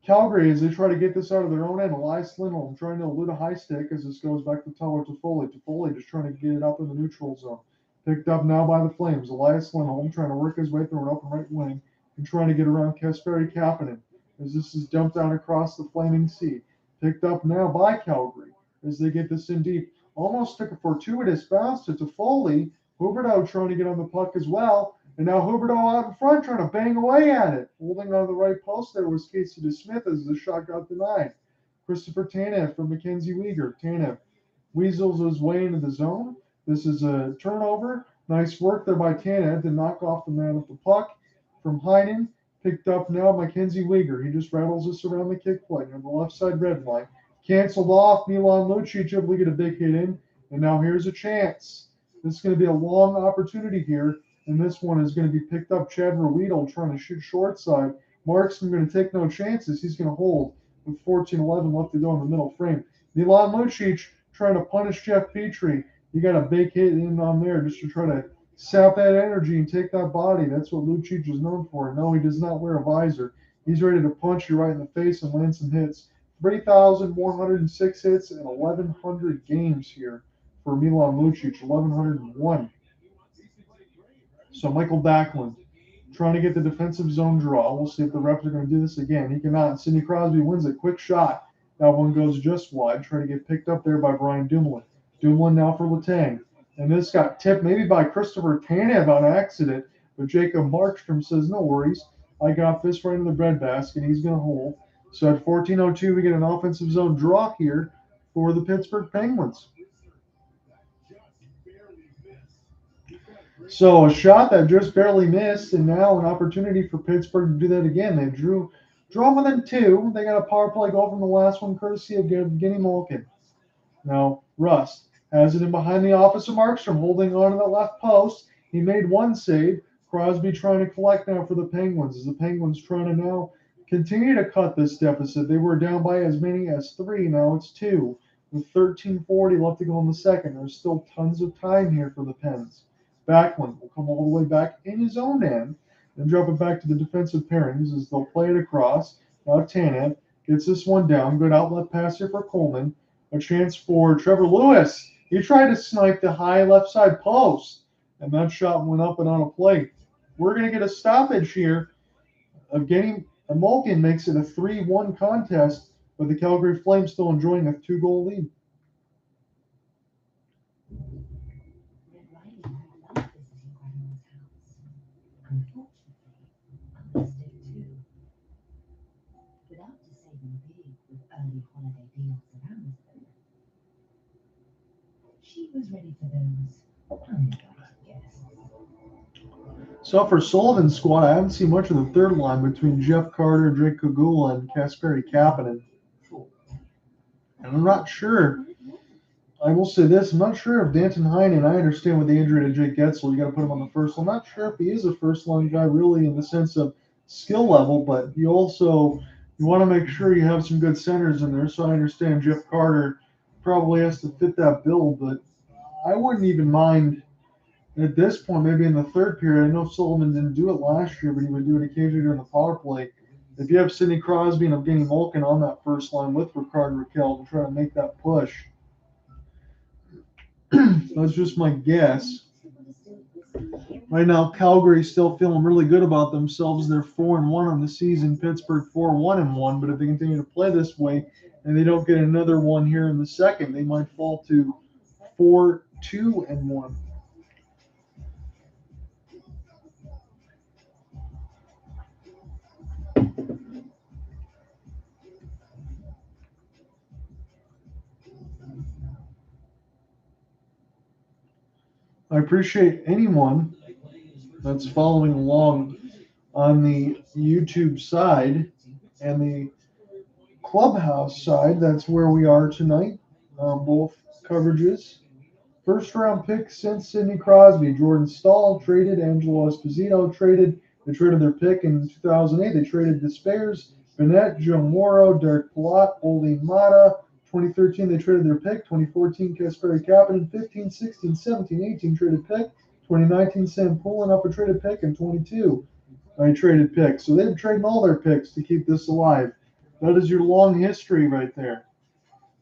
Calgary as they try to get this out of their own end. Elias Lindholm trying to elude a high stick as this goes back to Tyler Toffoli. Toffoli just trying to get it up in the neutral zone. Picked up now by the Flames. Elias Lindholm trying to work his way through an open right wing and trying to get around Kasperi Kapanen as this is dumped down across the flaming sea. Picked up now by Calgary as they get this in deep. Almost took a fortuitous bounce to Toffoli. Huberdeau trying to get on the puck as well. And now Huberdeau out in front trying to bang away at it. Holding on the right post there was Casey DeSmith as the shot got denied. Christopher Tanev from Mackenzie Weegar. Tanev weasels his way into the zone. This is a turnover. Nice work there by Tanev to knock off the man with the puck. From Heinen, picked up now Mackenzie Weegar. He just rattles this around the kick plate on the left side red line. Canceled off. Milan Lucic able to get a big hit in. And now here's a chance. This is going to be a long opportunity here. And this one is going to be picked up. Chad Ruedel trying to shoot short side. Mark's going to take no chances. He's going to hold with 14-11 left to go in the middle frame. Milan Lucic trying to punish Jeff Petrie. He got a big hit in on there just to try to sap that energy and take that body. That's what Lucic is known for. No, he does not wear a visor. He's ready to punch you right in the face and land some hits. 3,106 hits and 1,100 games here for Milan Lucic, 1,101. So Michael Backlund trying to get the defensive zone draw. We'll see if the refs are going to do this again. He cannot. Sidney Crosby wins a quick shot. That one goes just wide, trying to get picked up there by Brian Dumoulin. Dumoulin now for Letang. And this got tipped maybe by Christopher Tanev on accident, but Jacob Markstrom says, no worries. I got this right in the breadbasket. He's going to hold. So at 14:02, we get an offensive zone draw here for the Pittsburgh Penguins. So a shot that just barely missed, and now an opportunity for Pittsburgh to do that again. They draw within two. They got a power play goal from the last one, courtesy of Evgeny Malkin. Now Rust has it in behind the office of Markstrom, holding on to the left post. He made one save. Crosby trying to collect now for the Penguins, as the Penguins trying to now continue to cut this deficit. They were down by as many as 3. Now it's 2. With 13:40 left to go in the second. There's still tons of time here for the Pens. Backlund will come all the way back in his own end and drop it back to the defensive pairings as they'll play it across. Now Tanev gets this one down. Good outlet pass here for Coleman. A chance for Trevor Lewis. He tried to snipe the high left side post, and that shot went up and on a plate. We're going to get a stoppage here. Malkin makes it a 3-1 contest, but the Calgary Flames still enjoying a 2-goal lead. She was ready for those unguided guests. So for Sullivan's squad, I haven't seen much of the third line between Jeff Carter, Drake Kugula, and Kasperi Kapanen. And I'm not sure. I will say this. I'm not sure if Danton Heinen, I understand with the injury to Jake Getzel, you got to put him on the first line. I'm not sure if he is a first-line guy really in the sense of skill level, but you want to make sure you have some good centers in there. So I understand Jeff Carter probably has to fit that bill, but I wouldn't even mind at this point, maybe in the third period. I know Sullivan didn't do it last year, but he would do it occasionally during the power play. If you have Sidney Crosby and Evgeny Malkin on that first line with Rickard Rakell to try to make that push, that's just my guess. Right now, Calgary's still feeling really good about themselves. They're 4-1 on the season. Pittsburgh 4-1-1. But if they continue to play this way and they don't get another one here in the second, they might fall to 4-2-1. I appreciate anyone that's following along on the YouTube side and the Clubhouse side. That's where we are tonight on both coverages. First round pick since Sidney Crosby. Jordan Stahl traded. Angelo Esposito traded. They traded their pick in 2008. They traded Despairs, Bennett, Joe Morrow, Derek Palat, Oli Mata. 2013, they traded their pick. 2014, Kasperi Kapanen. 15, 16, 17, 18, traded pick. 2019, Sam Poulin up a traded pick. And 22, I traded picks. So they've been trading all their picks to keep this alive. That is your long history right there.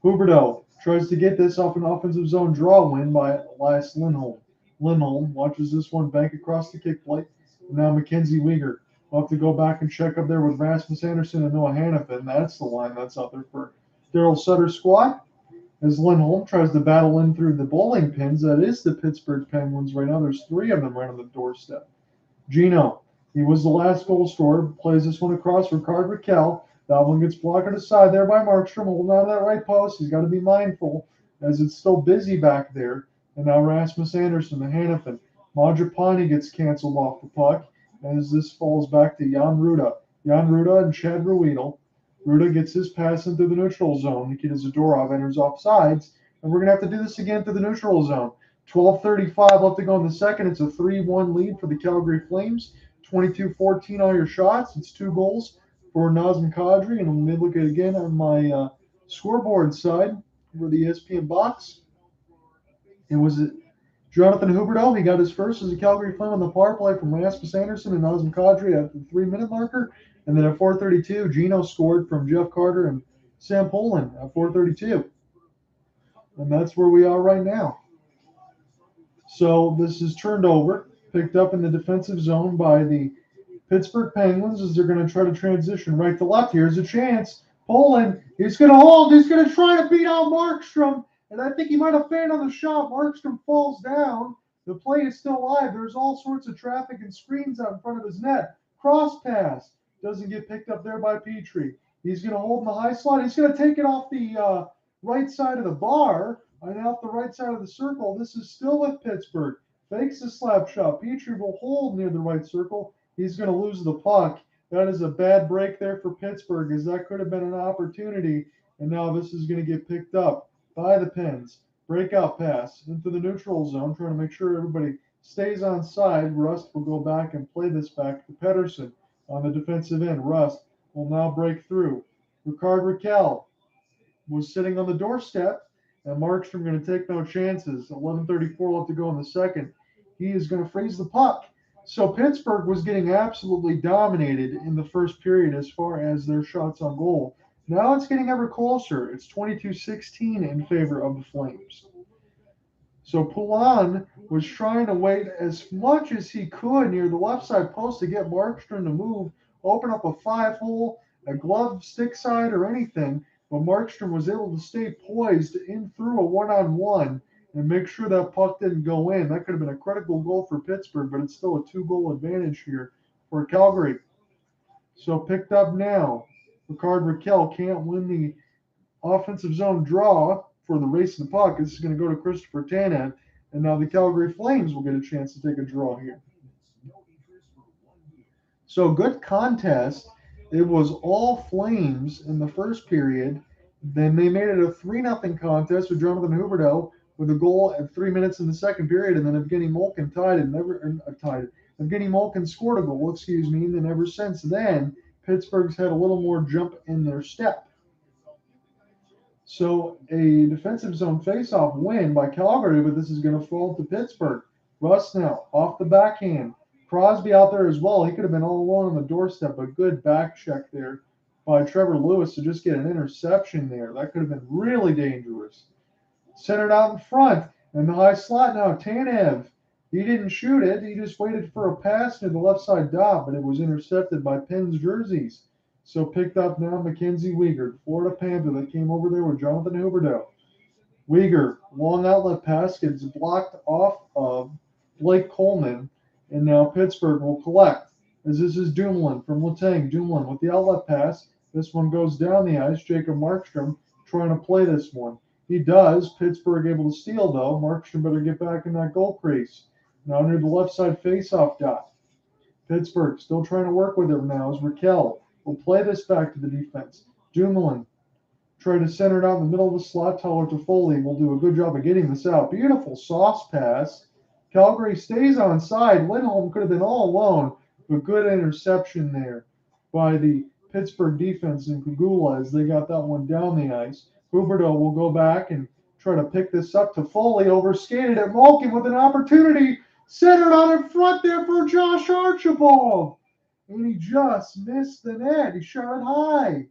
Huberdeau tries to get this off an offensive zone draw win by Elias Lindholm. Lindholm watches this one bank across the kick plate. And now Mackenzie Weegar. We'll have to go back and check up there with Rasmus Anderson and Noah Hannafin. That's the line that's out there for Daryl Sutter's squad. As Lindholm tries to battle in through the bowling pins, that is the Pittsburgh Penguins right now. There's 3 of them right on the doorstep. Gino, he was the last goal scorer, plays this one across for Rickard Rakell. That one gets blocked aside there by Markstrom, holding on to that right post. He's got to be mindful as it's still busy back there. And now Rasmus Anderson, the Hannafin. Mangiapane gets canceled off the puck as this falls back to Jan Ruda. Jan Ruda and Chad Ruedel. Ruda gets his pass into the neutral zone. Nikita Zadorov enters off sides. And we're going to have to do this again through the neutral zone. 12:35 left to go in the second. It's a 3-1 lead for the Calgary Flames. 22-14 all your shots. It's 2 goals for Nazem Kadri. And let me look at it again on my scoreboard side for the ESPN box. It was Jonathan Huberdeau. He got his first as a Calgary Flame on the power play from Rasmus Anderson and Nazem Kadri at the 3-minute marker. And then at 4:32, Gino scored from Jeff Carter and Sam Poland at 432. And that's where we are right now. So this is turned over, picked up in the defensive zone by the Pittsburgh Penguins as they're going to try to transition right to left. Here's a chance. Poland, he's going to hold. He's going to try to beat out Markstrom. And I think he might have fanned on the shot. Markstrom falls down. The play is still live. There's all sorts of traffic and screens out in front of his net. Cross pass. Doesn't get picked up there by Petrie. He's going to hold in the high slot. He's going to take it off the right side of the bar and out the right side of the circle. This is still with Pittsburgh. Fakes a slap shot. Petrie will hold near the right circle. He's going to lose the puck. That is a bad break there for Pittsburgh, as that could have been an opportunity. And now this is going to get picked up by the Pens. Breakout pass into the neutral zone, trying to make sure everybody stays on side. Rust will go back and play this back to Pettersson on the defensive end. Rust will now break through. Ricard Raquel was sitting on the doorstep, and Markstrom going to take no chances. 11:34 left to go in the second. He is going to freeze the puck. So Pittsburgh was getting absolutely dominated in the first period as far as their shots on goal. Now it's getting ever closer. It's 22-16 in favor of the Flames. So Poulin was trying to wait as much as he could near the left side post to get Markstrom to move, open up a 5-hole, a glove stick side, or anything. But Markstrom was able to stay poised in through a one-on-one and make sure that puck didn't go in. That could have been a critical goal for Pittsburgh, but it's still a 2-goal advantage here for Calgary. So picked up now. Ricard Raquel can't win the offensive zone draw for the race of the puck. This is going to go to Christopher Tanev, and now the Calgary Flames will get a chance to take a draw here. So good contest. It was all Flames in the first period. Then they made it a 3-0 contest with Jonathan Huberdeau with a goal at 3 minutes in the second period, and then Evgeny Malkin Evgeny Malkin scored a goal, and then ever since then, Pittsburgh's had a little more jump in their step. So a defensive zone faceoff win by Calgary, but this is going to fall to Pittsburgh. Rust now off the backhand. Crosby out there as well. He could have been all alone on the doorstep, but good back check there by Trevor Lewis to just get an interception there. That could have been really dangerous. Centered out in front, and the high slot now. Tanev, he didn't shoot it. He just waited for a pass near the left side dot, but it was intercepted by Penn's jerseys. So picked up now Mackenzie Weegar, Florida Panther, that came over there with Jonathan Huberdeau. Weegar, long outlet pass, gets blocked off of Blake Coleman, and now Pittsburgh will collect. As this is Dumoulin from Letang. Dumoulin with the outlet pass. This one goes down the ice. Jacob Markstrom trying to play this one. He does. Pittsburgh able to steal, though. Markstrom better get back in that goal crease. Now near the left side faceoff dot. Pittsburgh still trying to work with it now as Raquel will play this back to the defense. Dumoulin trying to center it out in the middle of the slot. Tyler Toffoli will do a good job of getting this out. Beautiful sauce pass. Calgary stays on side. Lindholm could have been all alone, but good interception there by the Pittsburgh defense in Kugula as they got that one down the ice. Huberdeau will go back and try to pick this up. Toffoli overskated at Malkin with an opportunity. Centered out in front there for Josh Archibald. And he just missed the net. He shot it high.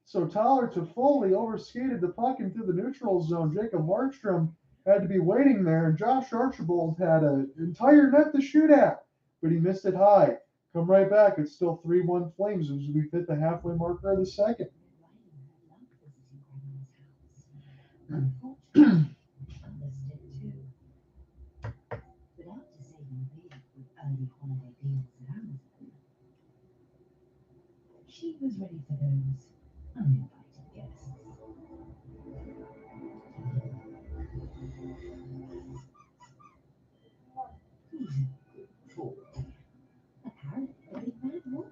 So Tyler Toffoli overskated the puck into the neutral zone. Jacob Markstrom had to be waiting there, and Josh Archibald had an entire net to shoot at, but he missed it high. Come right back. It's still 3-1 Flames as we hit the halfway marker of the second. She was ready for those uninvited guests. He's a good boy. Apparently a big bad wolf.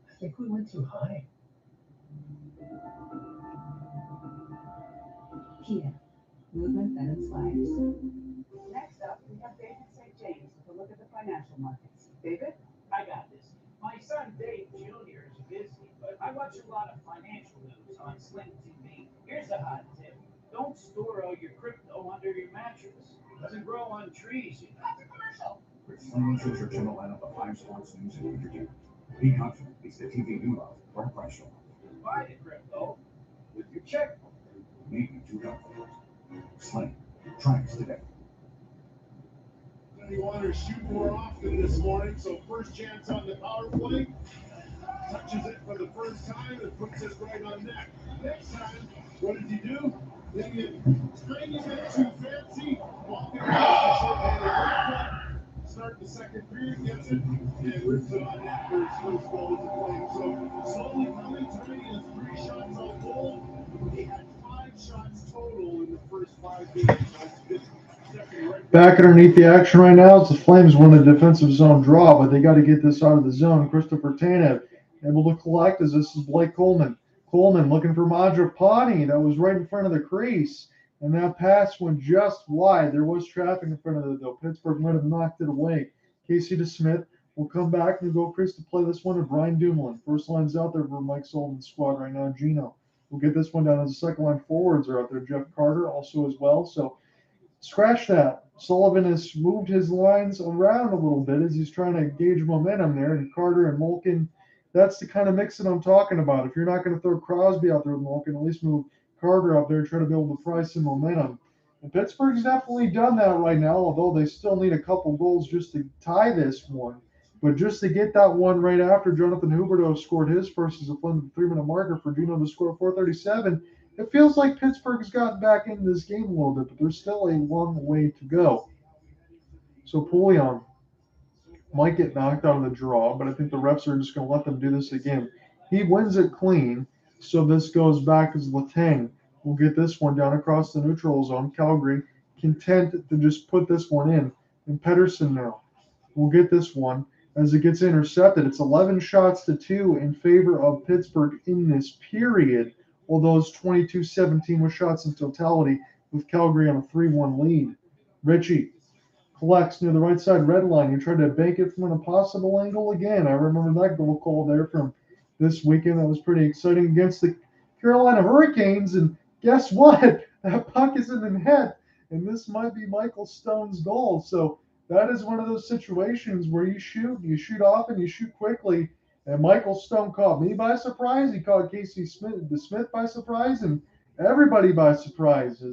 I think we went too high. Kia, movement that inspires. Next up, we have David St. James with the a look at the financial markets. David? I got this. My son Dave Jr. is busy, but I watch a lot of financial news on Sling TV. Here's a hot tip. Don't store all your crypto under your mattress. It doesn't grow on trees. That's a commercial. With financial your channel lineup of 5 sports news and entertainment. Be confident it's the TV you love for a price show. Buy the crypto with your checkbook. Maybe too helpful. Sling. Try us today. You want to shoot more often this morning, so first chance on the power play. Touches it for the first time and puts it right on net. Next time, what did he do? Didn't get tiny bit too fancy. Walking across the short-handed start the second period, gets it, and rips it on net for his first goal as a Flame. So slowly coming. Tony has 3 shots on goal. He had 5 shots total in the first 5 games. Back underneath the action right now, it's the Flames win a defensive zone draw, but they got to get this out of the zone. Christopher Tanev able to collect as this is Blake Coleman. Coleman looking for Mangiapane. That was right in front of the crease. And that pass went just wide. There was traffic in front of it, though. Pittsburgh might have knocked it away. Casey DeSmith will come back and go crease to play this one to Brian Dumoulin. First line's out there for Mike Sullivan's squad right now. Gino will get this one down as the second line forwards are out there. Jeff Carter also as well. So scratch that. Sullivan has moved his lines around a little bit as he's trying to gauge momentum there. And Carter and Malkin, that's the kind of mix that I'm talking about. If you're not going to throw Crosby out there with Malkin, at least move Carter up there and try to be able to pry some momentum. And Pittsburgh's definitely done that right now, although they still need a couple goals just to tie this one. But just to get that one right after Jonathan Huberdeau scored his first as a 3-minute marker for Gino to score 4:37, it feels like Pittsburgh's gotten back into this game a little bit, but there's still a long way to go. So Pouliot might get knocked out of the draw, but I think the refs are just going to let them do this again. He wins it clean, so this goes back as Letang will get this one down across the neutral zone. Calgary content to just put this one in. And Pettersson now will get this one as it gets intercepted. It's 11 shots to 2 in favor of Pittsburgh in this period, although it's 22-17 with shots in totality with Calgary on a 3-1 lead. Ritchie collects near the right side red line. He tried to bank it from an impossible angle again. I remember that goal call there from this weekend. That was pretty exciting against the Carolina Hurricanes. And guess what? That puck is in the net, and this might be Michael Stone's goal. So that is one of those situations where you shoot often, you shoot quickly. And Michael Stone caught me by surprise. He caught Casey Smith by surprise, and everybody by surprise.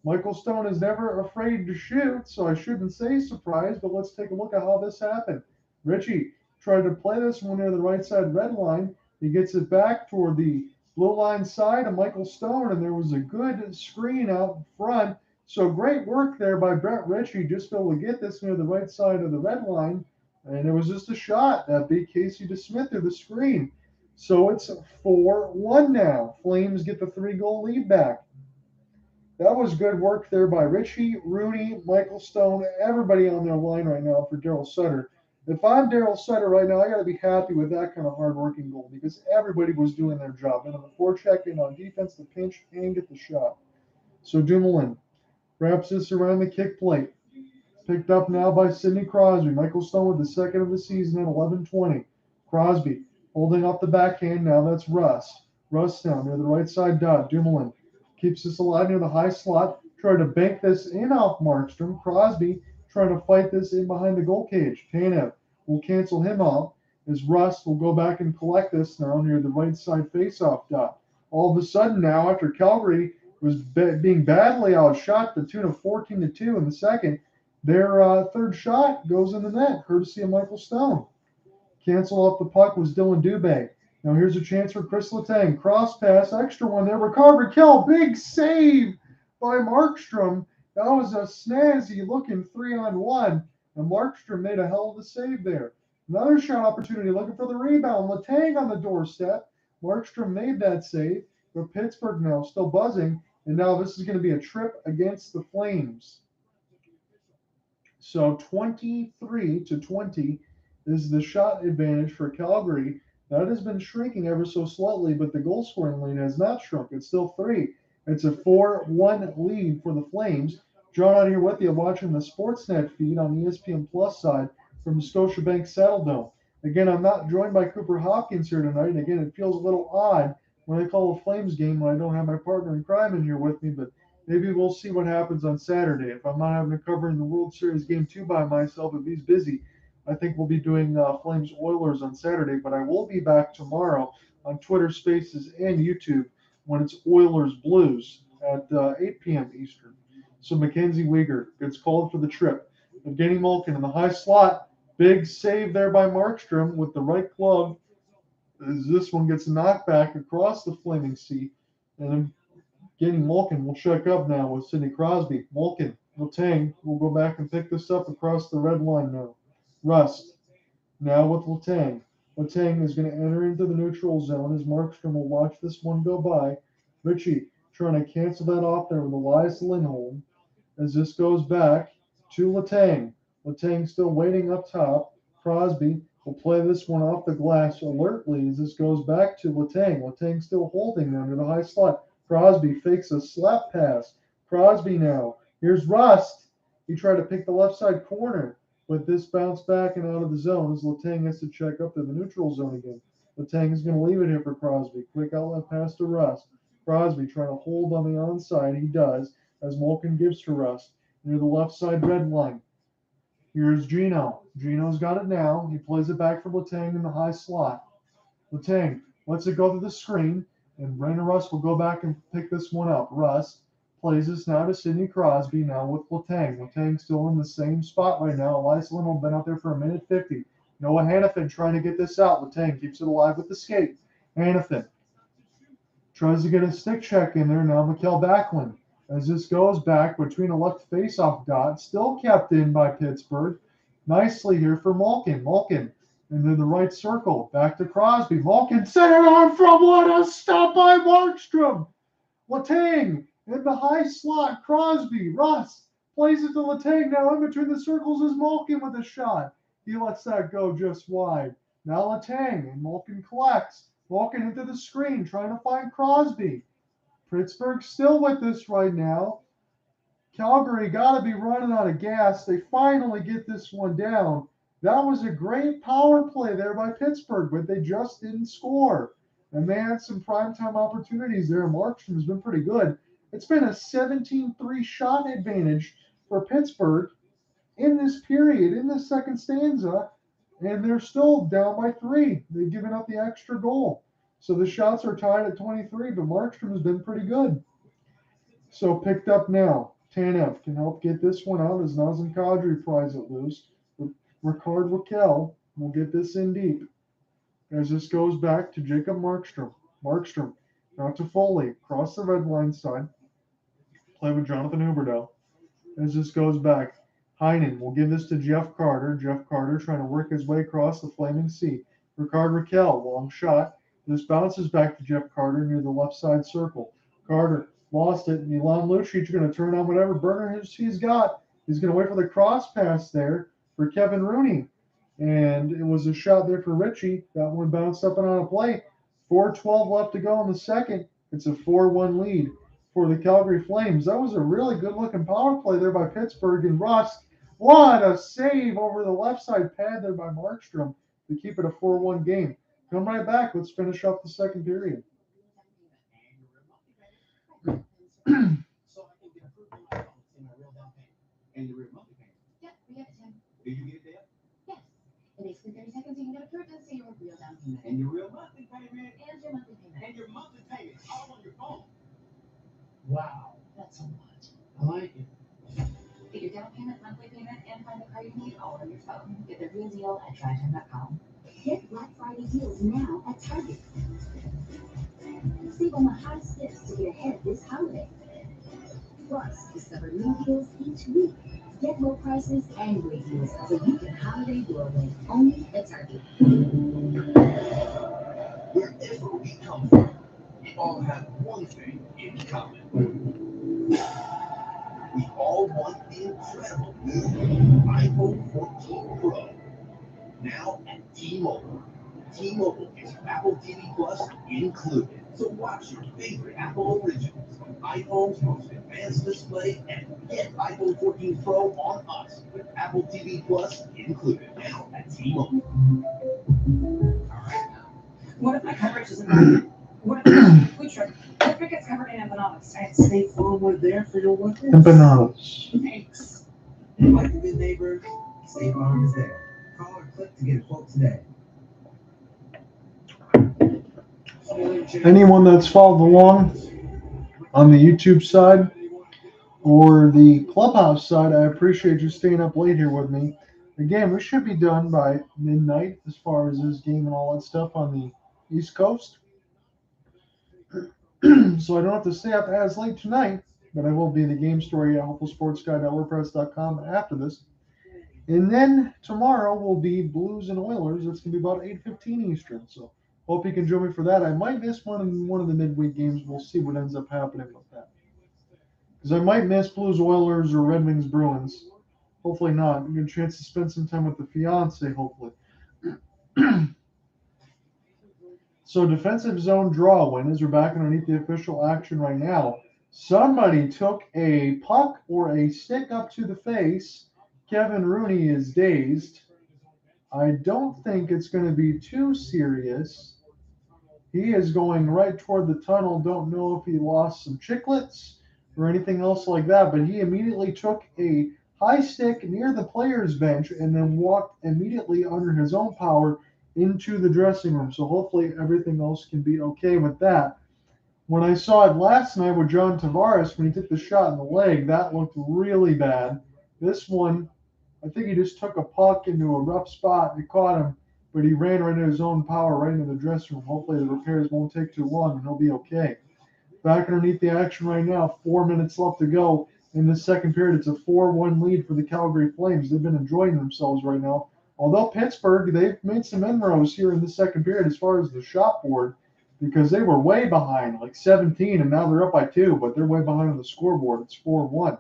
Michael Stone is never afraid to shoot, so I shouldn't say surprise, but let's take a look at how this happened. Ritchie tried to play this one near the right side red line. He gets it back toward the blue line side of Michael Stone, and there was a good screen out front. So great work there by Brett Ritchie, just be able to get this near the right side of the red line. And it was just a shot that beat Casey DeSmith through the screen. So it's 4-1 now. Flames get the 3-goal lead back. That was good work there by Ritchie, Rooney, Michael Stone, everybody on their line right now for Daryl Sutter. If I'm Daryl Sutter right now, I got to be happy with that kind of hard-working goal because everybody was doing their job. And on the forecheck and on defense, the pinch and get the shot. So Dumoulin wraps this around the kick plate. Picked up now by Sidney Crosby. Michael Stone with the second of the season at 11:20. Crosby holding up the backhand. Now that's Russ. Russ now near the right side dot. Dumoulin keeps this alive near the high slot. Trying to bank this in off Markstrom. Crosby trying to fight this in behind the goal cage. Tanev will cancel him off as Russ will go back and collect this now near the right side faceoff dot. All of a sudden now, after Calgary was being badly outshot to the tune of 14-2 in the second, their third shot goes in the net, courtesy of Michael Stone. Cancel off the puck was Dylan Dubé. Now here's a chance for Chris Letang. Cross pass, extra one there. Rickard Rakell, big save by Markstrom. That was a snazzy looking 3-on-1. And Markstrom made a hell of a save there. Another shot opportunity looking for the rebound. Letang on the doorstep. Markstrom made that save. But Pittsburgh now still buzzing. And now this is going to be a trip against the Flames. So 23-20 is the shot advantage for Calgary. That has been shrinking ever so slightly, but the goal scoring lead has not shrunk. It's still 3. It's a 4-1 lead for the Flames. John out here with you watching the Sportsnet feed on the ESPN Plus side from the Scotiabank Saddle Dome. Again, I'm not joined by Cooper Hopkins here tonight. And again, it feels a little odd when I call a Flames game when I don't have my partner in crime in here with me, but maybe we'll see what happens on Saturday. If I'm not having to cover in the World Series Game 2 by myself, if he's busy, I think we'll be doing Flames Oilers on Saturday, but I will be back tomorrow on Twitter Spaces and YouTube when it's Oilers Blues at 8 p.m. Eastern. So Mackenzie Weegar gets called for the trip. Evgeny Malkin in the high slot. Big save there by Markstrom with the right glove as this one gets knocked back across the Flaming Sea. And Evgeny Malkin will check up now with Sidney Crosby. Malkin, Letang will go back and pick this up across the red line now. Rust now with Letang. Letang is going to enter into the neutral zone as Markstrom will watch this one go by. Ritchie trying to cancel that off there with Elias Lindholm as this goes back to Letang. Letang still waiting up top. Crosby will play this one off the glass alertly as this goes back to Letang. Letang still holding under the high slot. Crosby fakes a slap pass. Crosby now. Here's Rust. He tried to pick the left side corner, but this bounced back and out of the zone as Letang has to check up to the neutral zone again. Letang is going to leave it here for Crosby. Quick outlet pass to Rust. Crosby trying to hold on the onside. He does as Malkin gives to Rust near the left side red line. Here's Gino. Gino's got it now. He plays it back for Letang in the high slot. Letang lets it go through the screen, and Rainer Rust will go back and pick this one up. Rust plays this now to Sidney Crosby, now with Letang. Letang still in the same spot right now. Elias Lindholm been out there for 1:50. Noah Hannafin trying to get this out. Letang keeps it alive with the skate. Hannafin tries to get a stick check in there. Now Mikael Backlund. As this goes back between a left face-off dot, still kept in by Pittsburgh. Nicely here for Malkin. Malkin into the right circle. Back to Crosby. Malkin centered on from what a stop by Markstrom. Letang in the high slot. Crosby. Rust plays it to Letang. Now in between the circles is Malkin with a shot. He lets that go just wide. Now Letang and Malkin collects. Malkin into the screen trying to find Crosby. Pittsburgh still with this right now. Calgary got to be running out of gas. They finally get this one down. That was a great power play there by Pittsburgh, but they just didn't score. And they had some primetime opportunities there. Markstrom has been pretty good. It's been a 17-3 shot advantage for Pittsburgh in this period, in this second stanza, and they're still down by 3. They've given up the extra goal. So the shots are tied at 23, but Markstrom has been pretty good. So picked up now. Tanev can help get this one out as Nazem Kadri pries it loose. Ricard Raquel will get this in deep. As this goes back to Jacob Markstrom. Markstrom out to Foley. Across the red line side. Play with Jonathan Huberdeau. As this goes back. Heinen will give this to Jeff Carter. Jeff Carter trying to work his way across the Flaming Sea. Ricard Raquel, long shot. This bounces back to Jeff Carter near the left side circle. Carter lost it. Milan Lucic going to turn on whatever burner he's got. He's going to wait for the cross pass there for Kevin Rooney. And it was a shot there for Ritchie. That one bounced up and on a play. 4:12 left to go in the second. It's a 4-1 lead for the Calgary Flames. That was a really good-looking power play there by Pittsburgh. And Rust, what a save over the left side pad there by Markstrom to keep it a 4-1 game. Come right back. Let's finish up the second period. And your real monthly payment. Yep, we have it, Tim. Did you get it there? Yes. In basically 30 seconds, you can get approved and see your real down payment. And your real monthly payment. And your monthly payment. And your monthly payment. All on your phone. Wow, That's a lot. I like it. Get your down payment, monthly payment, and find the car you need all on your phone. Get the real deal at TriTime.com. Get Black Friday deals now at Target. Save on the hottest gifts to get ahead this holiday. Plus, discover new deals each week. Get low prices and great deals so you can holiday your way only at Target. Wherever we come from, we all have one thing in common. We all want the incredible new iPhone 14 Pro. Now at T-Mobile. T-Mobile gets your Apple TV Plus included. So watch your favorite Apple originals on iPhone's most advanced display and get iPhone 14 Pro on us with Apple TV Plus included now at T-Mobile. What if my coverage isn't covered? What if my food truck? What if it gets covered in empanadas? Right? State Farm was there for your workers. Empanadas. Thanks. Like a good neighbor, State Farm is there. Call or click to get a quote today. Anyone that's followed along on the YouTube side or the Clubhouse side, I appreciate you staying up late here with me. Again, we should be done by midnight as far as this game and all that stuff on the East Coast. So I don't have to stay up as late tonight, but I will be in the game story at hopefulsportsguy.wordpress.com after this. And then tomorrow will be Blues and Oilers. It's going to be about 8:15 Eastern. So hope you can join me for that. I might miss one of the midweek games. We'll see what ends up happening with that. Because I might miss Blues Oilers or Red Wings Bruins. Hopefully not. You get a chance to spend some time with the fiance, hopefully. So defensive zone draw win as we're back underneath the official action right now. Somebody took a puck or a stick up to the face. Kevin Rooney is dazed. I don't think it's going to be too serious. He is going right toward the tunnel. Don't know if he lost some chiclets or anything else like that, but he immediately took a high stick near the player's bench and then walked immediately under his own power into the dressing room. So hopefully everything else can be okay with that. When I saw it last night with John Tavares, when he took the shot in the leg, that looked really bad. This one, I think he just took a puck into a rough spot. It caught him, but he ran right into his own power, right into the dressing room. Hopefully the repairs won't take too long and he'll be okay. Back underneath the action right now, 4 minutes left to go in the second period. It's a 4-1 lead for the Calgary Flames. They've been enjoying themselves right now. Although Pittsburgh, they've made some inroads here in the second period as far as the shot board because they were way behind, like 17, and now they're up by 2, but they're way behind on the scoreboard. It's 4-1.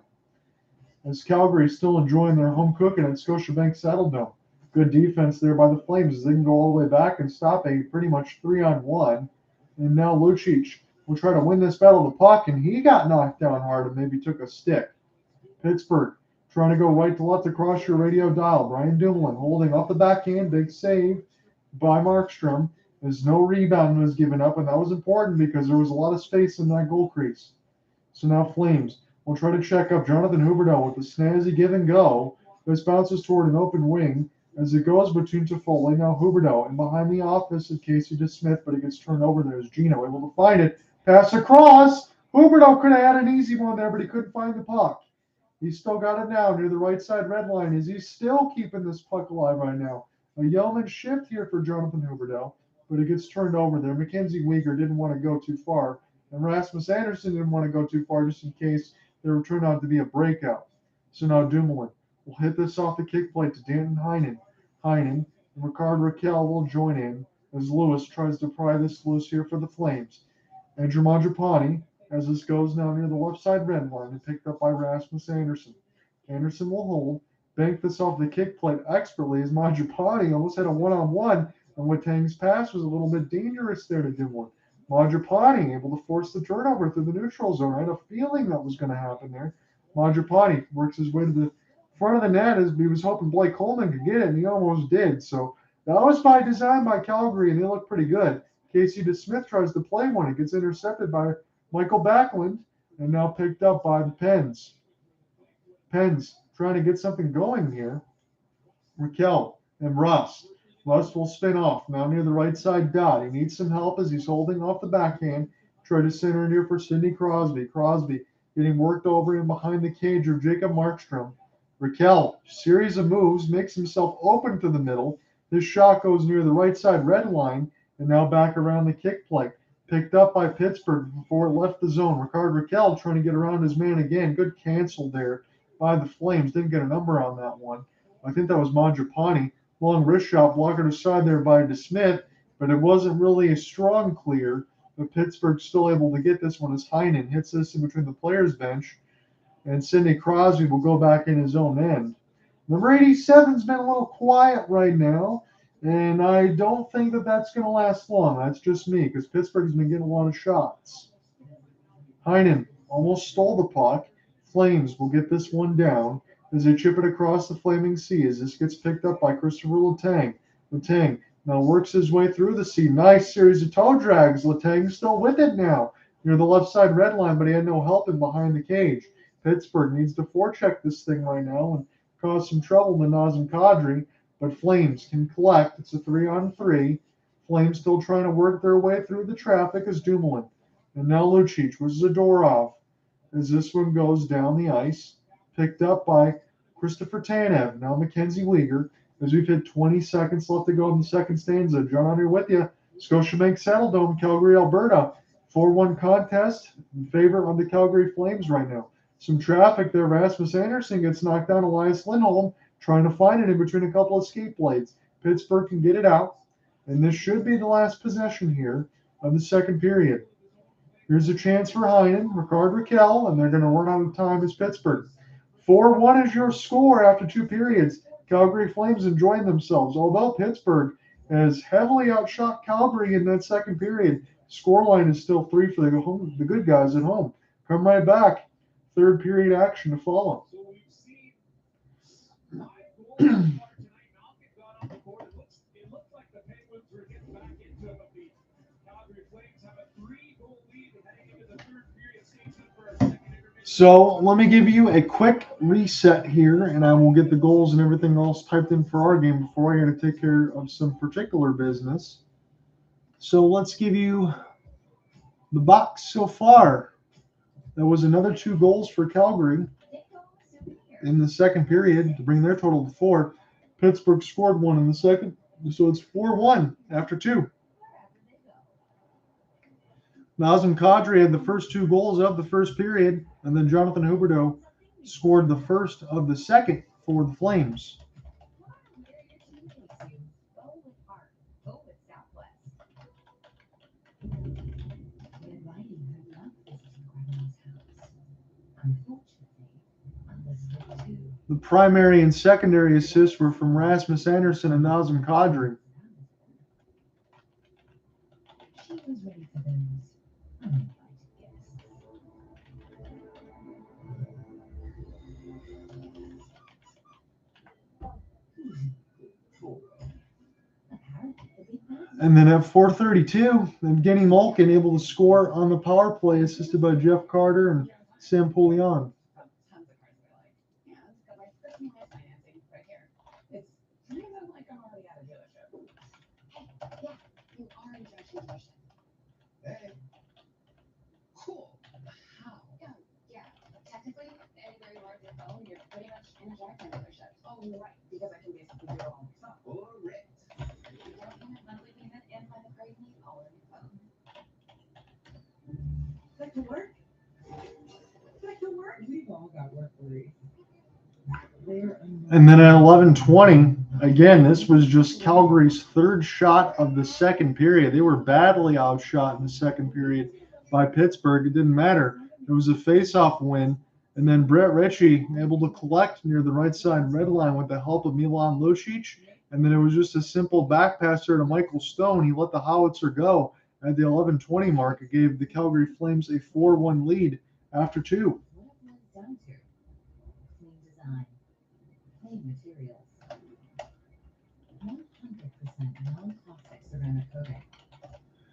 As Calgary is still enjoying their home cooking at Scotiabank Saddledome. Good defense there by the Flames as they can go all the way back and stop a pretty much 3-on-1. And now Lucic will try to win this battle of the puck, and he got knocked down hard and maybe took a stick. Pittsburgh trying to go right to left across your radio dial. Brian Dumoulin holding up the backhand. Big save by Markstrom as no rebound was given up, and that was important because there was a lot of space in that goal crease. So now Flames will try to check up Jonathan Huberdeau with the snazzy give and go. This bounces toward an open wing as it goes between Toffoli. Now Huberdeau and behind the office of Casey DeSmith, but it gets turned over. There's Gino able to find it. Pass across. Huberdeau could have had an easy one there, but he couldn't find the puck. He's still got it now near the right side red line. Is he still keeping this puck alive right now? A yeoman shift here for Jonathan Huberdeau, but it gets turned over there. Mackenzie Weegar didn't want to go too far, and Rasmus Anderson didn't want to go too far just in case there would turn out to be a breakout. So now Dumoulin will hit this off the kick plate to Danton Heinen. Heinen and Rickard Rakell will join in as Lewis tries to pry this loose here for the Flames. Andrew Mangiapane, as this goes now near the left side red line and picked up by Rasmus Anderson. Anderson will hold, bank this off the kick plate expertly as Mangiapane almost had a one-on-one, and Letang's pass was a little bit dangerous there to Dumoulin. Mangiapane able to force the turnover through the neutral zone. I had a feeling that was going to happen there. Mangiapane works his way to the front of the net as he was hoping Blake Coleman could get it, and he almost did. So that was by design by Calgary, and they look pretty good. Casey DeSmith tries to play one. It gets intercepted by Michael Backlund, and now picked up by the Pens. Pens trying to get something going here. Raquel and Rust. Rust will spin off now near the right side dot. He needs some help as he's holding off the backhand. Try to center in here for Sidney Crosby. Crosby getting worked over and behind the cage of Jacob Markstrom. Raquel, series of moves, makes himself open to the middle. This shot goes near the right side red line and now back around the kick plate. Picked up by Pittsburgh before it left the zone. Rickard Rakell trying to get around his man again. Good cancel there by the Flames. Didn't get a number on that one. I think that was Mangiapane. Long wrist shot blocked aside there by DeSmith, but it wasn't really a strong clear. But Pittsburgh's still able to get this one as Heinen hits this in between the players' bench. And Sidney Crosby will go back in his own end. Number 87's been a little quiet right now. And I don't think that that's going to last long. That's just me, because Pittsburgh's been getting a lot of shots. Heinen almost stole the puck. Flames will get this one down as they chip it across the flaming sea as this gets picked up by Christopher Letang. Letang now works his way through the sea. Nice series of toe drags. Letang still with it now near the left side red line, but he had no help in behind the cage. Pittsburgh needs to forecheck this thing right now and cause some trouble to Nazem Kadri, but Flames can collect. It's a 3-on-3. Flames still trying to work their way through the traffic as Dumoulin. And now Lucic with Zadorov as this one goes down the ice. Picked up by Christopher Tanev. Now Mackenzie Weegar as we've hit 20 seconds left to go in the second stanza. John on here with you. Scotiabank Saddledome, Calgary, Alberta. 4-1 contest in favor of the Calgary Flames right now. Some traffic there. Rasmus Anderson gets knocked down. Elias Lindholm trying to find it in between a couple of skate blades. Pittsburgh can get it out. And this should be the last possession here of the second period. Here's a chance for Heinen, Ricard Raquel, and they're going to run out of time as Pittsburgh. 4-1 is your score after 2 periods. Calgary Flames enjoying themselves. Although Pittsburgh has heavily outshot Calgary in that second period, scoreline is still 3 for the good guys at home. Come right back. Third period action to follow. So we've seen 5 goals so far tonight. Malkin got on the board. It looks like the Penguins were getting back into it, but the Calgary Flames have a 3-goal lead heading into the third period. Stays in for a second intermission. So let me give you a quick reset here, and I will get the goals and everything else typed in for our game before I got to take care of some particular business. So let's give you the box so far. There was another 2 goals for Calgary in the second period to bring their total to 4. Pittsburgh scored 1 in the second, so it's 4-1 after 2. Nazem Kadri had the first 2 goals of the first period, and then Jonathan Huberdeau scored the first of the second for the Flames. The primary and secondary assists were from Rasmus Anderson and Nazem Kadri. She was ready for those uninvited guests. And then at 4:32, Evgeny Malkin able to score on the power play, assisted by Jeff Carter and Sam Pouliot. Hey. Cool. How? Yeah. Technically, anywhere you are with your phone, you're pretty much in a jack dealership. Oh, right. Because I can basically do it all myself. Correct. You don't payment, monthly payment, and find a great need all on your phone. Back to work? Back to work? We've all got work worries. And then at 11:20, again, this was just Calgary's third shot of the second period. They were badly outshot in the second period by Pittsburgh. It didn't matter. It was a face-off win. And then Brett Ritchie able to collect near the right side red line with the help of Milan Lucic. And then it was just a simple back pass there to Michael Stone. He let the howitzer go at the 11:20 mark. It gave the Calgary Flames a 4-1 lead after 2. What it boils down to, clean design, clean materials, 100% non-toxic ceramic coating,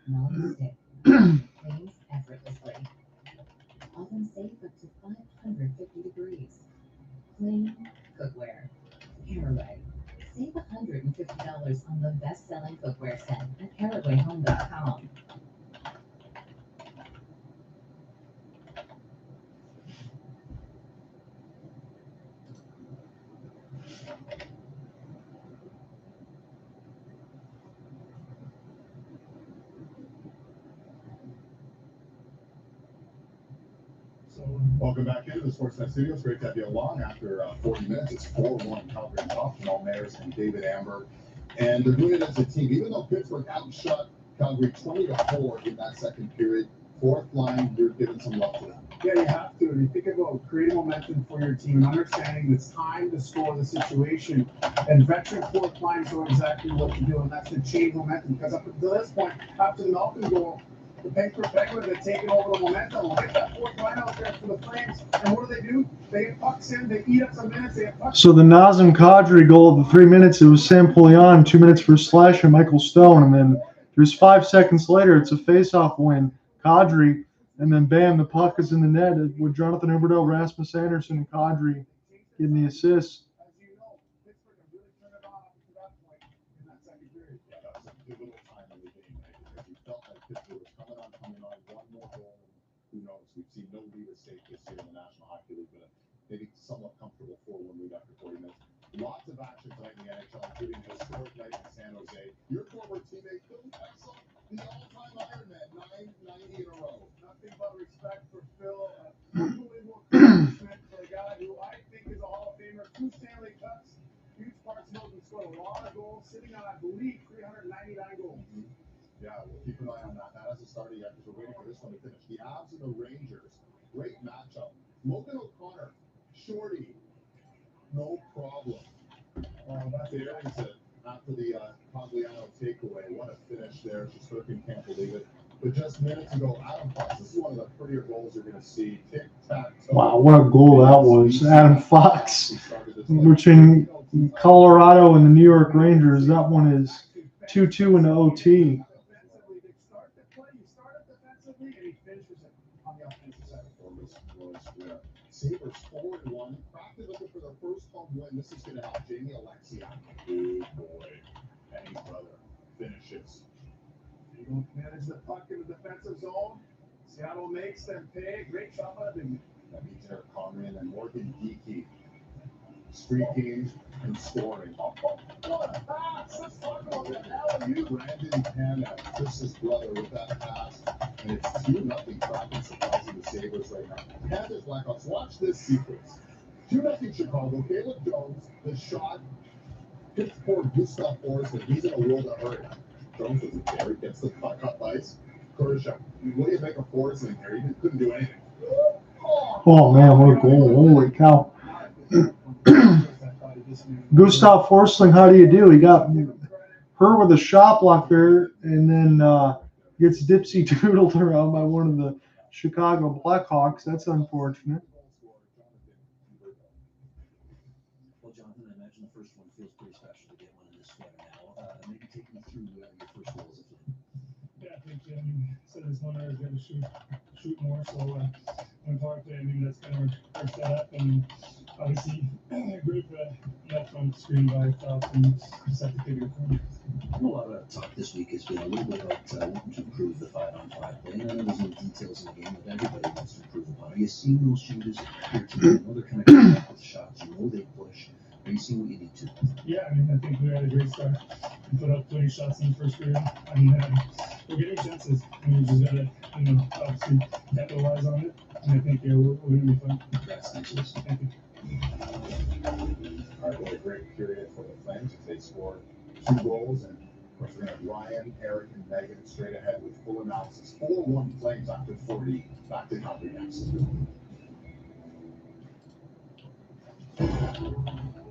non-stick, cleans effortlessly, oven safe up to 550 degrees, clean cookware, Caraway. Save $150 on the best-selling cookware set at CarawayHome.com. Welcome back into the Sportsnet Studios. Great to have you along. After 40 minutes, it's 4-1 Calgary top. Jamal Mayers and David Amber. And they're doing it as a team. Even though Pittsburgh outshot Calgary 20-4 in that second period, fourth line, you're giving some love to them. Yeah, you have to. You think about creating momentum for your team and understanding it's time to score the situation. And veteran fourth lines know exactly what to do, and that's to change momentum. Because up to this point, after the Malcolm goal, the Penguins had taken over the momentum. We'll get that fourth line out there for the Flames. And what do? They get pucks in, they eat up some minutes, they get pucks. So the Nazem Kadri goal of the 3 minutes, it was Sam Pouliot, 2 minutes for Slash and Michael Stone. And then there's 5 seconds later, it's a face-off win. Kadri, and then bam, the puck is in the net with Jonathan Huberdeau, Rasmus Anderson, and Kadri getting the assists. As you know, Pittsburgh have really turned it on up to that point in that second period. Yeah, that was a pivotal time in the game, right? Because we felt like Pittsburgh was coming on, one more goal. Who knows? We've seen no lead escape this year in the National Hockey League, but maybe somewhat comfortable 4-1 lead after 40 minutes. Lots of action tonight in the NHL, including a historic night in San Jose. Your former teammate, Phil Kessel, the all-time Ironman, 990 in a row. Nothing but respect for Phil. Unbelievable accomplishment for a guy who I think is a Hall of Famer. 2 Stanley Cups, huge parts of it. He scored a lot of goals, sitting on, I believe, 399 goals. Yeah, we'll keep an eye on that. That hasn't started yet because we're waiting for this one to finish. The Avs and the Rangers, great matchup. Logan O'Connor, shorty, no problem. There is it after the Cogliano takeaway. What a finish there. Shesterkin can't believe it. But just minutes ago, Adam Fox, this is one of the prettier goals you're going to see. Tic-tac-toe. Wow, what a goal that was. Adam Fox between Colorado and the New York Rangers. That one is 2-2 in the OT. Defensively, they start the play. You start it defensively, and he finishes it on the offensive side. Sabres 4-1. Crafted looking for their first home win. This is going to help Jamie Alexia. Oh boy. And his brother finishes. They don't manage the puck in the defensive zone. Seattle makes them pay. Great shot by the big. That means Eric Conran and Morgan Geeky streaking and scoring. What a pass! Let's talk about that. How are you? Brandon Hanna, Chris's brother, with that pass. And it's 2-0 Kraken surprising the Sabres right now. Panthers Blackhawks, watch this sequence. 2-0 Chicago. Caleb Jones, the shot, hits poor Gustav Forsman. He's in a world of hurt. Jones isn't there. He gets the puck up ice. Kurashuk, what do you make of Forsman here? He couldn't do anything. Oh, man, what a goal. Holy cow. Gustav Forsling, how do you do? He got hurt with a shot block there and then gets dipsy doodled around by one of the Chicago Blackhawks. That's unfortunate. Well, Jonathan, I imagine the first one feels pretty special to get one in this sweater now. Maybe take me through your first goal as a Flame. Yeah, I think said this one I was going to shoot more, so when talking to him, maybe that's kind of our setup, and obviously great for that front screen by Falcon, set the figure for him. I know a lot of talk this week has been a little bit about wanting to improve the 5-on-5 play. And I know there's no details in the game that everybody wants to improve upon. Are you seeing those changes appear to you? I know they're kind of coming up with shots. You know they push. Are you seeing what you need to? Yeah, I mean, I think we had a great start. We put up 20 shots in the first period. I mean, we're getting chances. And we just got to, obviously capitalize on it. And I think we're going to be fine. Congrats. Thank you. All right, what a great period for the Flames as they scored 2 goals. And of course, we're going to have Ryan, Eric, and Megan straight ahead with full analysis. 4-1 Flames after 40. Back to Calgary next.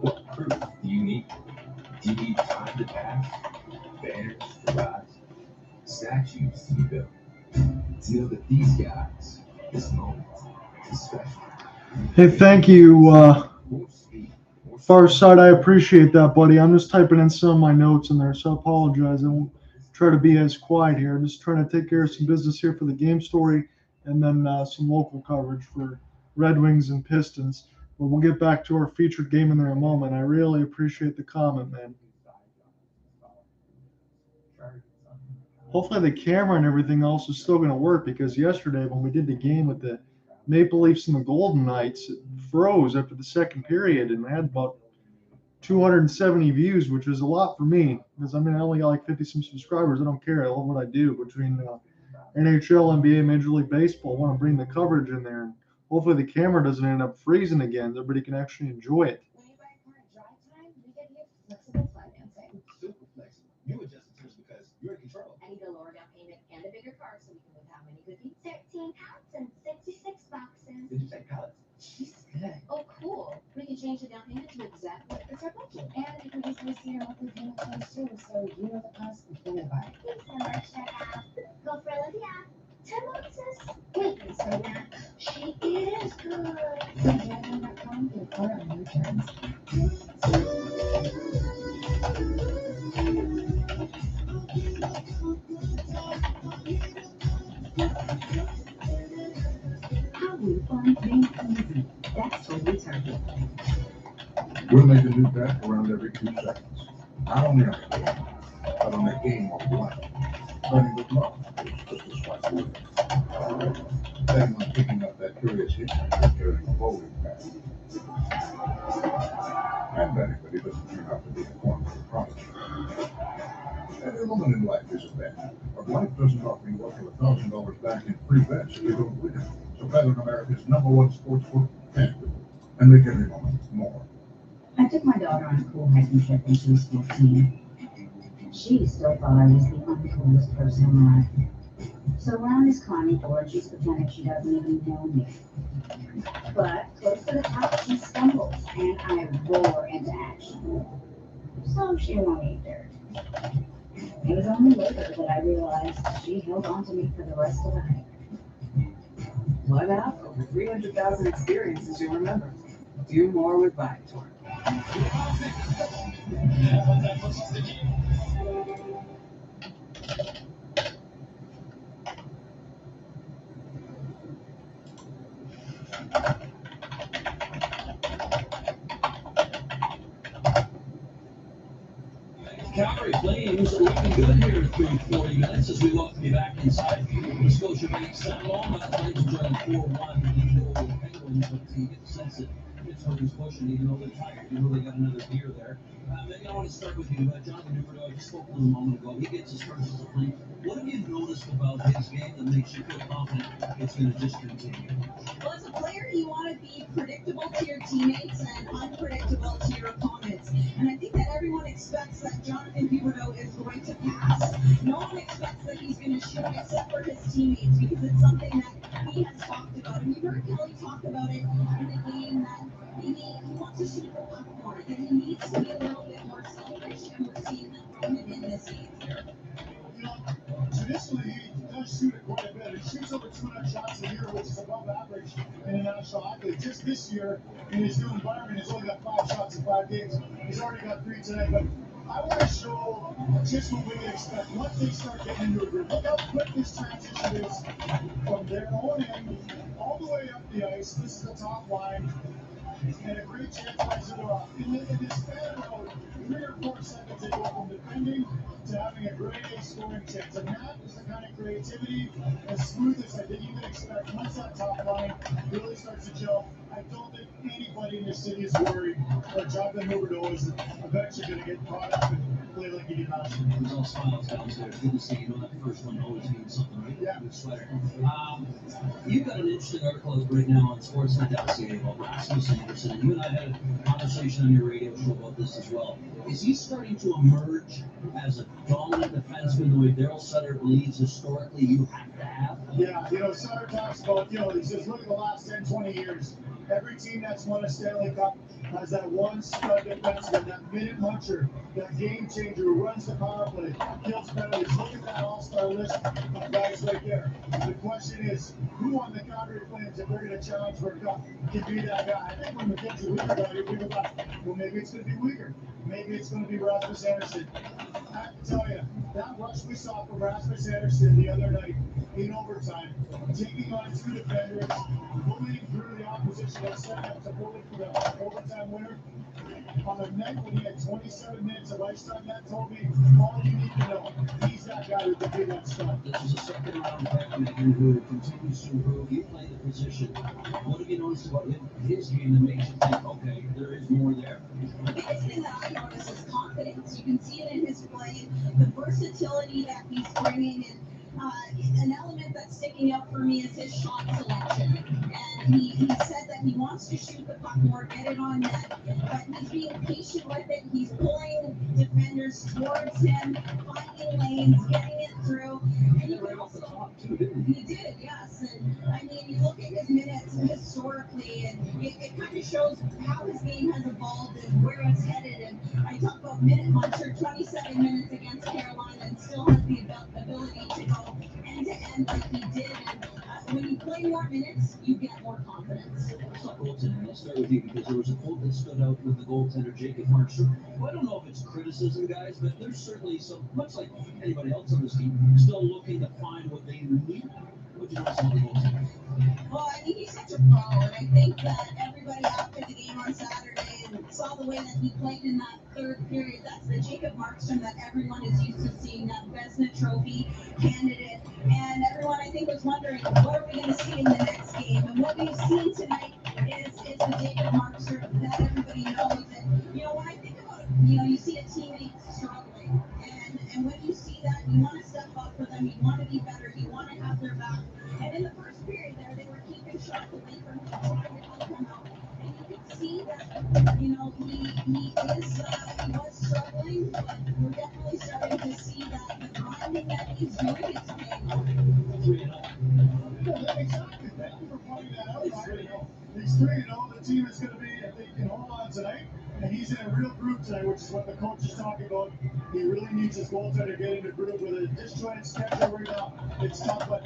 What proof do you need? Do you need time to pass? Banners to rise? Statues to be built? To know that these guys, this moment, is special. Hey, thank you, Farside. I appreciate that, buddy. I'm just typing in some of my notes in there, so I apologize. I won't try to be as quiet here. I'm just trying to take care of some business here for the game story and then some local coverage for Red Wings and Pistons. But we'll get back to our featured game in there in a moment. I really appreciate the comment, man. Hopefully the camera and everything else is still going to work, because yesterday when we did the game with the Maple Leafs and the Golden Knights, it froze after the second period, and I had about 270 views, which is a lot for me, because I only got like 50-some subscribers. I don't care. I love what I do between NHL, NBA, Major League Baseball. I want to bring the coverage in there. And hopefully the camera doesn't end up freezing again. Everybody can actually enjoy it. When you buy a car in Drive Time, we give you flexible financing. Super flexible. You adjust the terms because you're in control. I need a lower down payment and a bigger car so we can move how many cookies? 13 pounds and 66 bucks. chocolate dinner place too, so you know the cost before you buy. Thanks so much, Chef. Go for Olivia. 10 ounces. Wait, so that she is good. So JetBlue.com can order on your terms. How we find things easy. That's totally turkey. We'll make a new bet around every 2 seconds. Not only on the game, but on the game of life. Starting with love, just as twice a week. Betting on picking up that curious hitchhiker carrying a bowling bag. And betting that he doesn't turn out to be a form of a prostitute. Every woman in life is a bet, but life doesn't offer you up to $1,000 back in free bets if you don't win. So bet on America's #1 sportsbook, FanDuel, and make every moment more. I took my daughter on a cool hiking trip when she was 14. She still thought I was the uncoolest person alive. So around this climbing board, she's pretending she doesn't even know me. But close to the top, she stumbles, and I roar into action. So she won't eat dirt. It was only later that I realized she held on to me for the rest of the hike. What up? Over 300,000 experiences you'll remember. Do more with Viator. Calgary Flames looking good here through 40 minutes as we welcome you back inside the Scotiabank Centre. The Flames enjoying 4-1 lead over the Penguins, but you get the sense that Pittsburgh is pushing, even though they're tired. You know they got another beer there. Maybe I want to start with you, Jonathan Huberdeau. I just spoke to him a moment ago. He gets his first as a Flame. What have you noticed about his game that makes you feel confident it's going to just continue? Well, as a player, you want to be predictable to your teammates and unpredictable to your opponents. And I think that everyone expects that Jonathan Huberdeau is going to pass. No one expects that he's going to shoot except for his teammates because it's something that he has talked about. And you heard Kelly talk about it in the game that he wants to shoot the puck more, that he needs to be a little bit more selfish, and we're seeing that from him in this game here. You know, traditionally, he does shoot it quite a bit. He shoots over 200 shots a year, which is above average in the National Hockey League. Just this year, in his new environment, he's only got 5 shots in 5 games. He's already got 3 tonight, but I want to show just what we can expect once they start getting into a groove. Look how quick this transition is from their own end all the way up the ice. This is the top line. And a great chance by Zadorov. In this span of about 3 or 4 seconds, they go from defending to having a great A scoring chance. And that is the kind of creativity and smoothness I think you can expect once that top line really starts to gel. I don't think anybody in this city is worried that Jonathan Huberdeau is eventually going to get caught up and play like he did last year. There's all smiles down there. Good to see. You know that first one always means something, right? Yeah. Good sweater. You've got an interesting article out right now on Sportsnet.ca about Rasmus Anderson, and you and I had a conversation on your radio show about this as well. Is he starting to emerge as a dominant defenseman the way Daryl Sutter believes historically you have to have? Yeah, you know, Sutter talks about, you know, he says, look at the last 10, 20 years. Every team that's won a Stanley Cup has that one stud defenseman, that minute muncher, that game changer who runs the power play, kills penalties. Look at that all-star list of guys right there. The question is, who on the Calgary Flames, if they're going to challenge for a cup, can be that guy? I think when Mackenzie Weegar got here, we thought, well, maybe it's going to be Weegar. Maybe it's going to be Rasmus Anderson. I have to tell you, that rush we saw from Rasmus Anderson the other night in overtime, taking on 2 defenders, bullying through the opposition and setting up to bully for the overtime winner. On a night when he had 27 minutes of ice time, that told me all you need to know. He's that guy who can do that stuff. This is a second round pick, Megan, who continues to improve. You play the position. What have you noticed about his game that makes you think, okay, there is more there? The biggest thing that I notice is confidence. You can see it in his play, the versatility that he's bringing, and an element that's sticking out for me is his shot selection. And he said that he wants to shoot the puck more, get it on net, but he's being patient with it. He's pulling defenders towards him, finding lanes, getting it through. And you can also, he did, yes. And I mean, you look at his minutes historically, and it kind of shows how his game has evolved and where it's headed. And I talk about minute muncher, 27 minutes against Carolina, and still has the ability to go end to end like he did. And when you play more minutes, you get more confidence. Let's talk goaltending. I'll start with you because there was a quote that stood out with the goaltender Jacob Markstrom. Well, I don't know if it's criticism, guys, but there's certainly some, much like anybody else on this team, still looking to find what they need. What do you want to say about the goaltender? Well, I think he's such a pro, and I think that everybody after the game on Saturday and saw the way that he played in that third period. That's the Jacob Markstrom that everyone is used to seeing, that Vezina Trophy candidate. And everyone, I think, was wondering, what are we going to see in the next game? And what we've seen tonight is the Jacob Markstrom that everybody knows. And, when I think about it, you see a teammate struggling. And when you see that, you want to step up for them. You want to be better. You want to have their back. And in the first period there, they were keeping shots away from him, trying to help him out. And you could see that, he was struggling, but we're definitely starting to see that the grinding that he's doing is paying off. Yeah, exactly. Thank you for pointing that out, Ryan. He's 3-0. The team is going to be, I think, in home on tonight. And he's in a real groove tonight, which is what the coach is talking about. He really needs his goaltender to get in the groove with a disjointed schedule right now. It's tough, but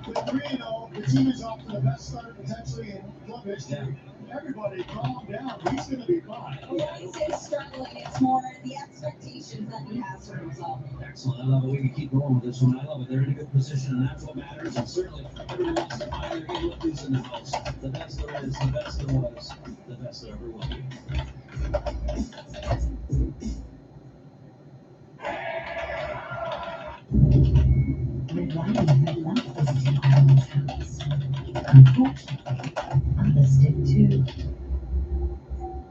with 3-0, the team is off to the best start potentially in club history. Everybody, calm down. He's going to be fine. When he says struggling, it's more the expectations that he has for himself. Excellent. I love it. We can keep going with this one. I love it. They're in a good position, and that's what matters. And certainly, everyone wants to find their good lookies in the house. The best there is, the best there was, the best there ever will be. When Ryan had left visiting Grandma's house, unfortunately, others did too.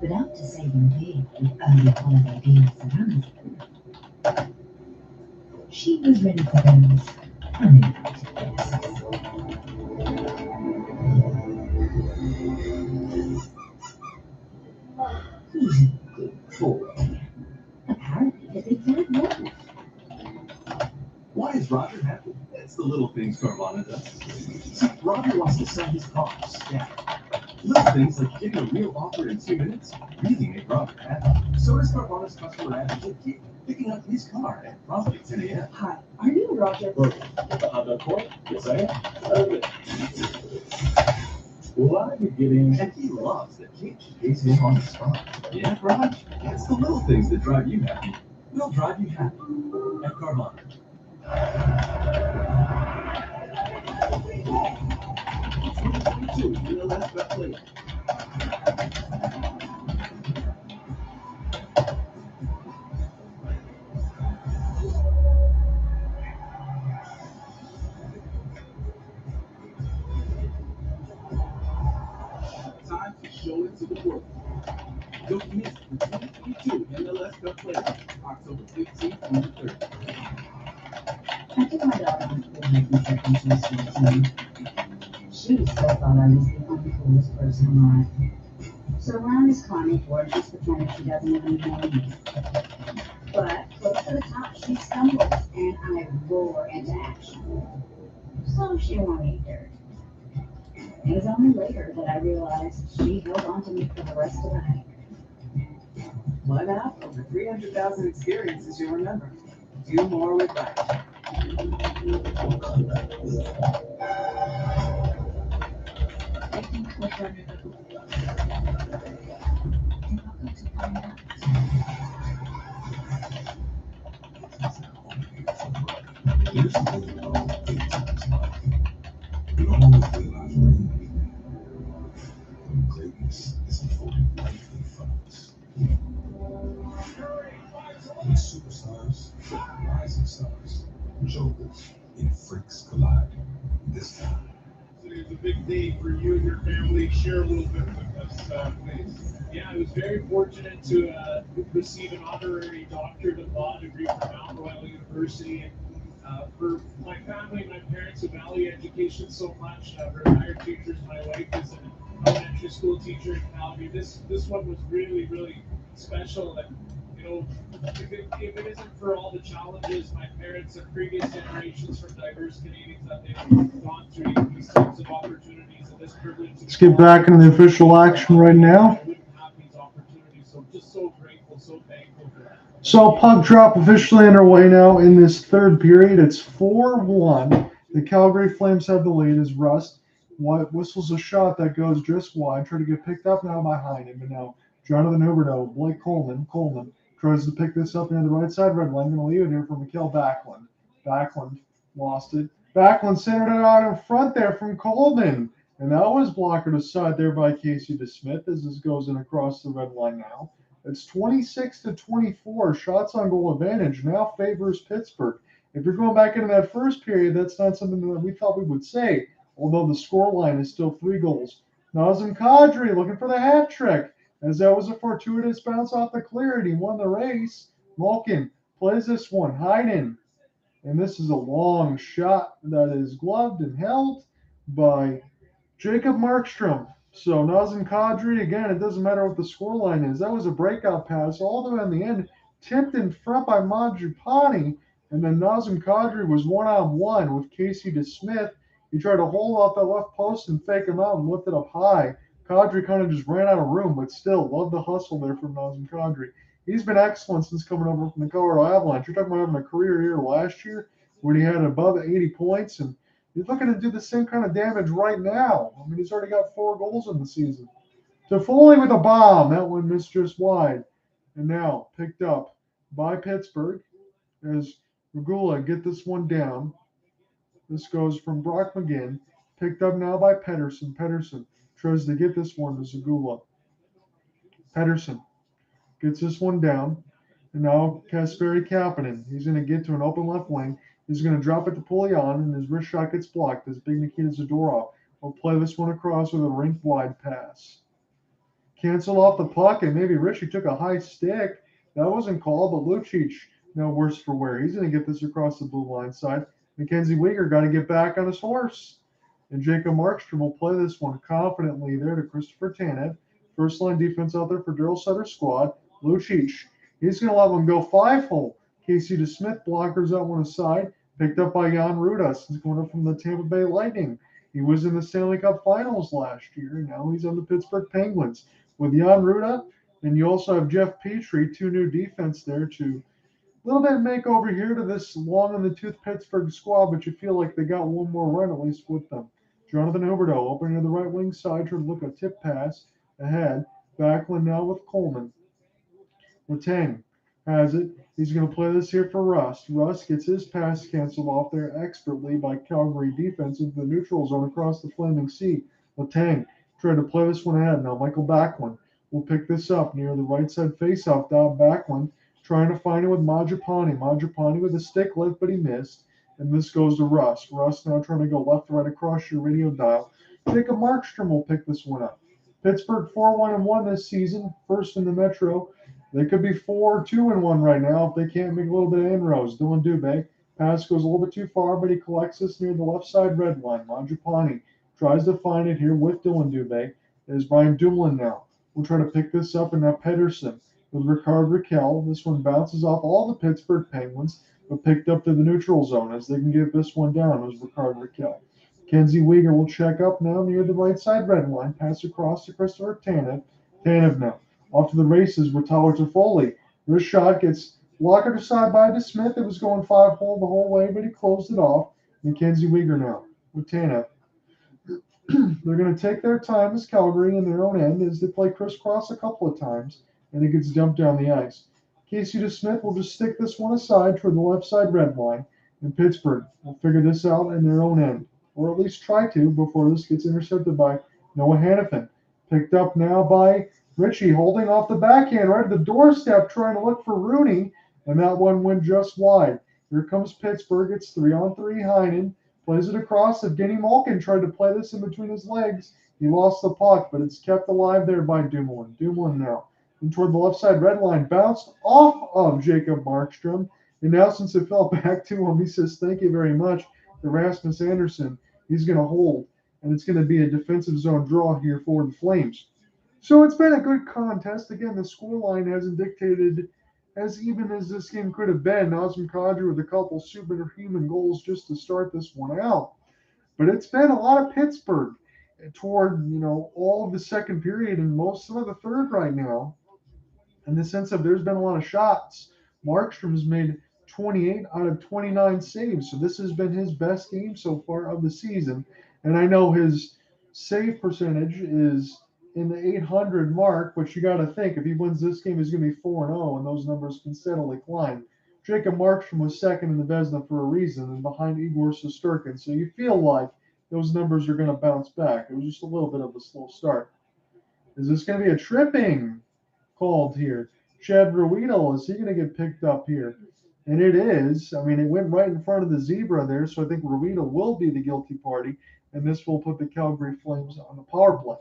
But after saving big with early holiday deals at Amazon, she was ready for those uninvited guests. He's a good boy. Apparently, the big bad one. Why is Roger happy? It's the little things Carvana does. See, Roger wants to sell his car, Stat. Little things like getting a real offer in 2 minutes really make Roger happy. So does Carvana's customer advocate Kate, picking up his car at promptly 10 a.m. Hi, are you Roger? The court? Yes, I am. Will I be getting... And he loves that Kate pays him on the spot. Yeah, Raj, it's the little things that drive you happy. Will drive you happy at Carvana. Time to show it to the world. Don't miss the 2022 MLS Cup Playoffs, October 15th through the 30th. I took my daughter on school making second to the school team. She still thought I was the uncoolest person alive. So Ron is climbing for it, she's pretending she doesn't even know me. But close to the top, she stumbles, and I roar into action. So she won't eat dirt. It was only later that I realized she held on to me for the rest of the hike. One app, over 300,000 experiences you'll remember. Do more with Bite. Here's something about big times life. You don't always realize where you be. When greatness is unfolding right in front of us. When superstars, rising stars, jokers, and freaks collide. This time. Today's a big day for you and your family. Share a little bit with us, please. Yeah, I was very fortunate to receive an honorary doctorate of law degree from Mount Royal University. For my family, my parents who value education so much, retired teachers. My wife is an elementary school teacher in Calgary. This one was really, really special. And if it isn't for all the challenges my parents and previous generations from diverse Canadians that they've gone through, these types of opportunities and this privilege. Let's get back into the official action right now. I wouldn't have these opportunities, so just so grateful so thankful for that. So puck drop officially underway now in this third period. It's 4-1. The Calgary Flames have the lead as Rust whistles a shot that goes just wide. Try to get picked up now behind him. And now Jonathan Huberdeau, Blake Coleman. Coleman tries to pick this up near the right side red line. Going to leave it here for Mikael Backlund. Backlund lost it. Backlund centered it out in front there from Coleman. And that was blocked aside there by Casey DeSmith as this goes in across the red line now. It's 26-24. Shots on goal advantage now favors Pittsburgh. If you're going back into that first period, that's not something that we thought we would say, although the score line is still 3 goals. Nazem Kadri looking for the hat trick, as that was a fortuitous bounce off the clear, and he won the race. Malkin plays this one. Heinen. And this is a long shot that is gloved and held by Jacob Markstrom. So Nazem Kadri, again, it doesn't matter what the scoreline is. That was a breakout pass all the way in the end, tipped in front by Mangiapane, and then Nazem Kadri was one-on-one with Casey DeSmith. He tried to hold off that left post and fake him out and lift it up high. Kadri kind of just ran out of room, but still, love the hustle there from Nazem Kadri. He's been excellent since coming over from the Colorado Avalanche. You're talking about having a career year last year when he had above 80 points, and he's looking to do the same kind of damage right now. I mean, he's already got 4 goals in the season. Toffoli with a bomb. That one missed just wide. And now picked up by Pittsburgh as Regula get this one down. This goes from Brock McGinn. Picked up now by Pedersen. Pedersen tries to get this one to Zagula. Pedersen gets this one down. And now Kasperi Kapanen. He's going to get to an open left wing. He's going to drop it to Pouliot, and his wrist shot gets blocked as Big Nikita Zadorov will play this one across with a rink-wide pass. Canceled off the puck, and maybe Richie took a high stick. That wasn't called, but Lucic, no worse for wear. He's going to get this across the blue line side. Mackenzie Weegar got to get back on his horse. And Jacob Markstrom will play this one confidently there to Christopher Tanev. First line defense out there for Daryl Sutter's squad. Lucic, he's going to let one go 5-hole. Casey DeSmith blockers that one aside. Picked up by Jan Rudas. He's going up from the Tampa Bay Lightning. He was in the Stanley Cup Finals last year, and now he's on the Pittsburgh Penguins. With Jan Ruda, and you also have Jeff Petrie, 2 new defense there to a little bit make over here to this long in the tooth Pittsburgh squad, but you feel like they got one more run at least with them. Jonathan Huberdeau opening to the right wing side, trying to look a tip pass ahead. Backlund now with Coleman. Letang has it. He's going to play this here for Rust. Rust gets his pass canceled off there expertly by Calgary defense into the neutral zone across the Flaming Sea. Letang trying to play this one ahead. Now Michael Backlund will pick this up near the right side faceoff down. Backlund trying to find it with Mangiapane. Mangiapane with a stick lift, but he missed. And this goes to Rust. Rust now trying to go left to right across your radio dial. Jacob Markstrom will pick this one up. Pittsburgh 4-1-1 this season, first in the Metro. They could be 4-2-1 right now if they can't make a little bit of inroads. Dylan Dubé, pass goes a little bit too far, but he collects this near the left side red line. Mangiapane tries to find it here with Dylan Dubé. There's Brian Dumoulin now. We'll try to pick this up, and now Pedersen with Ricard Raquel. This one bounces off all the Pittsburgh Penguins, but picked up to the neutral zone as they can get this one down as Ricard Raquel. Kenzie Weegar will check up now near the right side red line. Pass across to Christopher Tanev. Tanev now off to the races with Tyler Toffoli. Wrist shot gets blocked aside by DeSmith. It was going 5-hole the whole way, but he closed it off. Mackenzie Weegar now with Tanev. They're going to take their time as Calgary in their own end as they play crisscross a couple of times, and it gets dumped down the ice. Casey DeSmith will just stick this one aside toward the left side red line, and Pittsburgh will figure this out in their own end, or at least try to before this gets intercepted by Noah Hannafin. Picked up now by Richie, holding off the backhand right at the doorstep, trying to look for Rooney, and that one went just wide. Here comes Pittsburgh. It's 3-on-3 Heinen. Plays it across. Evgeny Malkin tried to play this in between his legs. He lost the puck, but it's kept alive there by Dumoulin. Dumoulin now. And toward the left side red line, bounced off of Jacob Markstrom. And now since it fell back to him, he says, thank you very much to Rasmus Anderson. He's going to hold, and it's going to be a defensive zone draw here for the Flames. So it's been a good contest. Again, the scoreline hasn't dictated as even as this game could have been. Nazem Kadri with a couple superhuman goals just to start this one out. But it's been a lot of Pittsburgh toward, all of the second period and most of the third right now. in the sense of there's been a lot of shots. Markstrom's made 28 out of 29 saves, so this has been his best game so far of the season. And I know his save percentage is in the 800 mark, but you got to think if he wins this game, he's going to be 4-0, and those numbers can steadily climb. Jacob Markstrom was second in the Vezina for a reason, and behind Igor Shesterkin, so you feel like those numbers are going to bounce back. It was just a little bit of a slow start. Is this going to be a tripping called here? Chad Ruedel, is he going to get picked up here? And it is. I mean, it went right in front of the zebra there, so I think Ruedel will be the guilty party, and this will put the Calgary Flames on the power play.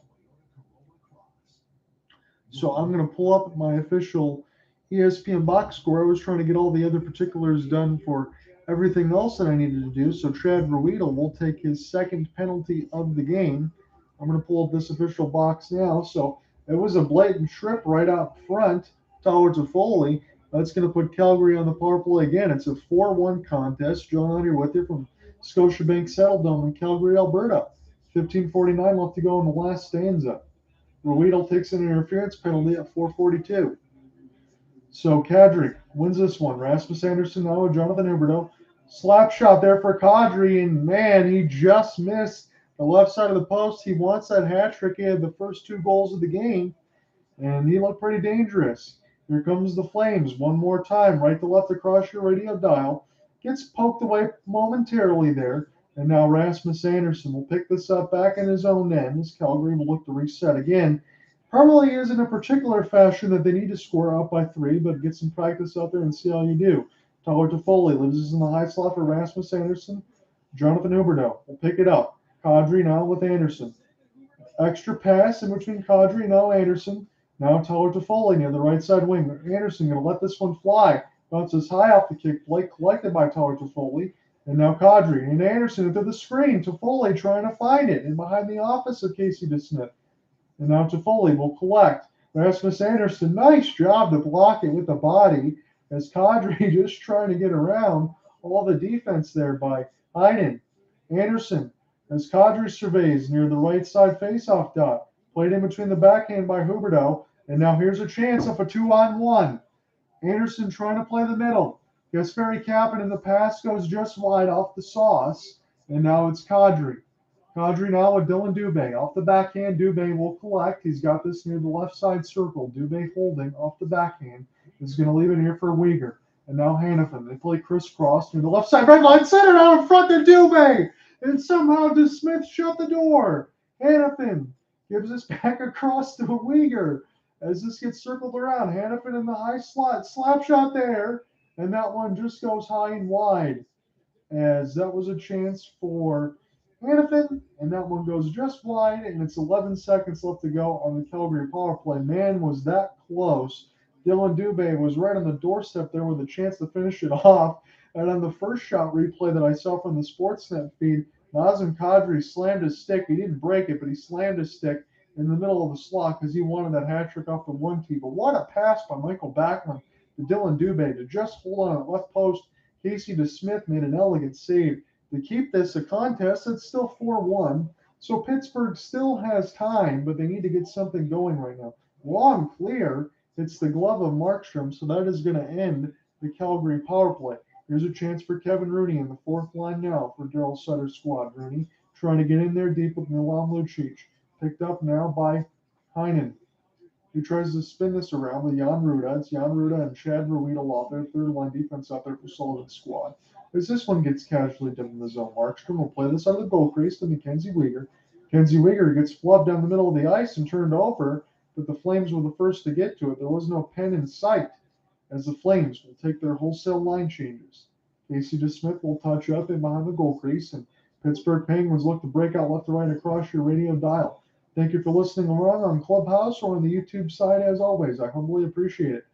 So I'm going to pull up my official ESPN box score. I was trying to get all the other particulars done for everything else that I needed to do. So Chad Ruedel will take his second penalty of the game. I'm going to pull up this official box now. So it was a blatant trip right out front towards Foley. That's going to put Calgary on the power play again. It's a 4-1 contest. John on here with you from Scotiabank Saddledome in Calgary, Alberta. 15:49 left to go in the last stanza. Ruedel takes an interference penalty at 4:42. So Kadri wins this one. Rasmus Andersson now with Jonathan Huberdeau. Slap shot there for Kadri, and man, he just missed the left side of the post. He wants that hat trick. He had the first 2 goals of the game, and he looked pretty dangerous. Here comes the Flames one more time, right to left across your radio dial. Gets poked away momentarily there, and now Rasmus Andersson will pick this up back in his own end as Calgary will look to reset again. Probably isn't a particular fashion that they need to score out by 3, but get some practice out there and see how you do. Tyler Toffoli lives this in the high slot for Rasmus Andersson. Jonathan Huberdeau will pick it up. Kadri now with Andersson. Extra pass in between Kadri and now Andersson. Now Tyler Toffoli near the right side wing. Andersson going to let this one fly. Bounces high off the kick plate, collected by Tyler Toffoli. And now Kadri and Andersson into the screen. Toffoli trying to find it. And behind the office of Casey DeSmith. And now Toffoli will collect. Rasmus Andersson, nice job to block it with the body as Kadri just trying to get around all the defense there by Heinen. Andersson, as Kadri surveys near the right side faceoff dot. Played in between the backhand by Huberdeau. And now here's a chance of a 2-on-1. Andersson trying to play the middle. Jesperi Kapanen, the pass goes just wide off the sauce. And now it's Kadri. Kadri now with Dylan Dubé. Off the backhand, Dubé will collect. He's got this near the left side circle. Dubé holding off the backhand. He's going to leave it here for Weegar. And now Hanifin. They play crisscross near the left side red line. Center out in front to Dubé. And somehow DeSmith shut the door. Hanifin gives this back across to Weegar. As this gets circled around. Hanifin in the high slot. Slap shot there. And that one just goes high and wide. As that was a chance for Hanifin, and that one goes just wide, and it's 11 seconds left to go on the Calgary power play. Man, was that close. Dylan Dubé was right on the doorstep there with a chance to finish it off. And on the first shot replay that I saw from the Sportsnet feed, Nazem Kadri slammed his stick. He didn't break it, but he slammed his stick in the middle of the slot because he wanted that hat trick off the 1-tee. But what a pass by Michael Backlund to Dylan Dubé to just hold on at left post. Casey DeSmith made an elegant save to keep this a contest. It's still 4-1. So Pittsburgh still has time, but they need to get something going right now. Long clear. It's the glove of Markstrom, so that is going to end the Calgary power play. Here's a chance for Kevin Rooney in the 4th line now for Daryl Sutter's squad. Rooney trying to get in there deep with Milan Lucic. Picked up now by Heinen. He tries to spin this around with Jan Ruda. It's Jan Ruda and Chad Ruedel off their 3rd line defense out there for Sullivan's squad. As this one gets casually done in the zone, Markstrom will play this out of the goal crease to Mackenzie Weegar. Mackenzie Weegar gets flubbed down the middle of the ice and turned over, but the Flames were the first to get to it. There was no pen in sight as the Flames will take their wholesale line changes. Casey DeSmith will touch up in behind the goal crease, and Pittsburgh Penguins look to break out left to right across your radio dial. Thank you for listening along on Clubhouse or on the YouTube side as always. I humbly appreciate it.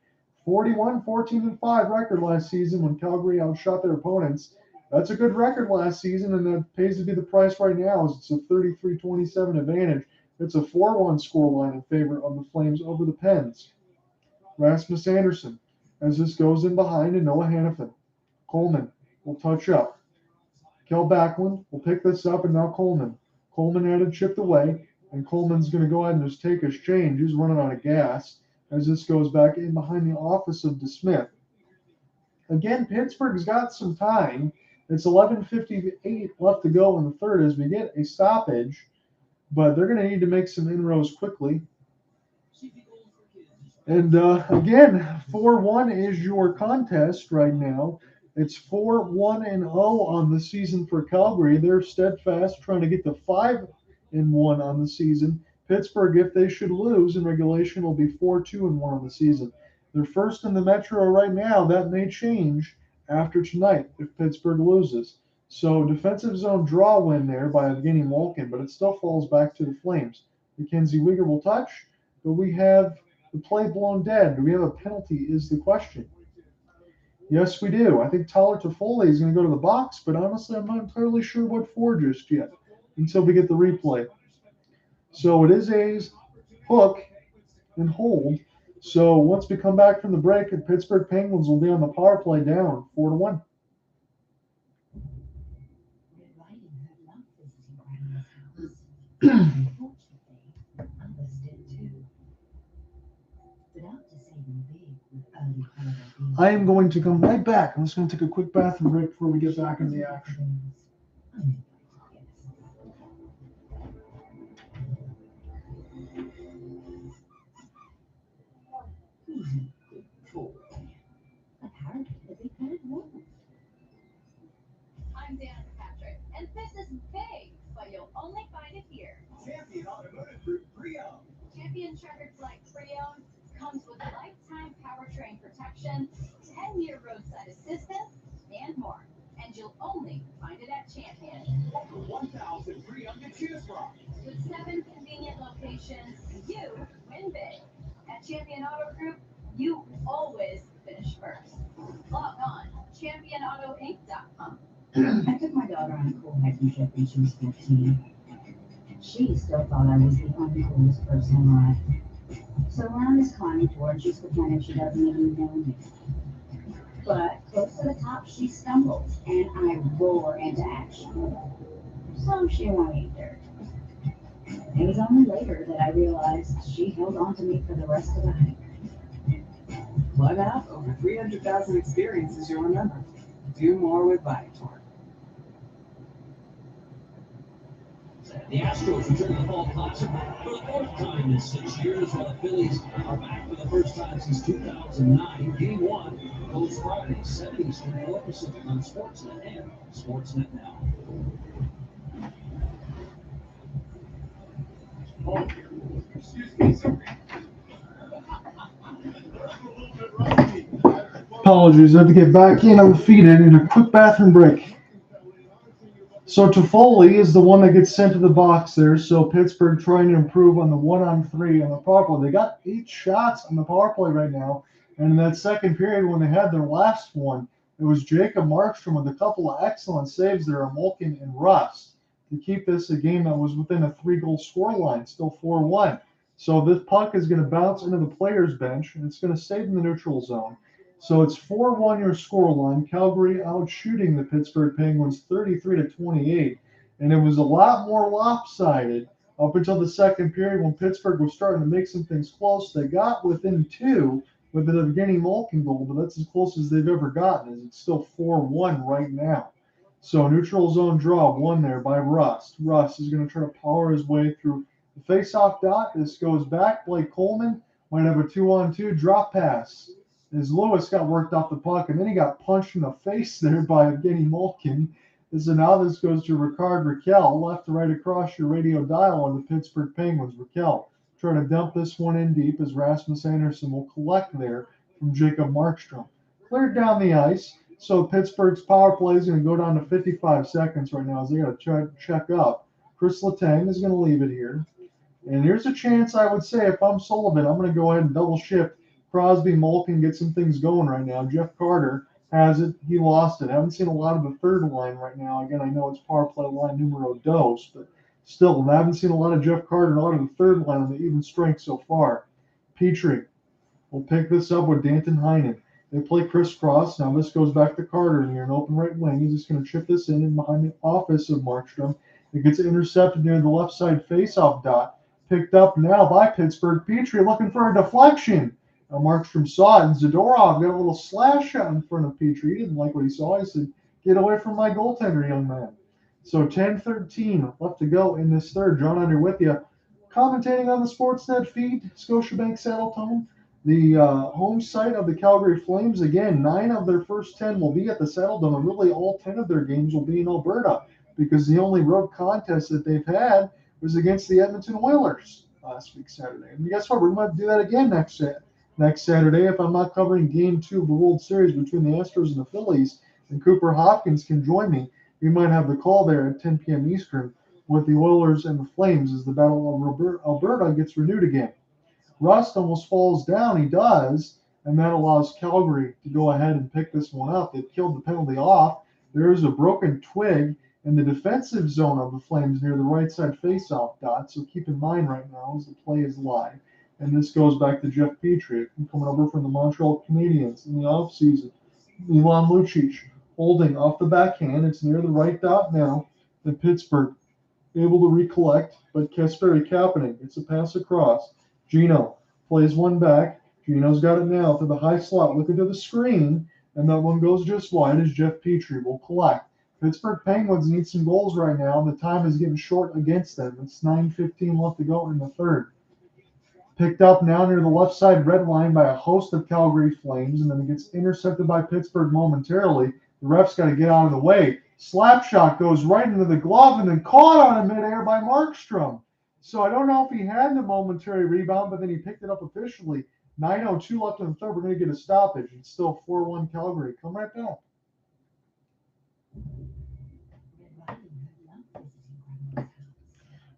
41-14-5 record last season when Calgary outshot their opponents. That's a good record last season, and that pays to be the price right now as it's a 33-27 advantage. It's a 4-1 scoreline in favor of the Flames over the Pens. Rasmus Andersson, as this goes in behind, and Noah Hanifin. Coleman will touch up. Kel Backlund will pick this up, and now Coleman. Coleman had it chipped away, and Coleman's going to go ahead and just take his change. He's running out of gas. as this goes back in behind the office of DeSmith. Again, Pittsburgh's got some time. It's 11:58 left to go in the third as we get a stoppage, but they're going to need to make some inroads quickly. And again, 4-1 is your contest right now. It's 4-1-0 on the season for Calgary. They're steadfast trying to get to 5-1 on the season. Pittsburgh, if they should lose in regulation, will be 4-2-1 on the season. They're first in the Metro right now. That may change after tonight if Pittsburgh loses. So defensive zone draw win there by Evgeny Malkin, but it still falls back to the Flames. Mackenzie Weegar will touch, but we have the play blown dead. Do we have a penalty is the question. Yes, we do. I think Tyler Toffoli is going to go to the box, but honestly, I'm not entirely sure what for just yet until we get the replay. So it is a hook and hold. So once we come back from the break, the Pittsburgh Penguins will be on the power play down 4-1. I am going to come right back. I'm just going to take a quick bathroom break before we get back into the action. I'm Danica Patrick, and this is big, but you'll only find it here. Champion Automotive Group Pre-Owned. Champion Checkered Flag Pre-Owned comes with lifetime powertrain protection, 10-year roadside assistance, and more. And you'll only find it at Champion. Over 1,000 pre-owned to choose from. With 7 convenient locations, you win big. At Champion Auto Group, you always finish first. Log on, championautoinc.com. I took my daughter on a cool hiking trip when she was 14. She still thought I was the uncoolest person alive. So we're on this climbing tour and she's pretending she doesn't even know me. But close to the top, she stumbles and I roar into action. So she won't eat dirt. It was only later that I realized she held on to me for the rest of the hike. Plug out over 300,000 experiences you'll remember. Do more with Viator. The Astros return to the Fall Classic for the 4th time in 6 years, while the Phillies are back for the first time since 2009. Game 1 goes Friday, 7 Eastern, 4 Pacific on Sportsnet and Sportsnet Now. Oh, excuse me, sorry. Apologies, I have to get back in on the feet. I need a quick bathroom break. So Toffoli is the one that gets sent to the box there. So Pittsburgh trying to improve on the 1-on-3 on the power play. They got 8 shots on the power play right now. And in that second period when they had their last one, it was Jacob Markstrom with a couple of excellent saves there on Malkin and Rust to keep this a game that was within a 3-goal scoreline, still 4-1. So this puck is going to bounce into the players' bench, and it's going to stay in the neutral zone. So it's 4-1 your scoreline. Calgary out shooting the Pittsburgh Penguins 33-28. And it was a lot more lopsided up until the second period when Pittsburgh was starting to make some things close. They got within 2 with an Evgeny Malkin goal, but that's as close as they've ever gotten. As it's still 4-1 right now. So neutral zone draw won there by Rust. Rust is going to try to power his way through the face-off dot. This goes back. Blake Coleman might have a 2-on-2 drop pass as Lewis got worked off the puck, and then he got punched in the face there by Evgeny Malkin. So now this goes to Ricard Raquel, left to right across your radio dial on the Pittsburgh Penguins. Raquel trying to dump this one in deep as Rasmus Anderson will collect there from Jacob Markstrom. Cleared down the ice, so Pittsburgh's power play is going to go down to 55 seconds right now as they got to try to check up. Chris Letang is going to leave it here. And here's a chance, I would say, if I'm Sullivan, I'm going to go ahead and double shift Crosby, Malkin, get some things going right now. Jeff Carter has it. He lost it. I haven't seen a lot of the third line right now. Again, I know it's power play line numero dos, but still, I haven't seen a lot of Jeff Carter, a lot of the third line on the even strength so far. Petrie will pick this up with Danton Heinen. They play crisscross. Now this goes back to Carter near an open right wing. He's just going to chip this in behind the office of Markstrom. It gets intercepted near the left side faceoff dot. Picked up now by Pittsburgh. Petrie looking for a deflection. Markstrom saw it, and Zadorov got a little slash shot in front of Petrie. He didn't like what he saw. He said, "Get away from my goaltender, young man." So 10:13 left to go in this third. John Under with you. Commentating on the Sportsnet feed, Scotiabank Saddletone, the home site of the Calgary Flames. Again, 9 of their first 10 will be at the Saddledome, and really all 10 of their games will be in Alberta because the only road contest that they've had was against the Edmonton Oilers last week Saturday. And guess what? We're going to do that again next Saturday if I'm not covering Game 2 of the World Series between the Astros and the Phillies, and Cooper Hopkins can join me. We might have the call there at 10 p.m. Eastern with the Oilers and the Flames as the Battle of Alberta gets renewed again. Rust almost falls down. He does, and that allows Calgary to go ahead and pick this one up. They've killed the penalty off. There is a broken twig in the defensive zone of the Flames near the right side faceoff dot, so keep in mind right now as the play is live. And this goes back to Jeff Petrie coming over from the Montreal Canadiens in the offseason. Milan Lucic holding off the backhand. It's near the right dot now. And Pittsburgh able to recollect, but Kasperi Kapanen gets a pass across. Gino plays one back. Gino's got it now to the high slot, looking to the screen, and that one goes just wide as Jeff Petrie will collect. Pittsburgh Penguins need some goals right now. The time is getting short against them. It's 9:15 left to go in the third. Picked up now near the left side red line by a host of Calgary Flames, and then it gets intercepted by Pittsburgh momentarily. The ref's got to get out of the way. Slap shot goes right into the glove and then caught on in midair by Markstrom. So I don't know if he had the momentary rebound, but then he picked it up officially. 9:02 left in the third. We're going to get a stoppage. It's still 4-1 Calgary. Come right back.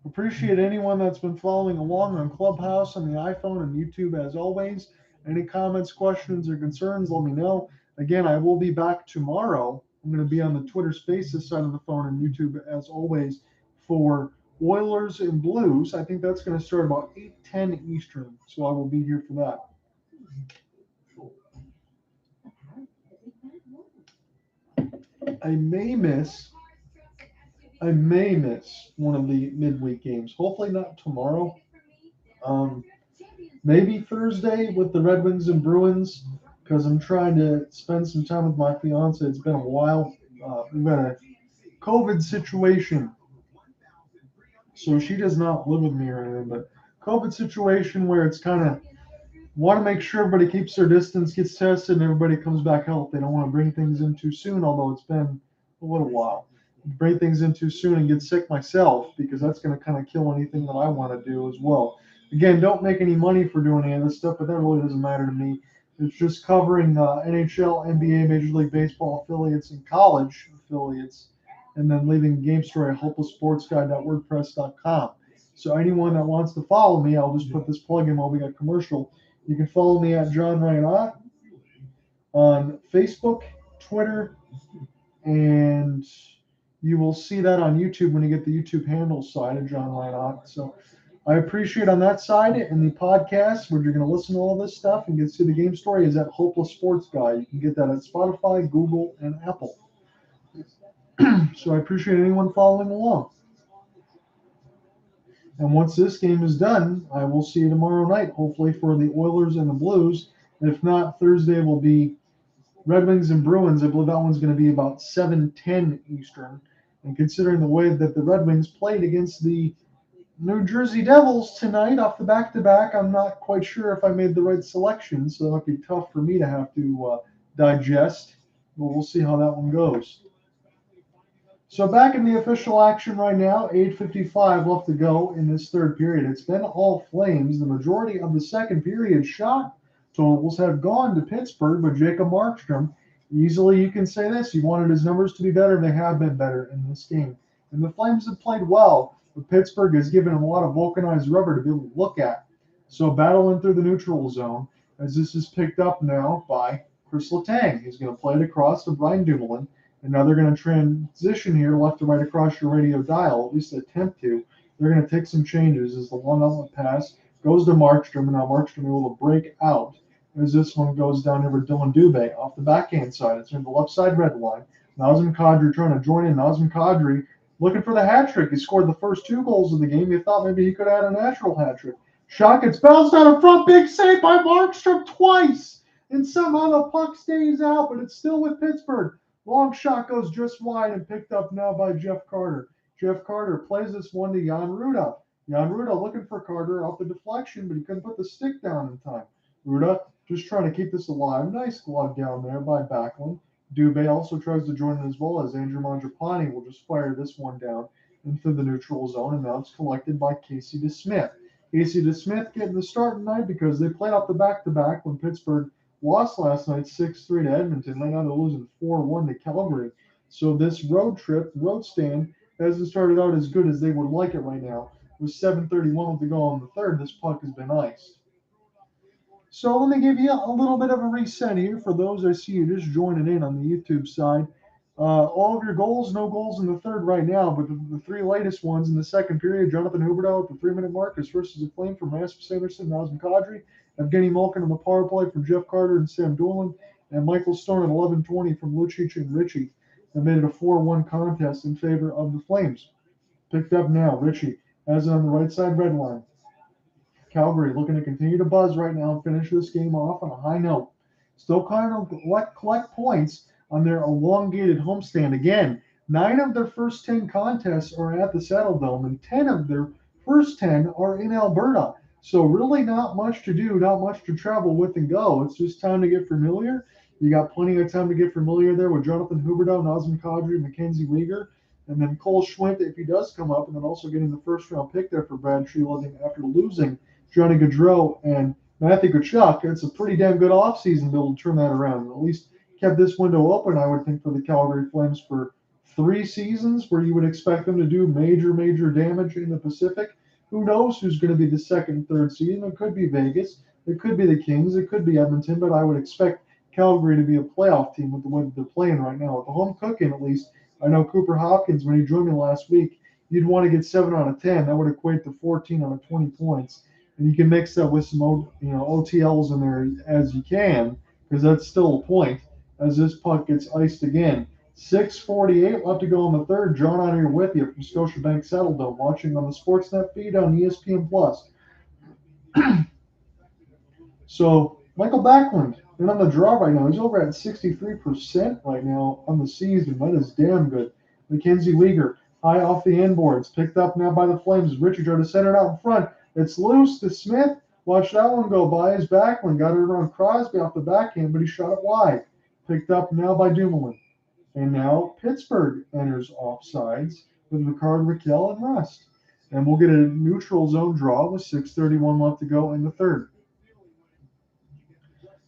Appreciate anyone that's been following along on Clubhouse on the iPhone and YouTube as always. Any comments, questions, or concerns, let me know. Again, I will be back tomorrow. I'm going to be on the Twitter Spaces side of the phone and YouTube as always for Oilers and Blues. I think that's going to start about 8:10 Eastern, so I will be here for that. I may miss one of the midweek games. Hopefully not tomorrow. Maybe Thursday with the Red Wings and Bruins, because I'm trying to spend some time with my fiance. It's been a while. We've got a COVID situation. So she does not live with me or anything, but COVID situation where it's kind of want to make sure everybody keeps their distance, gets tested, and everybody comes back healthy. They don't want to bring things in too soon, although it's been a little while. Bring things in too soon and get sick myself, because that's going to kind of kill anything that I want to do as well. Again, don't make any money for doing any of this stuff, but that really doesn't matter to me. It's just covering NHL, NBA, Major League Baseball affiliates, and college affiliates, and then leaving the game story at hopelesssportsguy.wordpress.com. So anyone that wants to follow me, I'll just put this plug in while we got commercial. You can follow me at John Ryan Ott on Facebook, Twitter, and you will see that on YouTube when you get the YouTube handle side of John Ryan Ott. So I appreciate on that side, and the podcast where you're going to listen to all this stuff and get to see the game story is at Hopeless Sports Guy. You can get that at Spotify, Google, and Apple. So I appreciate anyone following along. And once this game is done, I will see you tomorrow night, hopefully for the Oilers and the Blues. And if not, Thursday will be Red Wings and Bruins. I believe that one's going to be about 7:10 Eastern. And considering the way that the Red Wings played against the New Jersey Devils tonight off the back-to-back, I'm not quite sure if I made the right selection, so that might be tough for me to have to digest. But we'll see how that one goes. So back in the official action right now, 8:55 left to go in this third period. It's been all Flames. The majority of the second period shot totals have gone to Pittsburgh, but Jacob Markstrom, easily you can say this, he wanted his numbers to be better. They have been better in this game. And the Flames have played well, but Pittsburgh has given them a lot of vulcanized rubber to be able to look at. So battling through the neutral zone, as this is picked up now by Chris Letang. He's going to play it across to Brian Dumoulin. And now they're going to transition here left to right across your radio dial, at least attempt to. They're going to take some changes as the one outlet pass goes to Markstrom, and now Markstrom able to break out as this one goes down over Dylan Dubé off the backhand side. It's in the left side red line. Nazem Kadri trying to join in. Nazem Kadri looking for the hat trick. He scored the first 2 goals of the game. You thought maybe he could have had a natural hat trick. Shot gets bounced out in front. Big save by Markstrom twice. And somehow the puck stays out, but it's still with Pittsburgh. Long shot goes just wide and picked up now by Jeff Carter. Jeff Carter plays this one to Jan Ruda. Jan Ruda looking for Carter off the deflection, but he couldn't put the stick down in time. Ruda just trying to keep this alive. Nice glove down there by Backlund. Dubé also tries to join in as well as Andrew Mangiapane will just fire this one down into the neutral zone, and now it's collected by Casey DeSmith. Casey DeSmith getting the start tonight because they played off the back-to-back when Pittsburgh lost last night 6-3 to Edmonton. Right now they're losing 4-1 to Calgary. So this road stand, hasn't started out as good as they would like it right now. With 7:31 to go on the third, this puck has been iced. So let me give you a little bit of a reset here for those I see you just joining in on the YouTube side. All of your goals, no goals in the third right now, but the three latest ones in the second period, Jonathan Huberdeau at the 3-minute mark, his first is a flame from Rasmus Sanderson, Nazem Kadri, Evgeny Malkin on the power play from Jeff Carter and Sam Dolan, and Michael Stone at 11:20 from Lucic and Ritchie. That made it a 4-1 contest in favor of the Flames. Picked up now, Ritchie has it on the right side red line. Calgary looking to continue to buzz right now and finish this game off on a high note. Still kind of collect points on their elongated homestand. Again, 9 of their first 10 contests are at the Saddle Dome, and 10 of their first 10 are in Alberta. So really not much to do, not much to travel with and go. It's just time to get familiar. You got plenty of time to get familiar there with Jonathan Huberdeau, Nazem Kadri, Mackenzie Weegar, and then Cole Schwindt if he does come up, and then also getting the first-round pick there for Brad Treliving after losing Johnny Gaudreau and Matthew Tkachuk. It's a pretty damn good offseason to be able to turn that around. At least kept this window open, I would think, for the Calgary Flames for 3 seasons where you would expect them to do major damage in the Pacific. Who knows who's going to be the second and third seed? It could be Vegas. It could be the Kings. It could be Edmonton. But I would expect Calgary to be a playoff team with the way that they're playing right now. With the home cooking, at least, I know Cooper Hopkins, when he joined me last week, you'd want to get 7 out of 10. That would equate to 14 out of 20 points. And you can mix that with some OTLs in there as you can, because that's still a point as this puck gets iced again. 6:48 left to go in the third. John on here with you from Scotiabank Saddle Dome, watching on the Sportsnet feed on ESPN+. So Michael Backlund, and on the draw right now, he's over at 63% right now on the season. That is damn good. Mackenzie Weegar, high off the inboards, picked up now by the Flames. Richard tried to center it out in front. It's loose to Smith. Watch that one go by. His Backlund got it around Crosby off the backhand, but he shot it wide. Picked up now by Dumoulin. And now Pittsburgh enters offsides with Ricard, Raquel, and Rust. And we'll get a neutral zone draw with 6:31 left to go in the third.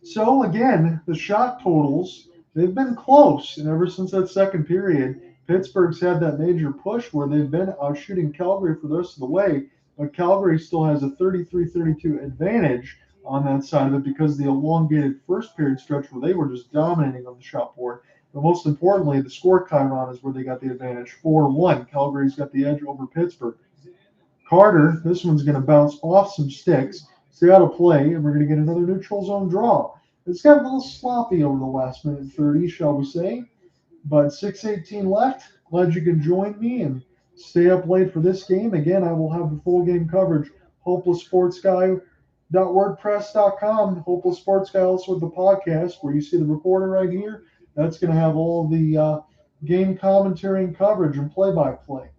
So again, the shot totals, they've been close. And ever since that second period, Pittsburgh's had that major push where they've been out shooting Calgary for the rest of the way. But Calgary still has a 33-32 advantage on that side of it because of the elongated first period stretch where they were just dominating on the shot board. But most importantly, the score chyron is where they got the advantage. 4-1. Calgary's got the edge over Pittsburgh. Carter, this one's going to bounce off some sticks, stay out of play, and we're going to get another neutral zone draw. It's got a little sloppy over the last minute 30, shall we say. But 6:18 left. Glad you can join me and stay up late for this game. Again, I will have the full game coverage. HopelessSportsGuy.wordpress.com. Hopeless Sports Guy also with the podcast where you see the recorder right here. That's going to have all the game commentary and coverage and play-by-play.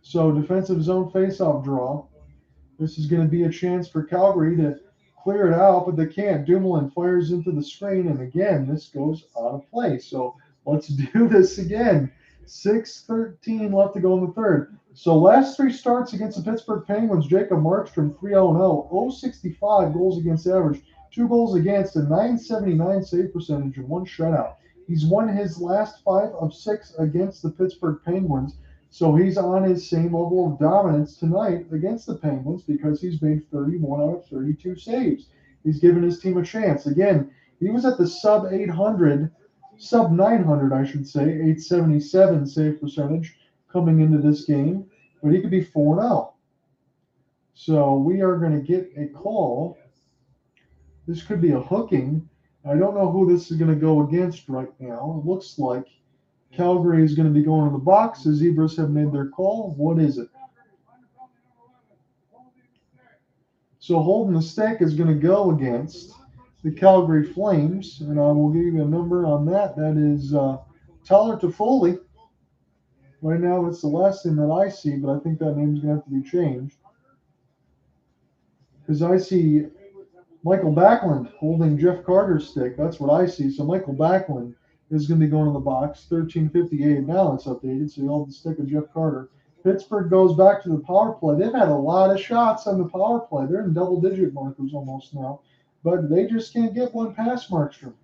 So defensive zone face-off draw. This is going to be a chance for Calgary to clear it out, but they can't. Dumoulin fires into the screen, and again, this goes out of play. So let's do this again. 6:13 left to go in the third. So last 3 starts against the Pittsburgh Penguins, Jacob Markstrom 3-0-0, 0.65 goals against average, 2 goals against, a .979 save percentage, and 1 shutout. He's won his last 5 of 6 against the Pittsburgh Penguins, so he's on his same level of dominance tonight against the Penguins because he's made 31 out of 32 saves. He's given his team a chance. Again, he was at the sub-900, I should say, 877 save percentage coming into this game, but he could be 4-0. So we are going to get a call. This could be a hooking. I don't know who this is going to go against right now. It looks like Calgary is going to be going to the box. The Zebras have made their call. What is it? So holding the stick is going to go against the Calgary Flames, and I will give you a number on that. That is Tyler Toffoli. Right now, it's the last name that I see, but I think that name's going to have to be changed. Because I see Michael Backlund holding Jeff Carter's stick. That's what I see. So Michael Backlund is going to be going in the box. 13:58. Now it's updated, so you hold the stick of Jeff Carter. Pittsburgh goes back to the power play. They've had a lot of shots on the power play. They're in double-digit markers almost now. But they just can't get one past Markstrom.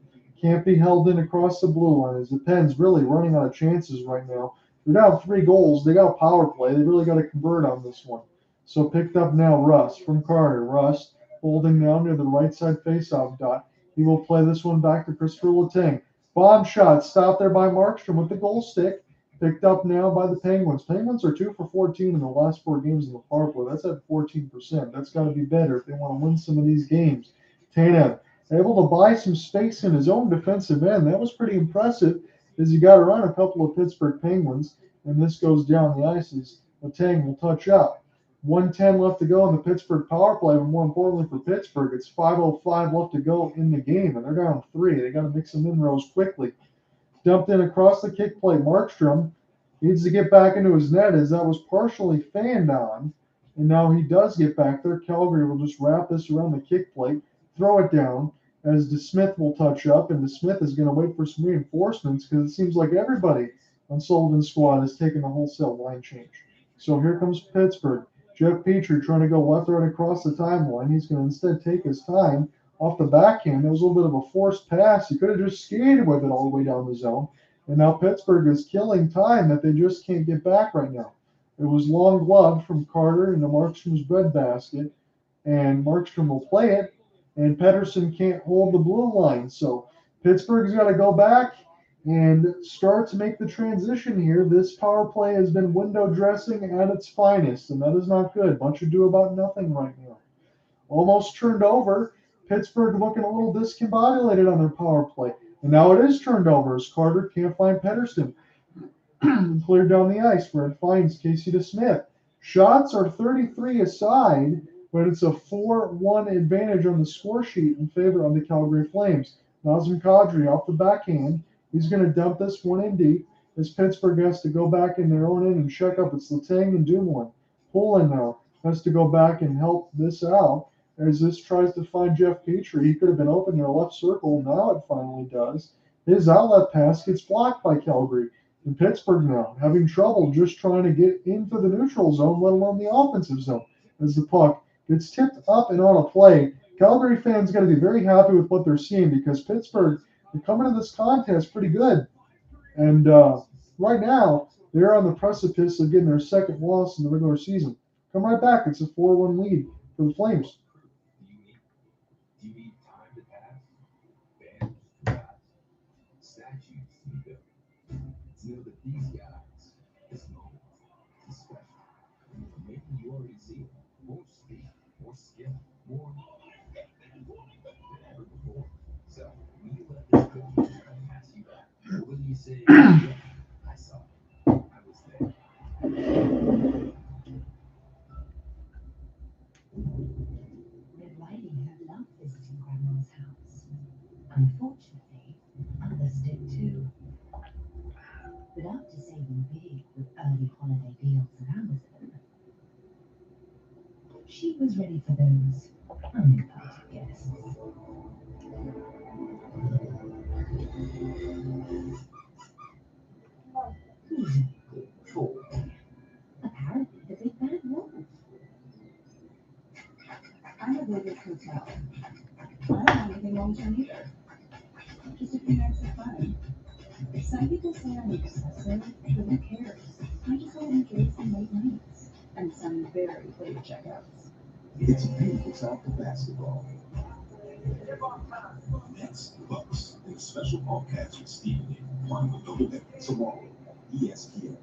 Can't be held in across the blue line. As the Pens really running out of chances right now. They're down 3 goals. They got a power play. They really got to convert on this one. So picked up now Rust from Carter. Rust holding down near the right side faceoff dot. He will play this one back to Christopher Letang. Bomb shot stopped there by Markstrom with the goal stick. Picked up now by the Penguins. Penguins are 2 for 14 in the last 4 games in the power play. That's at 14%. That's got to be better if they want to win some of these games. Tanev able to buy some space in his own defensive end. That was pretty impressive as he got around a couple of Pittsburgh Penguins. And this goes down the ice as Letang will touch up. 1:10 left to go in the Pittsburgh power play, but more importantly for Pittsburgh, it's 5:05 left to go in the game, and they're down 3. They got to make some inroads quickly. Dumped in across the kick plate. Markstrom needs to get back into his net as that was partially fanned on, and now he does get back there. Calgary will just wrap this around the kick plate, throw it down as DeSmith will touch up, and DeSmith is going to wait for some reinforcements because it seems like everybody on Sullivan's squad is taking a wholesale line change. So here comes Pittsburgh. Jeff Petrie trying to go left right across the timeline. He's going to instead take his time off the backhand. It was a little bit of a forced pass. He could have just skated with it all the way down the zone. And now Pittsburgh is killing time that they just can't get back right now. It was long glove from Carter into Markstrom's breadbasket. And Markstrom will play it. And Pettersson can't hold the blue line. So Pittsburgh's got to go back and start to make the transition here. This power play has been window dressing at its finest, and that is not good. Bunch of do about nothing right now. Almost turned over. Pittsburgh looking a little discombobulated on their power play. And now it is turned over as Carter can't find Pettersson. Cleared down the ice where it finds Casey DeSmith. Shots are 33 aside, but it's a 4-1 advantage on the score sheet in favor of the Calgary Flames. Nazem Kadri off the backhand. He's going to dump this one in deep as Pittsburgh has to go back in their own end and check up. It's Letang and Dumoulin. Poland now has to go back and help this out as this tries to find Jeff Petrie. He could have been open in the left circle. Now it finally does. His outlet pass gets blocked by Calgary. And Pittsburgh now having trouble just trying to get into the neutral zone, let alone the offensive zone, as the puck gets tipped up and on a play. Calgary fans got to be very happy with what they're seeing because Pittsburgh, they're coming to this contest pretty good. And right now, they're on the precipice of getting their second loss in the regular season. Come right back. It's a 4-1 lead for the Flames. Do you need time to pass? Banners, gods, statues to be built. It's know that these guys, this moment, is special. Maybe you already see it. More speed, more skill, more than ever before. So, when you let this go, pass you back. Or whether you say, yeah, I saw it. I was there. Red Riding Hood loved visiting Grandma's house. Unfortunately, others did too. But after saving big with early holiday deals at Amazon, she was ready for those uninvited guests. Who's in good for? Apparently the big bad wolf. I have lived at this hotel. I don't have anything long term either. Just a few nights of fun. Some people say I'm obsessive, but who cares? I just want to enjoy some late nights and some very late checkouts. It's a beautiful time for basketball. Nets, Bucks, and a special podcast with Stephen A. playing with Double Decker tomorrow. ESPN.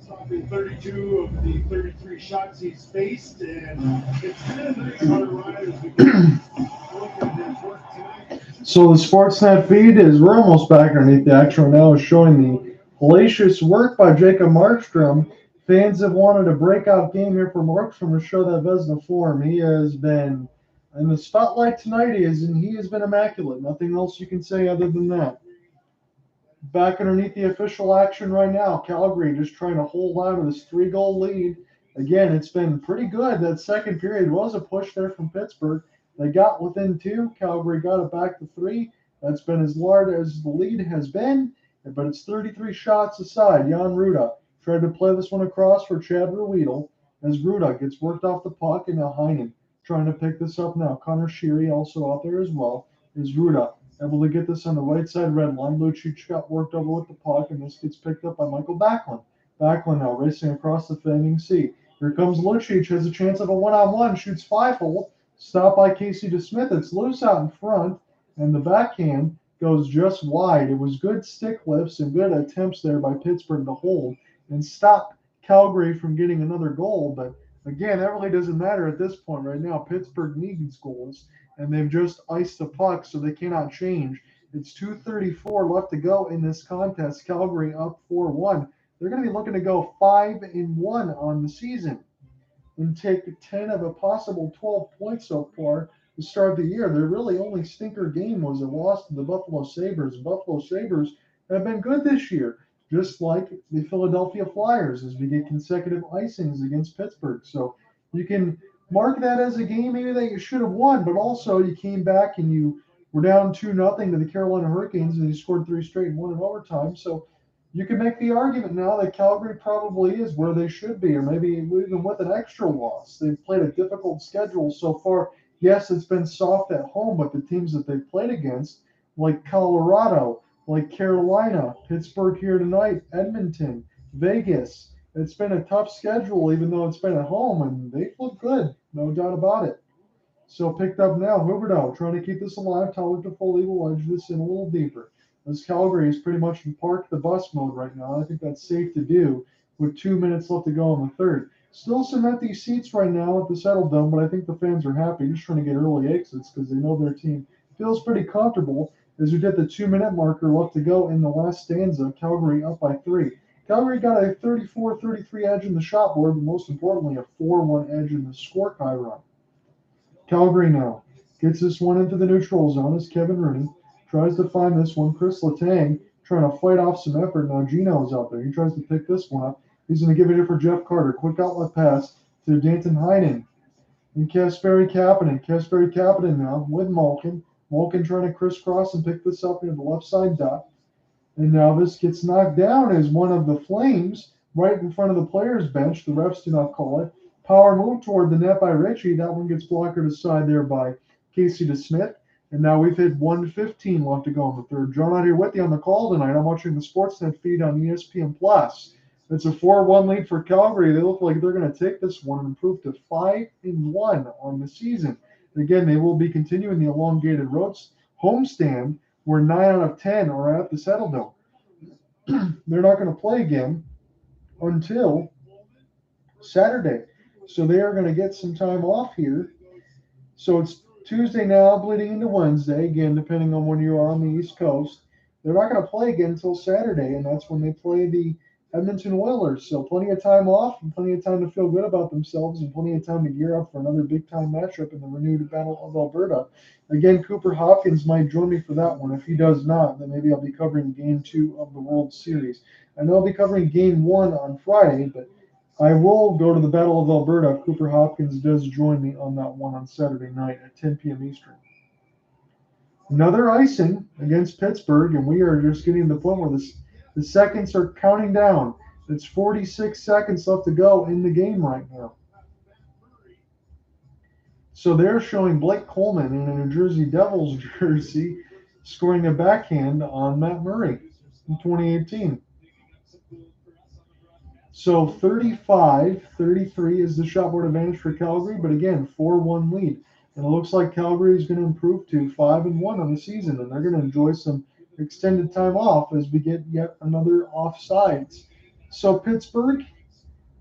Stopping 32 of the 33 shots he's faced, and it's been a nice hard ride as we look at his work tonight. So the Sportsnet feed we're almost back underneath the action right now, is showing the hellacious work by Jacob Markstrom. Fans have wanted a breakout game here for Markstrom to show that Vesna form. He has been in the spotlight tonight, and he has been immaculate. Nothing else you can say other than that. Back underneath the official action right now, Calgary just trying to hold on to this 3-goal lead. Again, it's been pretty good. That second period was a push there from Pittsburgh. They got within 2. Calgary got it back to 3. That's been as large as the lead has been, but it's 33 shots aside. Jan Ruda tried to play this one across for Chad Ruedel as Ruda gets worked off the puck, and now Heinen trying to pick this up now. Connor Sheary also out there as well. Is Ruda able to get this on the right side red line? Lucic got worked over with the puck, and this gets picked up by Michael Backlund. Backlund now racing across the flaming sea. Here comes Lucic, has a chance of a one-on-one, shoots 5-hole. Stopped by Casey DeSmith. It's loose out in front, and the backhand goes just wide. It was good stick lifts and good attempts there by Pittsburgh to hold and stop Calgary from getting another goal. But again, that really doesn't matter at this point right now. Pittsburgh needs goals, and they've just iced the puck, so they cannot change. It's 2:34 left to go in this contest. Calgary up 4-1. They're going to be looking to go 5-1 on the season and take 10 of a possible 12 points so far to start the year. Their really only stinker game was a loss to the Buffalo Sabres. Buffalo Sabres have been good this year, just like the Philadelphia Flyers, as we get consecutive icings against Pittsburgh. So you can mark that as a game maybe that you should have won, but also you came back and you were down 2-0 to the Carolina Hurricanes, and you scored 3 straight and won in overtime. So you can make the argument now that Calgary probably is where they should be, or maybe even with an extra loss. They've played a difficult schedule so far. Yes, it's been soft at home, but the teams that they've played against, like Colorado, like Carolina, Pittsburgh here tonight, Edmonton, Vegas, it's been a tough schedule even though it's been at home, and they've looked good, no doubt about it. So picked up now, Huberdeau trying to keep this alive. Tyler Toffoli will edge this in a little deeper, as Calgary is pretty much in park the bus mode right now. I think that's safe to do with 2 minutes left to go in the third. Still some empty seats right now at the Settle Dome, but I think the fans are happy, just trying to get early exits because they know their team feels pretty comfortable as we get the 2-minute marker left to go in the last stanza. Calgary up by 3. Calgary got a 34-33 edge in the shot board, but most importantly, a 4-1 edge in the score run. Calgary now gets this one into the neutral zone as Kevin Rooney tries to find this one. Chris Letang trying to fight off some effort. Now Gino's out there. He tries to pick this one up. He's going to give it for Jeff Carter. Quick outlet pass to Danton Heinen. And Kasperi Kapanen. Kasperi Kapanen now with Malkin. Malkin trying to crisscross and pick this up near the left side dot. And now this gets knocked down as one of the Flames right in front of the players' bench. The refs do not call it. Power move toward the net by Ritchie. That one gets blockered aside there by Casey DeSmith. And now we've hit 1:15 left to go in the third. John out here with you on the call tonight. I'm watching the Sportsnet feed on ESPN Plus. It's a 4-1 lead for Calgary. They look like they're going to take this one and improve to 5-1 on the season. Again, they will be continuing the elongated road homestand where 9 out of 10 are at the Settle Dome. They're not going to play again until Saturday. So they are going to get some time off here. So it's Tuesday now, bleeding into Wednesday, again, depending on when you are on the East Coast. They're not going to play again until Saturday, and that's when they play the Edmonton Oilers. So plenty of time off and plenty of time to feel good about themselves and plenty of time to gear up for another big-time matchup in the renewed Battle of Alberta. Again, Cooper Hopkins might join me for that one. If he does not, then maybe I'll be covering Game 2 of the World Series. I know I'll be covering Game 1 on Friday, but I will go to the Battle of Alberta if Cooper Hopkins does join me on that one on Saturday night at 10 p.m. Eastern. Another icing against Pittsburgh, and we are just getting to the point where the seconds are counting down. It's 46 seconds left to go in the game right now. So they're showing Blake Coleman in a New Jersey Devils jersey scoring a backhand on Matt Murray in 2018. So 35-33 is the shot board advantage for Calgary, but again, 4-1 lead. And it looks like Calgary is going to improve to 5-1 on the season, and they're going to enjoy some extended time off as we get yet another offsides. So Pittsburgh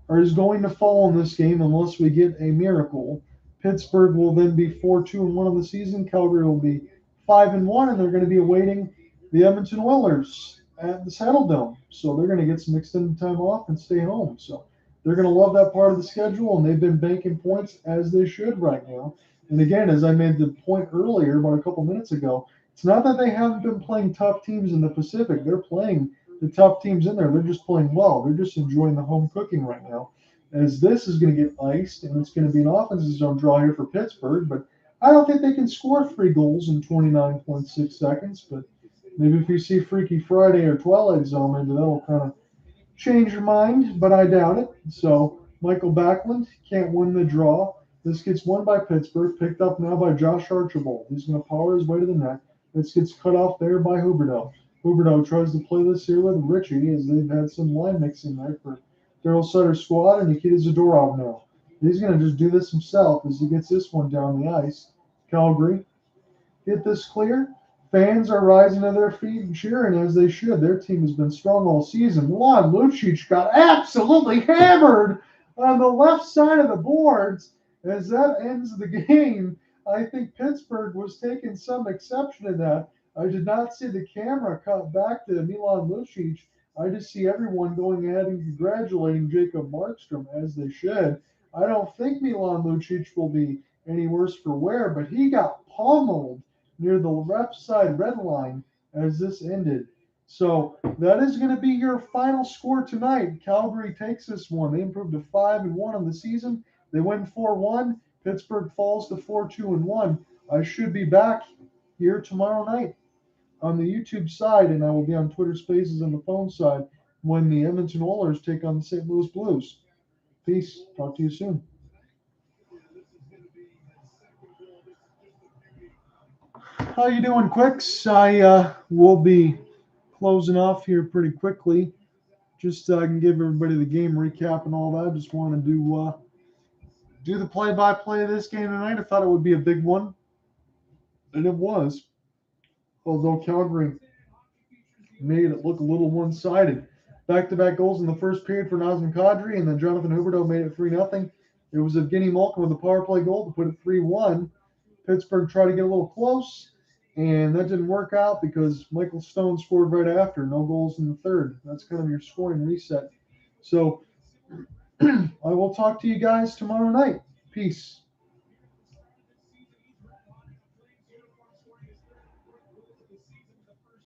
is going to fall in this game unless we get a miracle. Pittsburgh will then be 4-2-1 on the season. Calgary will be 5-1, and they're going to be awaiting the Edmonton Oilers at the Saddle Dome. So they're going to get some extended time off and stay home. So they're going to love that part of the schedule, and they've been banking points as they should right now. And again, as I made the point earlier, about a couple minutes ago, it's not that they haven't been playing tough teams in the Pacific. They're playing the tough teams in there. They're just playing well. They're just enjoying the home cooking right now. As this is going to get iced, and it's going to be an offensive zone draw here for Pittsburgh, but I don't think they can score 3 goals in 29.6 seconds. But maybe if you see Freaky Friday or Twilight Zone, maybe that'll kind of change your mind, but I doubt it. So Michael Backlund can't win the draw. This gets won by Pittsburgh, picked up now by Josh Archibald. He's going to power his way to the net. This gets cut off there by Huberdeau. Huberdeau tries to play this here with Richie, as they've had some line mixing there for Daryl Sutter's squad, and Nikita Zadorov now. He's going to just do this himself as he gets this one down the ice. Calgary get this clear. Fans are rising to their feet and cheering as they should. Their team has been strong all season. Milan Lucic got absolutely hammered on the left side of the boards as that ends the game. I think Pittsburgh was taking some exception to that. I did not see the camera cut back to Milan Lucic. I just see everyone going ahead and congratulating Jacob Markstrom as they should. I don't think Milan Lucic will be any worse for wear, but he got pummeled near the left side red line as this ended. So that is going to be your final score tonight. Calgary takes this one. They improved to 5-1 on the season. They win 4-1. Pittsburgh falls to 4-2-1. I should be back here tomorrow night on the YouTube side, and I will be on Twitter Spaces on the phone side when the Edmonton Oilers take on the St. Louis Blues. Peace. Talk to you soon. How you doing, Quicks? I will be closing off here pretty quickly. Just so I can give everybody the game recap and all that. I just wanted to do the play-by-play of this game tonight. I thought it would be a big one, and it was. Although Calgary made it look a little one-sided. Back-to-back goals in the first period for Nazem Kadri, and then Jonathan Huberdeau made it 3-0. It was Evgeny Malkin with a power play goal to put it 3-1. Pittsburgh tried to get a little close, and that didn't work out because Michael Stone scored right after. No goals in the third. That's kind of your scoring reset. So I will talk to you guys tomorrow night. Peace.